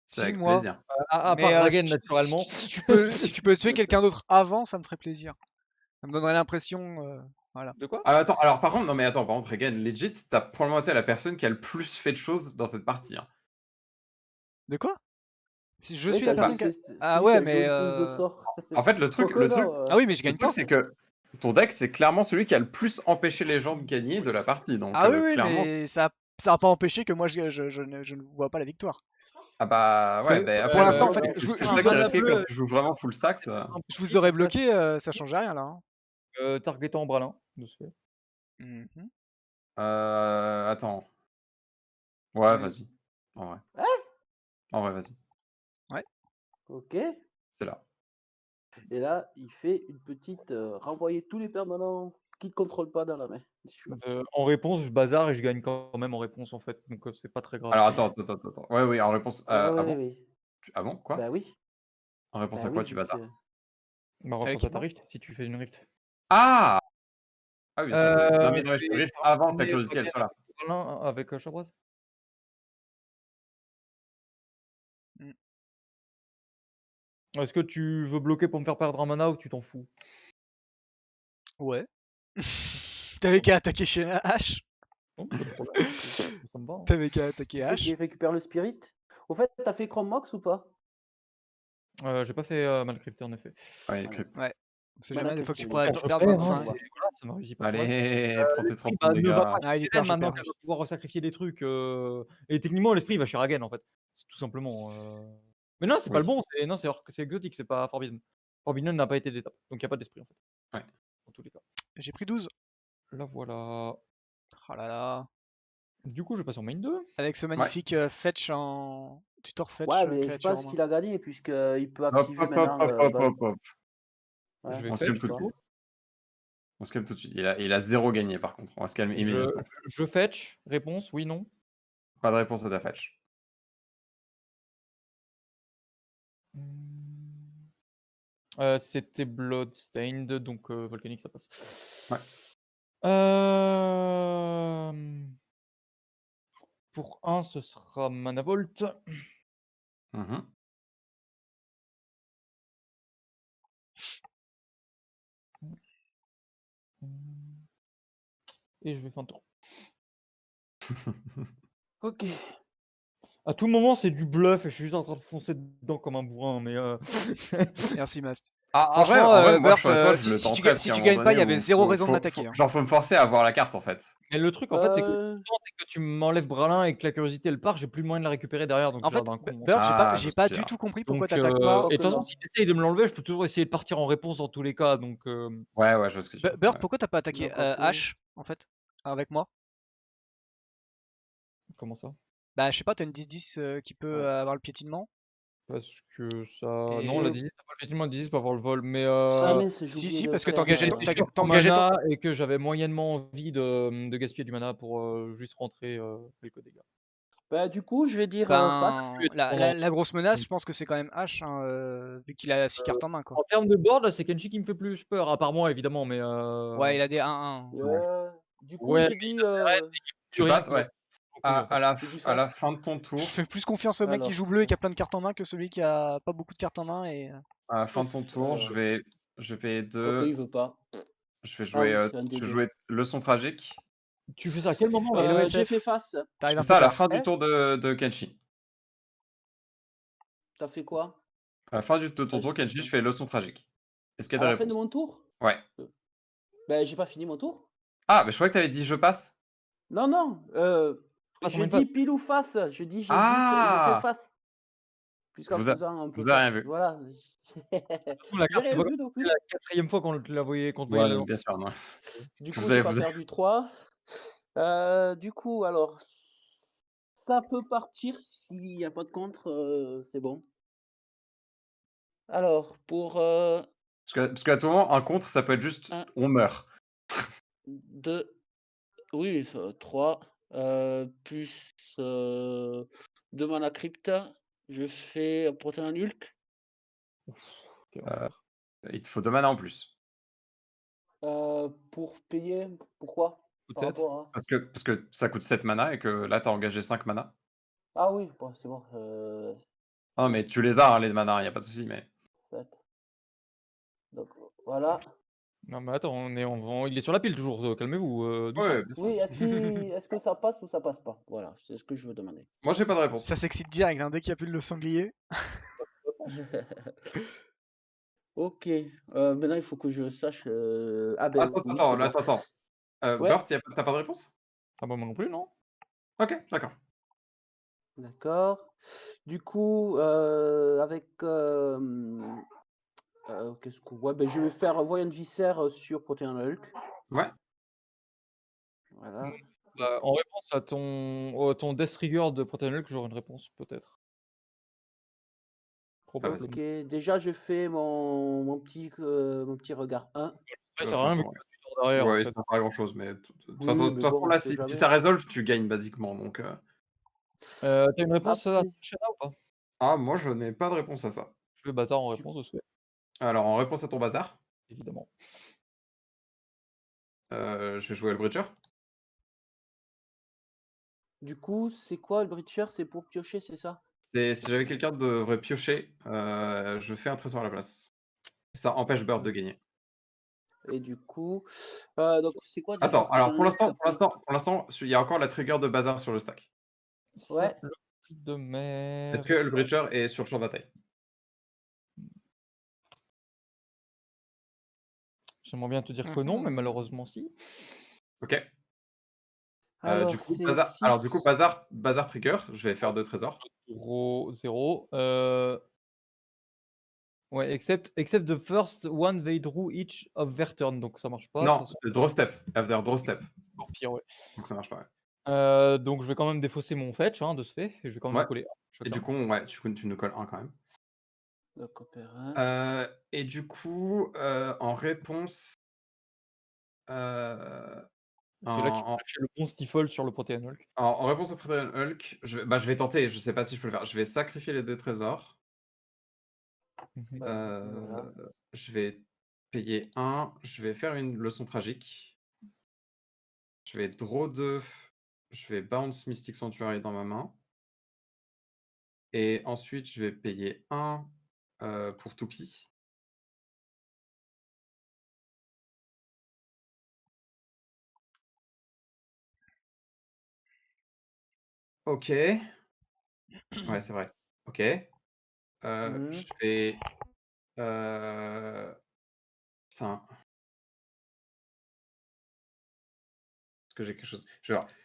c'est Si, avec moi. plaisir. À Mais, part Ragen, si naturellement. si tu peux tuer quelqu'un d'autre avant, ça me ferait plaisir. Ça me donnerait l'impression, voilà. De quoi? Ah, attends, alors par contre, Regan, legit, t'as probablement été la personne qui a le plus fait de choses dans cette partie. Hein. De quoi? Si je Oui, suis la t'as dit personne c'est qui a... celui Ah qui ouais, a joué mais... le plus de sorts. En fait, le truc, Ah oui, mais je le gagne truc pas. c'est que ton deck, c'est clairement celui qui a le plus empêché les gens de gagner de la partie. Donc, Ah oui, clairement. mais ça a pas empêché que moi je ne vois pas la victoire. Ah bah Parce ouais, que bah, pour l'instant, en c'est fait, c'est je ça vous qui est aurais- risqué quand tu joues vraiment full stack. Ça... je vous aurais bloqué, ça changeait rien là. Hein. Targetant Bralin, de ce fait. Mhm. Attends. Ouais, Oui. vas-y. En vrai. Hein? En vrai, vas-y. Ouais. Ok. C'est là. Et là, il fait une petite renvoyer tous les permanents qui ne contrôlent pas dans la main. En réponse, je bazar et je gagne quand même en réponse en fait, donc c'est pas très grave. Alors attends. Ouais, oui, en réponse. Ah bon? Oui. Ah bon? Quoi? Bah oui. En réponse Bah à quoi oui, tu vu vas ça? que- Bah, réponse à l'équipement ta rift, si tu fais une rift. Ah! Ah oui, bien sûr. Non, mais je je peux vais rift avant que la enchaîner curiosité elle Ragen soit là. Bralin avec Chabraz. Est-ce que tu veux bloquer pour me faire perdre un mana ou tu t'en fous? Ouais. T'avais qu'à attaquer chez H. Non, pas de problème, ça me va. Hein. T'avais qu'à attaquer Qui c'est qui H. récupère le spirit? Au fait, t'as fait Chrome Mox ou pas? J'ai pas fait Malcrypté en effet. Ouais, crypt. Ouais. On sait Mana jamais, des fois que Crypt, tu oui. pourrais Je perdre perds, hein, 25. c'est- voilà, ça m'a réussi pas trop mal. Allez, prends tes 3 L'esprit points de ne va dégâts. pas Ah, il est chez plein, elle je maintenant perds. qu'elle va pouvoir sacrifier des trucs. Et techniquement, l'esprit va chez Ragen en fait. C'est tout simplement. Mais non, c'est pas Oui. le bon, c'est exotique, c'est pas Forbidden. Forbidden n'a pas été d'étape, donc il n'y a pas d'esprit en fait. Ouais. Dans tous les cas. J'ai pris 12. Là voilà. Oh là là. Du coup, je passe en main 2. Avec ce magnifique fetch en... Tutor fetch Ouais, mais je créature en pense main. qu'il a gagné puisqu'il peut Hop, activer hop, hop, maintenant. hop, hop, hop. Ouais. Je vais On se fetch, calme tout de toi. suite. On se calme tout de suite. Il a 0 gagné par contre. On va se calmer immédiatement. Je fetch. Réponse, oui, non. Pas de réponse à ta fetch. C'était Bloodstained, donc volcanique, ça passe. Ouais. Pour 1, ce sera Manavolt. Mhm. Et je vais faire un tour. Ok. À tout moment, c'est du bluff et je suis juste en train de foncer dedans comme un bourrin, mais Merci, Mast. Ah, Franchement, en vrai, moi, Burt, je suis à toi, je si, le si tu, tenterais, parce si qu'à un tu moment gagnes pas, il y donné avait où zéro raison de m'attaquer. Hein. genre, faut me forcer à avoir la carte, en fait. Mais le truc, en fait, c'est que Euh, si tu tentes et que tu m'enlèves Bralin et que la curiosité elle part, j'ai plus moyen de la récupérer derrière, donc En j'ai l'air fait, d'un con. Burt, Ah, j'ai j'en pas suis du sûr. tout compris pourquoi Donc, t'attaques pas. et de toute façon, non. si tu essayes de me l'enlever, je peux toujours essayer de partir en réponse dans tous les cas. Donc, Ouais, je vois ce que tu veux dire. Burt, Ouais. pourquoi t'as pas attaqué Donc, ok. H, en fait, avec moi? comment ça? Bah, je sais pas, t'as une 10-10 qui peut Ouais. avoir le piétinement. Parce que ça. Et- Non, la 10, c'est pas le piétinement, la 10, c'est pas avoir le vol. Mais Ah mince, j'ai Si, oublié si, de parce que faire. t'engageais je suis en t'engageais ton. mana et que j'avais moyennement envie de gaspiller du mana pour juste rentrer quelques dégâts. Bah, du coup, je vais dire face. Ben, la grosse menace, je pense que c'est quand même H, hein, vu qu'il a 6 cartes en main, quoi. En termes de board, là, c'est Kenshi qui me fait plus peur, à part moi, évidemment. Mais Ouais, il a des 1-1. Du coup, ouais, j'ai mais dit. Tu rien passes, qui ouais. en fait. À J'ai dit la face. fin de ton tour, Je fais plus confiance au mec qui Alors. joue bleu et qui a plein de cartes en main que celui qui a pas beaucoup de cartes en main. Et à la fin de ton tour, Alors. je vais Ok, deux. il veut pas. Je vais Ah oui, jouer, c'est un je vais dégât. jouer leçon tragique. Tu fais ça à quel moment, là? Et l'OSF, J'ai fait face. Je t'arrives fais un peu ça à la tard. fin du Hein tour de Kenshi. T'as fait quoi? À la fin de ton tour, Kenshi, je fais leçon tragique. Est-ce qu'il y À a la des fin de réponses? mon tour? Ouais. Ben, j'ai pas fini mon tour. Ah, mais je croyais que t'avais dit je passe. Non, non. Passe en Je même pas. dis pile ou face. Je dis, j'ai juste, j'ai fait Ah! face. Puisqu'en Vous a- faisant un peu vous avez rien peur. vu. Voilà. La J'ai carte, c'est rien pas vu non c'est plus. la 4e fois qu'on la voyait, qu'on te voyait Ouais, là. bien sûr, non. Du Que coup, vous j'ai avez- pas vous avez- perdu 3. Du coup, alors, ça peut partir s'il n'y a pas de contre, c'est bon. Alors, pour Parce qu'à tout moment, un contre, ça peut être juste Un. on meurt. 2, oui, 3, plus 2 mana crypta, je fais un protéin Hulk. Quel enfer. Il te faut 2 mana en plus. Pour payer, pourquoi? Coup de Par 7. rapport à. Parce que ça coûte 7 mana et que là, t'as engagé 5 mana. Ah oui, bon, c'est bon. Non, mais tu les as, hein, les mana, y a pas de souci, mais. 7. Donc voilà. Non, mais attends, il est sur la pile toujours, calmez-vous, doucement. Ouais, bien sûr. Oui, est-ce que ça passe ou ça passe pas? Voilà, c'est ce que je veux demander. Moi, j'ai pas de réponse. Ça s'excite direct, hein, dès qu'il n'y a plus le sanglier. Ok, maintenant il faut que je sache. Ah ben oui, c'est bon. Attends. Ouais. Burt, t'as pas de réponse? Ah bah moi non plus, non? Ok, d'accord. D'accord. Du coup, avec qu'est-ce que ouais, ben je vais faire Voyant Viscère sur Protein Hulk. Ouais. Voilà. Bah, en réponse à ton Death Trigger de Protein Hulk, j'aurai une réponse, peut-être. Probablement. Ok, déjà je fais mon petit regard 1. Ouais, ça sert à rien, vu que tu dors derrière, en Ouais, fait. ça pas grand chose, mais de toute Oui, façon, mais bon, on là, sait si jamais. ça résolve, tu gagnes basiquement. Donc, T'as une réponse à Après. Shana ou pas? Ah, moi, je n'ai pas de réponse à ça. Je fais bazar en réponse de ce fait, Alors, en réponse à ton bazar, évidemment. je vais jouer le Breacher. Du coup, c'est quoi le Breacher? C'est pour piocher, c'est ça? Si j'avais quelqu'un qui devrait piocher, je fais un trésor à la place. Ça empêche Bird de gagner. Et du coup, donc c'est quoi déjà? Attends, alors Protein Hulk, pour l'instant, il y a encore la trigger de bazar sur le stack. Ouais. C'est le prix de mer. Est-ce que le Breacher est sur le champ de bataille? J'aimerais bien te dire que non, mais malheureusement si. Ok. Alors, Du coup, c'est bazar, six. alors, du coup, bazar trigger, je vais faire 2 trésors. 0. Ouais, except the first one they drew each of their turn, donc ça marche pas. Non, de toute façon. draw step. After draw step. Encore pire, ouais. Donc ça marche pas. Ouais. Donc je vais quand même défausser mon fetch, de ce fait, et je vais quand même Ouais. coller. Et du coup, ouais, tu nous colles un quand même. Donc, opéra. Et du coup, en réponse, C'est là qu'il faut En, lâcher le bon Stifle sur le Protean Hulk. en réponse au Protean Hulk, je vais tenter, je sais pas si je peux le faire. Je vais sacrifier les 2 trésors. Mhm. Voilà. Je vais payer 1. Je vais faire une leçon tragique. Je vais draw 2. Je vais bounce Mystic Sanctuary dans ma main. Et ensuite, je vais payer 1 pour Toupie. Ok. Ouais, c'est vrai. Ok. Je vais. Putain. Est-ce que j'ai quelque chose?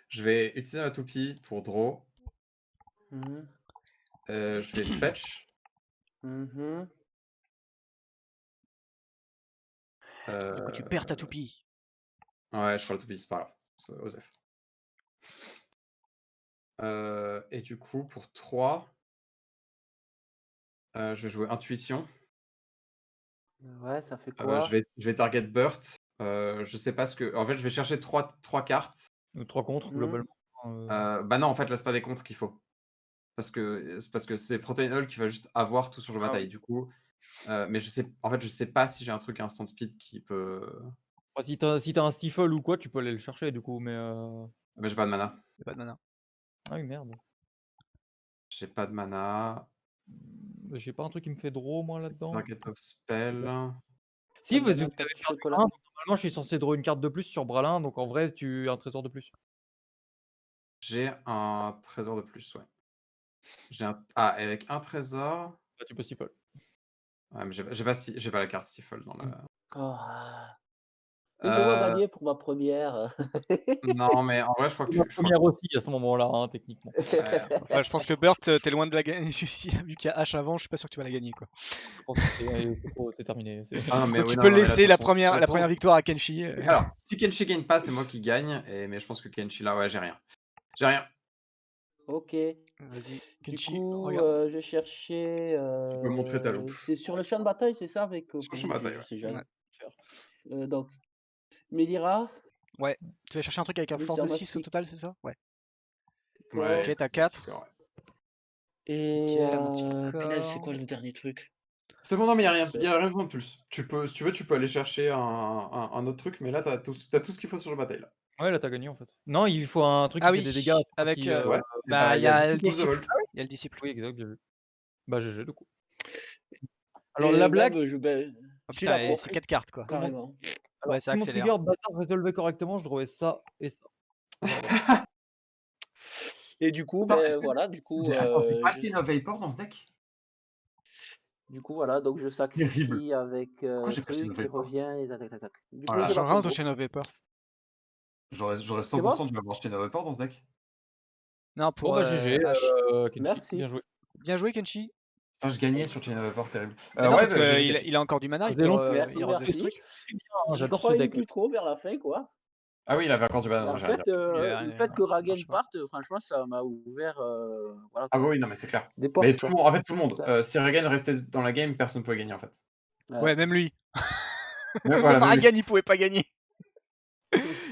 Je vais utiliser ma toupie pour draw. Je vais fetch. Du coup, tu perds ta toupie. Ouais, je prends la toupie, c'est pas grave. C'est Osef. Et du coup, pour 3, je vais jouer intuition. Ouais, ça fait quoi? Je vais target Burt. Je sais pas ce que. En fait, je vais chercher 3 cartes. 3 contre, globalement. Bah non, en fait, là, c'est pas des contres qu'il faut. Parce que c'est Protean Hulk qui va juste avoir tout sur le bataille. Du coup, mais je sais pas si j'ai un truc instant speed qui peut. Bah, si t'as un Stifle ou quoi, tu peux aller le chercher du coup, mais. Mais j'ai pas de mana. J'ai pas de mana. Ah oui, merde. J'ai pas de mana. J'ai pas un truc qui me fait draw moi là-dedans. Target of spell. Si, Pas de vous mana avez pour perdu chocolat. 1, donc normalement je suis censé draw une carte de plus sur Bralin, donc en vrai tu as un trésor de plus. J'ai un trésor de plus, ouais. Avec un trésor. Bah, tu peux Stifle. Ouais, mais j'ai pas la carte Stifle dans la. Oh. Laissez-moi Euh, gagner pour ma première. Non, mais en vrai, je crois que La je crois- première aussi à ce moment-là, hein, techniquement. Enfin, je pense que Burt, t'es loin de la gagner. Vu qu'il y a H avant, je suis pas sûr que tu vas la gagner, quoi. Je pense que c'est terminé. Ah non, mais Donc oui, tu non, peux non, mais laisser la attention, première attention. victoire à Kenshi. Alors, si Kenshi gagne pas, c'est moi qui gagne. Mais je pense que Kenshi là, ouais, j'ai rien. J'ai rien. Ok. Vas-y, Du Kenshi, coup, regarde. je cherchais. Tu peux montrer ta loupe. C'est sur le champ de bataille, c'est ça avec. Sur le champ de bataille, Je ouais. sais jamais. Ouais. Donc, Melira. Ouais. Tu vas chercher un truc avec un force de 6 au Mastic. total, c'est ça? Ouais. Ouais, Ok, t'as 4. Manticore, ouais. Et Ok, la Manticore. punaise, c'est quoi le dernier truc? C'est bon, non, mais y a rien de plus. Si tu veux, tu peux aller chercher un autre truc, mais là, t'as tout ce qu'il faut sur le bataille. Là. Ouais, là t'as gagné en fait. Non, il faut un truc Ah qui oui, fait des dégâts. avec. Ouais. Bah, il y a le disciple. Volt. Il y a le disciple. Oui, exact, bien vu. Bah, GG du coup. Alors Et la blague. même, Oh j'ai putain, la et c'est 4 cartes, quoi. carrément. Alors, Ouais, ça si mon accélère. trigger bazar résolvait correctement, je drawais ça et ça. Et du coup, Attends, est-ce que- voilà, du coup, Attends, pas Pin of Vapor dans ce deck? voilà, donc je sacrifie avec j'ai pas truc acheté qui le Vapor revient et tac, tac, tac, tac. Du Oh coup, là je Ça la change rien combo. ton Chain of Vapor. J'aurais 100% bon de avoir acheté Chain of Vapor dans ce deck. Non, pour Bon bah GG, H. Kenshi, Merci. bien joué. Bien joué, Kenshi. Putain, je gagnais sur Chain of Vapor, terrible. Mais non, ouais, parce bah, qu'il a encore du mana, il faisait peut longtemps. Merci, il refaisait ce merci. truc. J'adore J'y ce croyais deck. plus trop vers la fin, quoi. Ah oui, il avait encore du Et mana. en Non, j'ai fait, rien dit. le fait que Ragen marche pas. parte, franchement, ça m'a ouvert voilà, Ah quoi, oui, non, mais c'est clair. des portes. Mais quoi. tout le monde. Si Ragen restait dans la game, personne ne pouvait gagner en fait. Ouais, même lui. Ouais, Même voilà, même lui. Ragan, il pouvait pas gagner.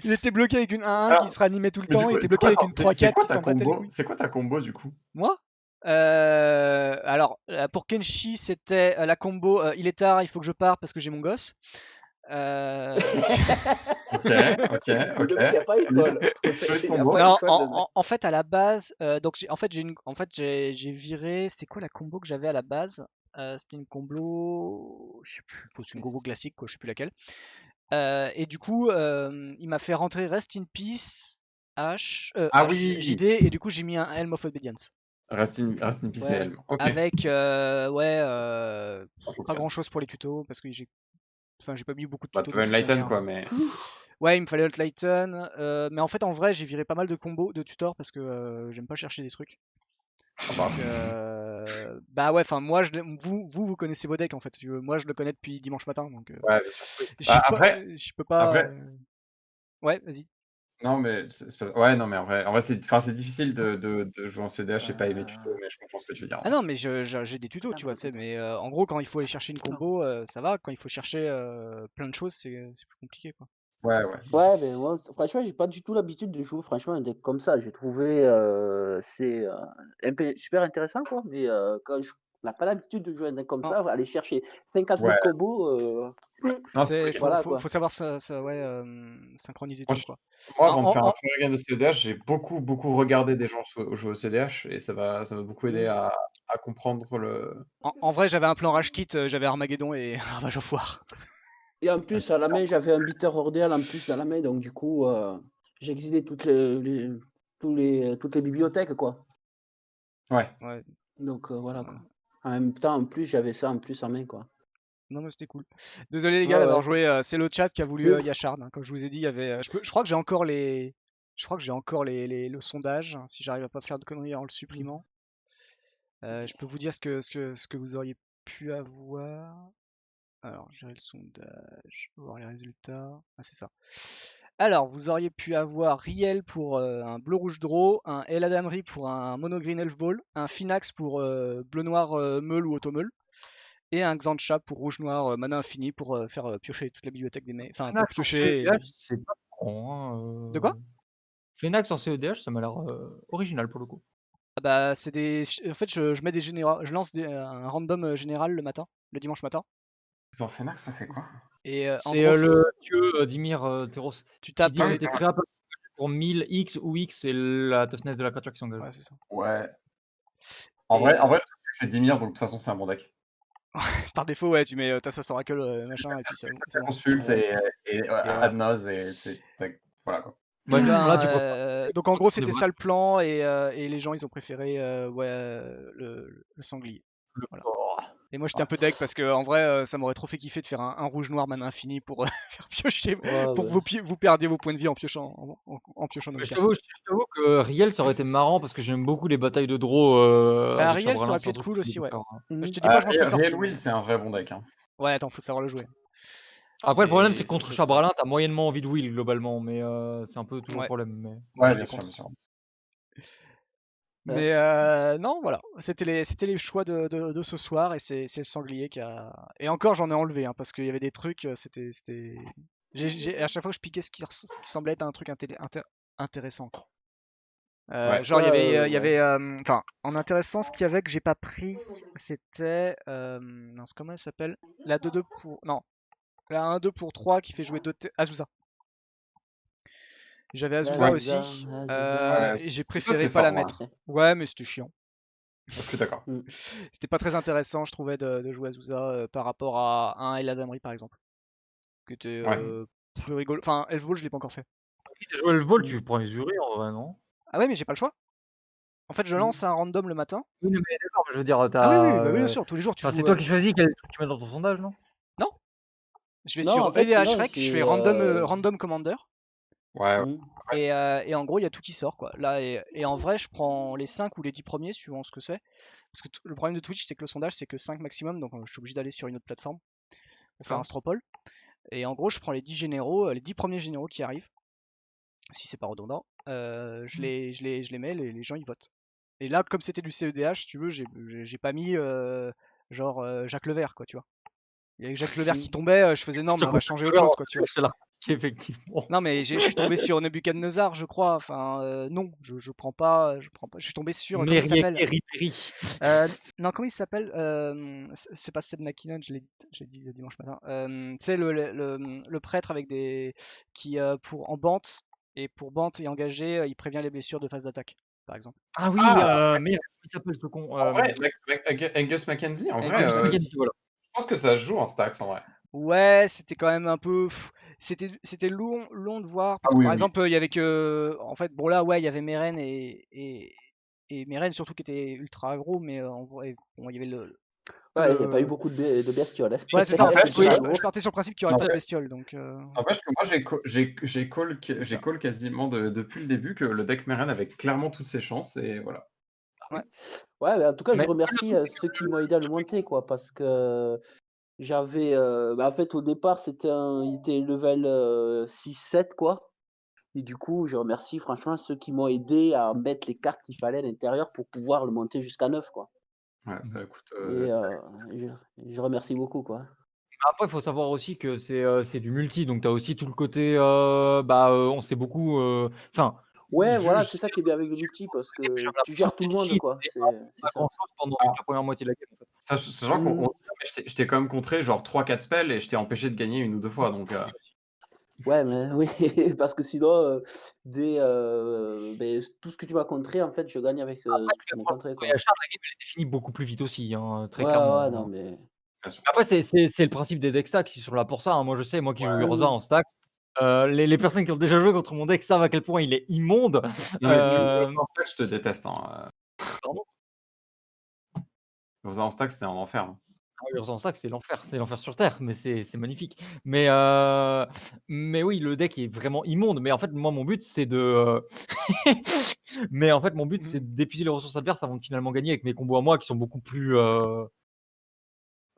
Il était bloqué avec une 1-1 Alors, qui se réanimait tout le Mais du temps, coup, il était bloqué avec une c'est 3-4 quoi qui ta s'en battait les combo? couilles. C'est quoi ta combo du coup? Moi alors, pour Kenshi, c'était la combo il est tard, il faut que je parte parce que j'ai mon gosse. Ok. Ok. Le mec, il n'y a pas école. Joli Il y a combo. pas Non, école, le mec. en fait, à la base, donc j'ai viré. C'est quoi la combo que j'avais à la base? C'était une combo, je sais plus, c'est une combo classique, quoi, je sais plus laquelle. Et du coup, il m'a fait rentrer Rest in Peace, Ah H, oui. JD, et du coup j'ai mis un Helm of Obedience. Rest in peace, Ouais. Helm. Ok. Avec, Ça pas fonctionne. grand chose pour les tutos, parce que j'ai pas mis beaucoup de Bah, tutos. tu veux de toute Enlighten manière. quoi, mais. Ouais, il me fallait Lighten, mais en fait, en vrai, j'ai viré pas mal de combos de tutors parce que j'aime pas chercher des trucs. Ah bah. Donc, bah ouais, enfin, moi, vous connaissez vos decks en fait. Si tu veux. Moi, je le connais depuis dimanche matin, donc Ouais, bien sûr. je peux pas. après- Ouais, vas-y. Non, mais c'est pas... Ouais, non, mais en vrai c'est difficile de jouer en CDH et pas aimer tuto, mais je comprends ce que tu veux dire. Ah non, mais j'ai des tutos, tu vois, c'est, mais en gros, quand il faut aller chercher une combo, ça va. Quand il faut chercher plein de choses, c'est plus compliqué, quoi. Ouais, ouais. Ouais, mais moi, franchement, j'ai pas du tout l'habitude de jouer franchement un deck comme ça. J'ai trouvé, c'est, un peu super intéressant quoi, mais quand on n'a pas l'habitude de jouer un deck comme Non, ça, aller chercher 5-4 Ouais. autres combos, Non, c'est c'est vrai que voilà faut quoi. savoir ouais, synchroniser moi, tout quoi. moi, En, avant de faire un en, premier game de CEDH, j'ai beaucoup regardé des gens jouer au CEDH et ça m'a beaucoup aidé Mmh. à comprendre le. en vrai, j'avais un plan Rage Kit, j'avais Armageddon et Ravage of War. Et en plus à la main, j'avais un Bitter Ordeal en plus dans la main, donc du coup, j'ai exilé toutes les bibliothèques quoi. Ouais. Ouais, Donc voilà ouais. quoi. En même temps, en plus, j'avais ça en plus en main quoi. Non, mais c'était cool. Désolé les Ouais, gars d'avoir ouais. joué. C'est le chat qui a voulu Mais Yashard, hein. Comme je vous ai dit, il y avait. Je crois que j'ai encore les. Je crois que j'ai encore le sondage, hein, si j'arrive à pas faire de conneries en le supprimant. Je peux vous dire ce que vous auriez pu avoir. Alors, gérer le sondage, voir les résultats. Ah, c'est ça. Alors, vous auriez pu avoir Riel pour un bleu-rouge draw, un El Adamri pour un mono-green elf ball, un Finax pour bleu-noir meule ou automeule, et un Xancha pour rouge-noir mana infini pour faire piocher toute la bibliothèque des mains. Enfin, pas Phénax en piocher. CEDH, c'est pas con, De quoi? Phénax en CEDH, ça m'a l'air original pour le coup. Ah bah, c'est des. En fait, je mets des je lance un random général le matin, le dimanche matin. Dans Phénax, ça fait quoi? Et en C'est gros, le dieu Dimir Teros tu qui tapes. dit que t'es créé pour 1000 X ou X, c'est la toughness de la créature qui s'engage. Ouais, c'est ça. Ouais. En Et vrai, je trouve que c'est Dimir, donc de toute façon, c'est un bon deck. par défaut, ouais, tu mets Tassas Oracle, machin, et puis c'est Ça bon. consulte et voilà. ad nose et c'est. Voilà quoi. Et Ouais, ben, là, tu peux donc en gros, des c'était bots. ça le plan, et les gens, ils ont préféré le sanglier. Le Voilà. porc. Et moi, j'étais un peu deg parce que en vrai, ça m'aurait trop fait kiffer de faire un rouge-noir mana infini pour faire piocher, ouais, pour ouais. que vous perdiez vos points de vie en piochant, en piochant nos Mais je cartes. t'avoue que Riel, ça aurait été marrant parce que j'aime beaucoup les batailles de draw avec Ariel, ça Chabralin, aurait pu c'est un être truc cool que aussi, j'aime ouais. faire. Je te dis pas, je m'en serais sorti. Real Will, c'est un vrai bon deck. Hein. Ouais, attends, faut savoir le jouer. Après, le problème, c'est C'est que contre ça. Chabralin, t'as moyennement envie de Will globalement, mais c'est un peu toujours Ouais. le problème. Mais... Ouais, Je bien l'ai sûr, contre. bien sûr. Mais non, voilà, c'était les choix de ce soir, et c'est le sanglier qui a. Et encore, j'en ai enlevé, hein, parce qu'il y avait des trucs, à chaque fois que je piquais ce qui semblait être un truc intéressant, quoi. Ouais. Genre, il y Ouais. avait, enfin, en intéressant, ce qu'il y avait que j'ai pas pris, c'était, mince, comment elle s'appelle? La 2-2 pour, non, la 1-2 pour 3 qui fait jouer Azusa. J'avais Azusa Azusa, aussi, Azusa. et j'ai Ça, préféré c'est pas la fort, ouais. mettre. Ouais, mais c'était chiant. Je suis d'accord. C'était pas très intéressant, je trouvais, de jouer Azusa par rapport à un El Adamri, par exemple, qui était Ouais. plus rigolo. Enfin, Elf Ball, je l'ai pas encore fait. Si t'as joué le vol, tu prends les Uri en vrai, non? Ah ouais, mais j'ai pas le choix. En fait, je lance un random le matin. Oui, mais d'accord, mais je veux dire, Ah oui, bah oui, bien sûr, tous les jours tu Enfin, c'est joues. toi qui choisis quel truc tu mets dans ton sondage, non? Non, je vais Non, sur en fait, EDH non, Rec, je c'est fais random commander. Ouais, Et en gros, il y a tout qui sort, quoi. Là, et en vrai, je prends les 5 ou les 10 premiers, suivant ce que c'est. Parce que le problème de Twitch, c'est que le sondage, c'est que 5 maximum, donc je suis obligé d'aller sur une autre plateforme pour faire un stropole. Et en gros, je prends les 10 généraux, les 10 premiers généraux qui arrivent, si c'est pas redondant. Je les mets, les gens ils votent. Et là, comme c'était du CEDH, si tu veux, j'ai pas mis Jacques Levert, quoi, tu vois. Il y avait Jacques Levert qui tombait, je faisais non, mais on va changer autre chose, quoi, tu vois. C'est là, effectivement. Non, mais je suis tombé sur Nebuchadnezzar, je crois. Enfin, non, je prends pas. Je suis tombé sur. Comment il s'appelle? Non, comment il s'appelle? C'est pas Seth MacKinnon, je l'ai dit le dimanche matin. Tu sais, le prêtre avec des. Qui, en bante, et pour bante et engagé, il prévient les blessures de phase d'attaque, par exemple. Ah oui, merde, il s'appelle ce con. En vrai, Angus Mackenzie, en vrai, Angus Mackenzie, voilà. je pense que ça se joue en stacks, en vrai. Ouais, c'était quand même un peu. C'était long de voir. Parce que par exemple, il y avait que. En fait, bon là, ouais, il y avait Meren et Meren surtout qui était ultra aggro, mais en vrai, bon, il y avait le. Ouais, il n'y a pas eu beaucoup de bestioles. Hein. Ouais, c'est ça. En fait, fait, je partais sur le principe qu'il y aurait pas de bestioles. Donc, N'empêche que moi, j'ai call quasiment depuis le début que le deck Meren avait clairement toutes ses chances, et voilà. ouais. Ouais, mais en tout cas, je Mais- remercie ceux qui m'ont aidé à le monter, quoi, parce que j'avais. En fait, au départ, il était level 6-7, quoi. Et du coup, je remercie franchement ceux qui m'ont aidé à mettre les cartes qu'il fallait à l'intérieur pour pouvoir le monter jusqu'à 9, quoi. Ouais, bah, écoute, Et je remercie beaucoup, quoi. Après, il faut savoir aussi que c'est du multi, donc tu as aussi tout le côté, on sait beaucoup, enfin, Ouais, je voilà, je c'est sais ça qui est bien avec le multi parce que que j'ai tu l'impression gères que tout le les monde, filles quoi. étaient C'est pas ça. grand-chose pendant Alors, la première moitié de la game, en fait. sachant qu'on Mmh. on sait, mais je t'ai quand même contré genre 3-4 spells et je t'ai empêché de gagner 1 ou 2 fois, donc Ouais, mais oui, parce que sinon, tout ce que tu m'as contré, en fait, je gagne avec, Après, ce que tu m'as franchement, contré, soyez à quoi. charge, la game, elle était finie beaucoup plus vite aussi, hein, très Ouais, ouais, clairement, non, hein. mais bien sûr. Après, c'est le principe des deck stacks, ils sont là pour ça, hein. Moi, je sais, moi qui joue oui, Urza oui. en stacks, les personnes qui ont déjà joué contre mon deck savent à quel point il est immonde. Non, mais tu Hem, en stack, je te déteste, hein, Pardon? Urza en stack, c'était un enfer, hein. Ah, Urza en stack, c'est l'enfer sur terre, mais c'est magnifique. Mais oui, le deck est vraiment immonde, mais en fait, moi, mon but, c'est de, mais en fait, mon but, Mmh. c'est d'épuiser les ressources adverses avant de finalement gagner avec mes combos à moi qui sont beaucoup plus,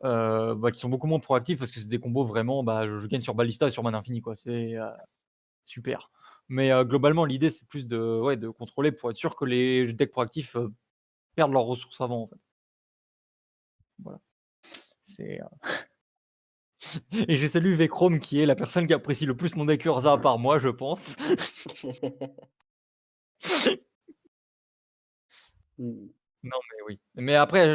qui sont beaucoup moins proactifs parce que c'est des combos vraiment, je gagne sur Ballista et sur Mana Infini, quoi. C'est, super. Mais globalement, l'idée, c'est plus de contrôler pour être sûr que les decks proactifs, perdent leurs ressources avant, en fait. Voilà. C'est, et je salue Vechrome qui est la personne qui apprécie le plus mon deck Urza à part moi, je pense. Mmh. Non, mais oui. Mais après,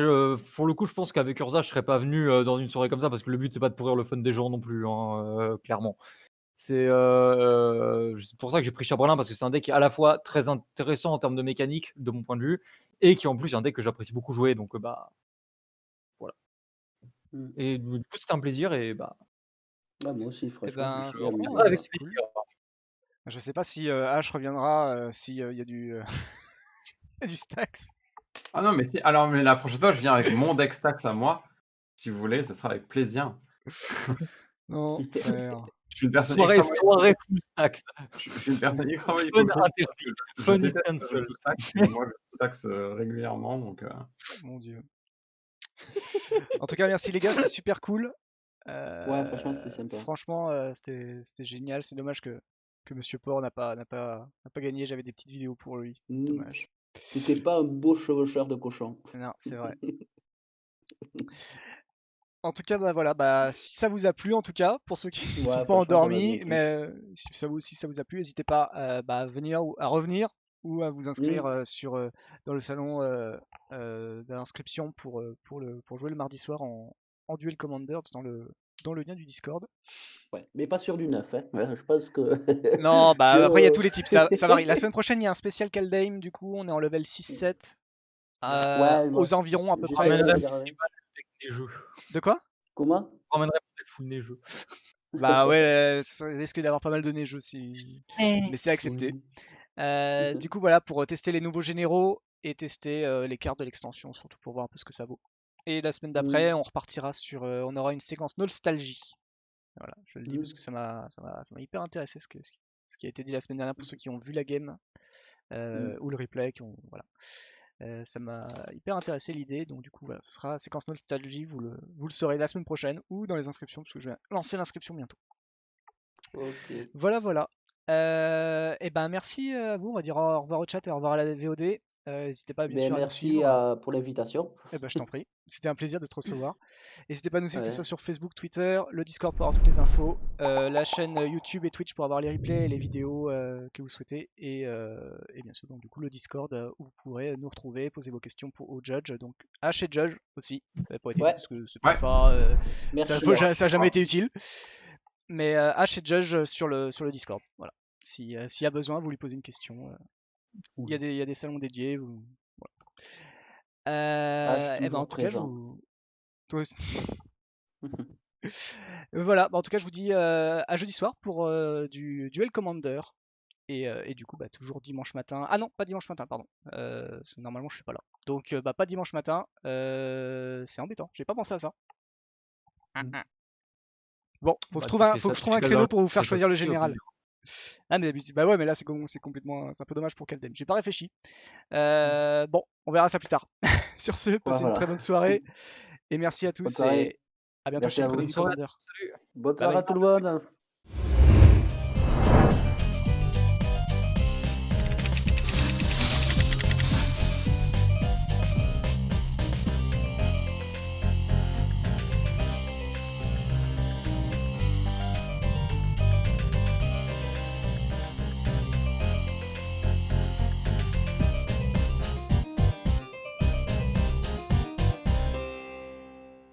pour le coup, je pense qu'avec Urza, je serais pas venu, dans une soirée comme ça parce que le but, c'est pas de pourrir le fun des gens non plus, hein, clairement. C'est pour ça que j'ai pris Chabrolin parce que c'est un deck qui est à la fois très intéressant en termes de mécanique, de mon point de vue, et qui en plus est un deck que j'apprécie beaucoup jouer, donc voilà. Mmh. Et du coup, c'était un plaisir et Ah, moi aussi, Et franchement, je me ben, suis on amusé. franchement, reviendra avec c'est plaisir. cool. Je sais pas si Ash reviendra s'il y a du, il y a du stacks. Ah non, mais si, alors, mais la prochaine fois, je viens avec mon deck stacks à moi. Si vous voulez, ce sera avec plaisir. Non, frère. Je suis une personne Soirée extrêmement full stacks. Je suis une personne extrêmement Fun hypocrite. interdit. Je Fun is déteste cancelled. le stacks, mais moi, je stacks régulièrement, donc Mon Dieu. En tout cas, merci les gars, c'était super cool. Ouais, franchement, c'était sympa. Franchement, c'était génial. C'est dommage que Monsieur Port n'a pas gagné. J'avais des petites vidéos pour lui. Mmh. Dommage. T'étais pas un beau chevaucheur de cochon. Non, c'est vrai. En tout cas, voilà, si ça vous a plu, en tout cas, pour ceux qui ne sont Ouais, pas franchement, ça m'a endormis, bien plu. mais si ça vous a plu, n'hésitez pas à revenir ou à vous inscrire Mmh. dans le salon d'inscription pour jouer le mardi soir en Duel Commander dans le lien du Discord. Ouais, mais pas sur du neuf, hein. Ouais, je pense que Non, que, après il y a tous les types, ça varie. La semaine prochaine, il y a un spécial Kaldheim, du coup, on est en level 6-7. Ouais, moi, Aux environs à peu près. j'essaierai de Ramènerai regarder. les jeux. De quoi? Comment? Je ramènerai mon deck full neigeux. Bah ouais, ça risque d'avoir pas mal de neigeux, mais c'est accepté. Oui. Du coup, voilà, pour tester les nouveaux généraux et tester les cartes de l'extension, surtout pour voir un peu ce que ça vaut. Et la semaine d'après, on repartira on aura une séquence nostalgie. Voilà, je le dis parce que ça m'a hyper intéressé ce qui a été dit la semaine dernière pour ceux qui ont vu la game ou le replay, voilà. Ça m'a hyper intéressé l'idée, donc du coup, voilà, ce sera séquence nostalgie, vous le saurez la semaine prochaine ou dans les inscriptions, parce que je vais lancer l'inscription bientôt. Ok. Voilà. Et ben merci à vous, on va dire au revoir au chat et au revoir à la VOD. N'hésitez pas bien Ben, sûr à nous merci suivre. pour l'invitation. Eh ben, je t'en prie, c'était un plaisir de te recevoir. N'hésitez pas à nous suivre, que ce soit Ouais. sur Facebook, Twitter, le Discord pour avoir toutes les infos, la chaîne YouTube et Twitch pour avoir les replays et les vidéos que vous souhaitez, et bien sûr donc du coup le Discord où vous pourrez nous retrouver, poser vos questions au Judge, donc H et Judge aussi, ça n'a pas été dit Ouais. parce que c'est Ouais. pas, Merci. ça n'a jamais été utile, mais H et Judge sur le Discord, voilà. S'il y a besoin, vous lui posez une question, il y a des salons dédiés, voilà. Et ben en tout cas, toi aussi. Voilà, en tout cas, je vous dis à jeudi soir pour du Duel Commander. Et du coup, toujours dimanche matin. Ah non, pas dimanche matin, pardon. Parce que normalement, je suis pas là. Donc, pas dimanche matin. C'est embêtant. J'ai pas pensé à ça. Bon, faut que je trouve un créneau pour vous faire choisir le général. Ah mais ouais, mais là c'est complètement, c'est un peu dommage pour Kaldheim. J'ai pas réfléchi. Bon, on verra ça plus tard. Sur ce, passez une Voilà. très bonne soirée et merci à tous Bonne soirée. et à bientôt Merci chez à le vous. premier du Commander. Bonne Bye soirée bye. à tout le monde.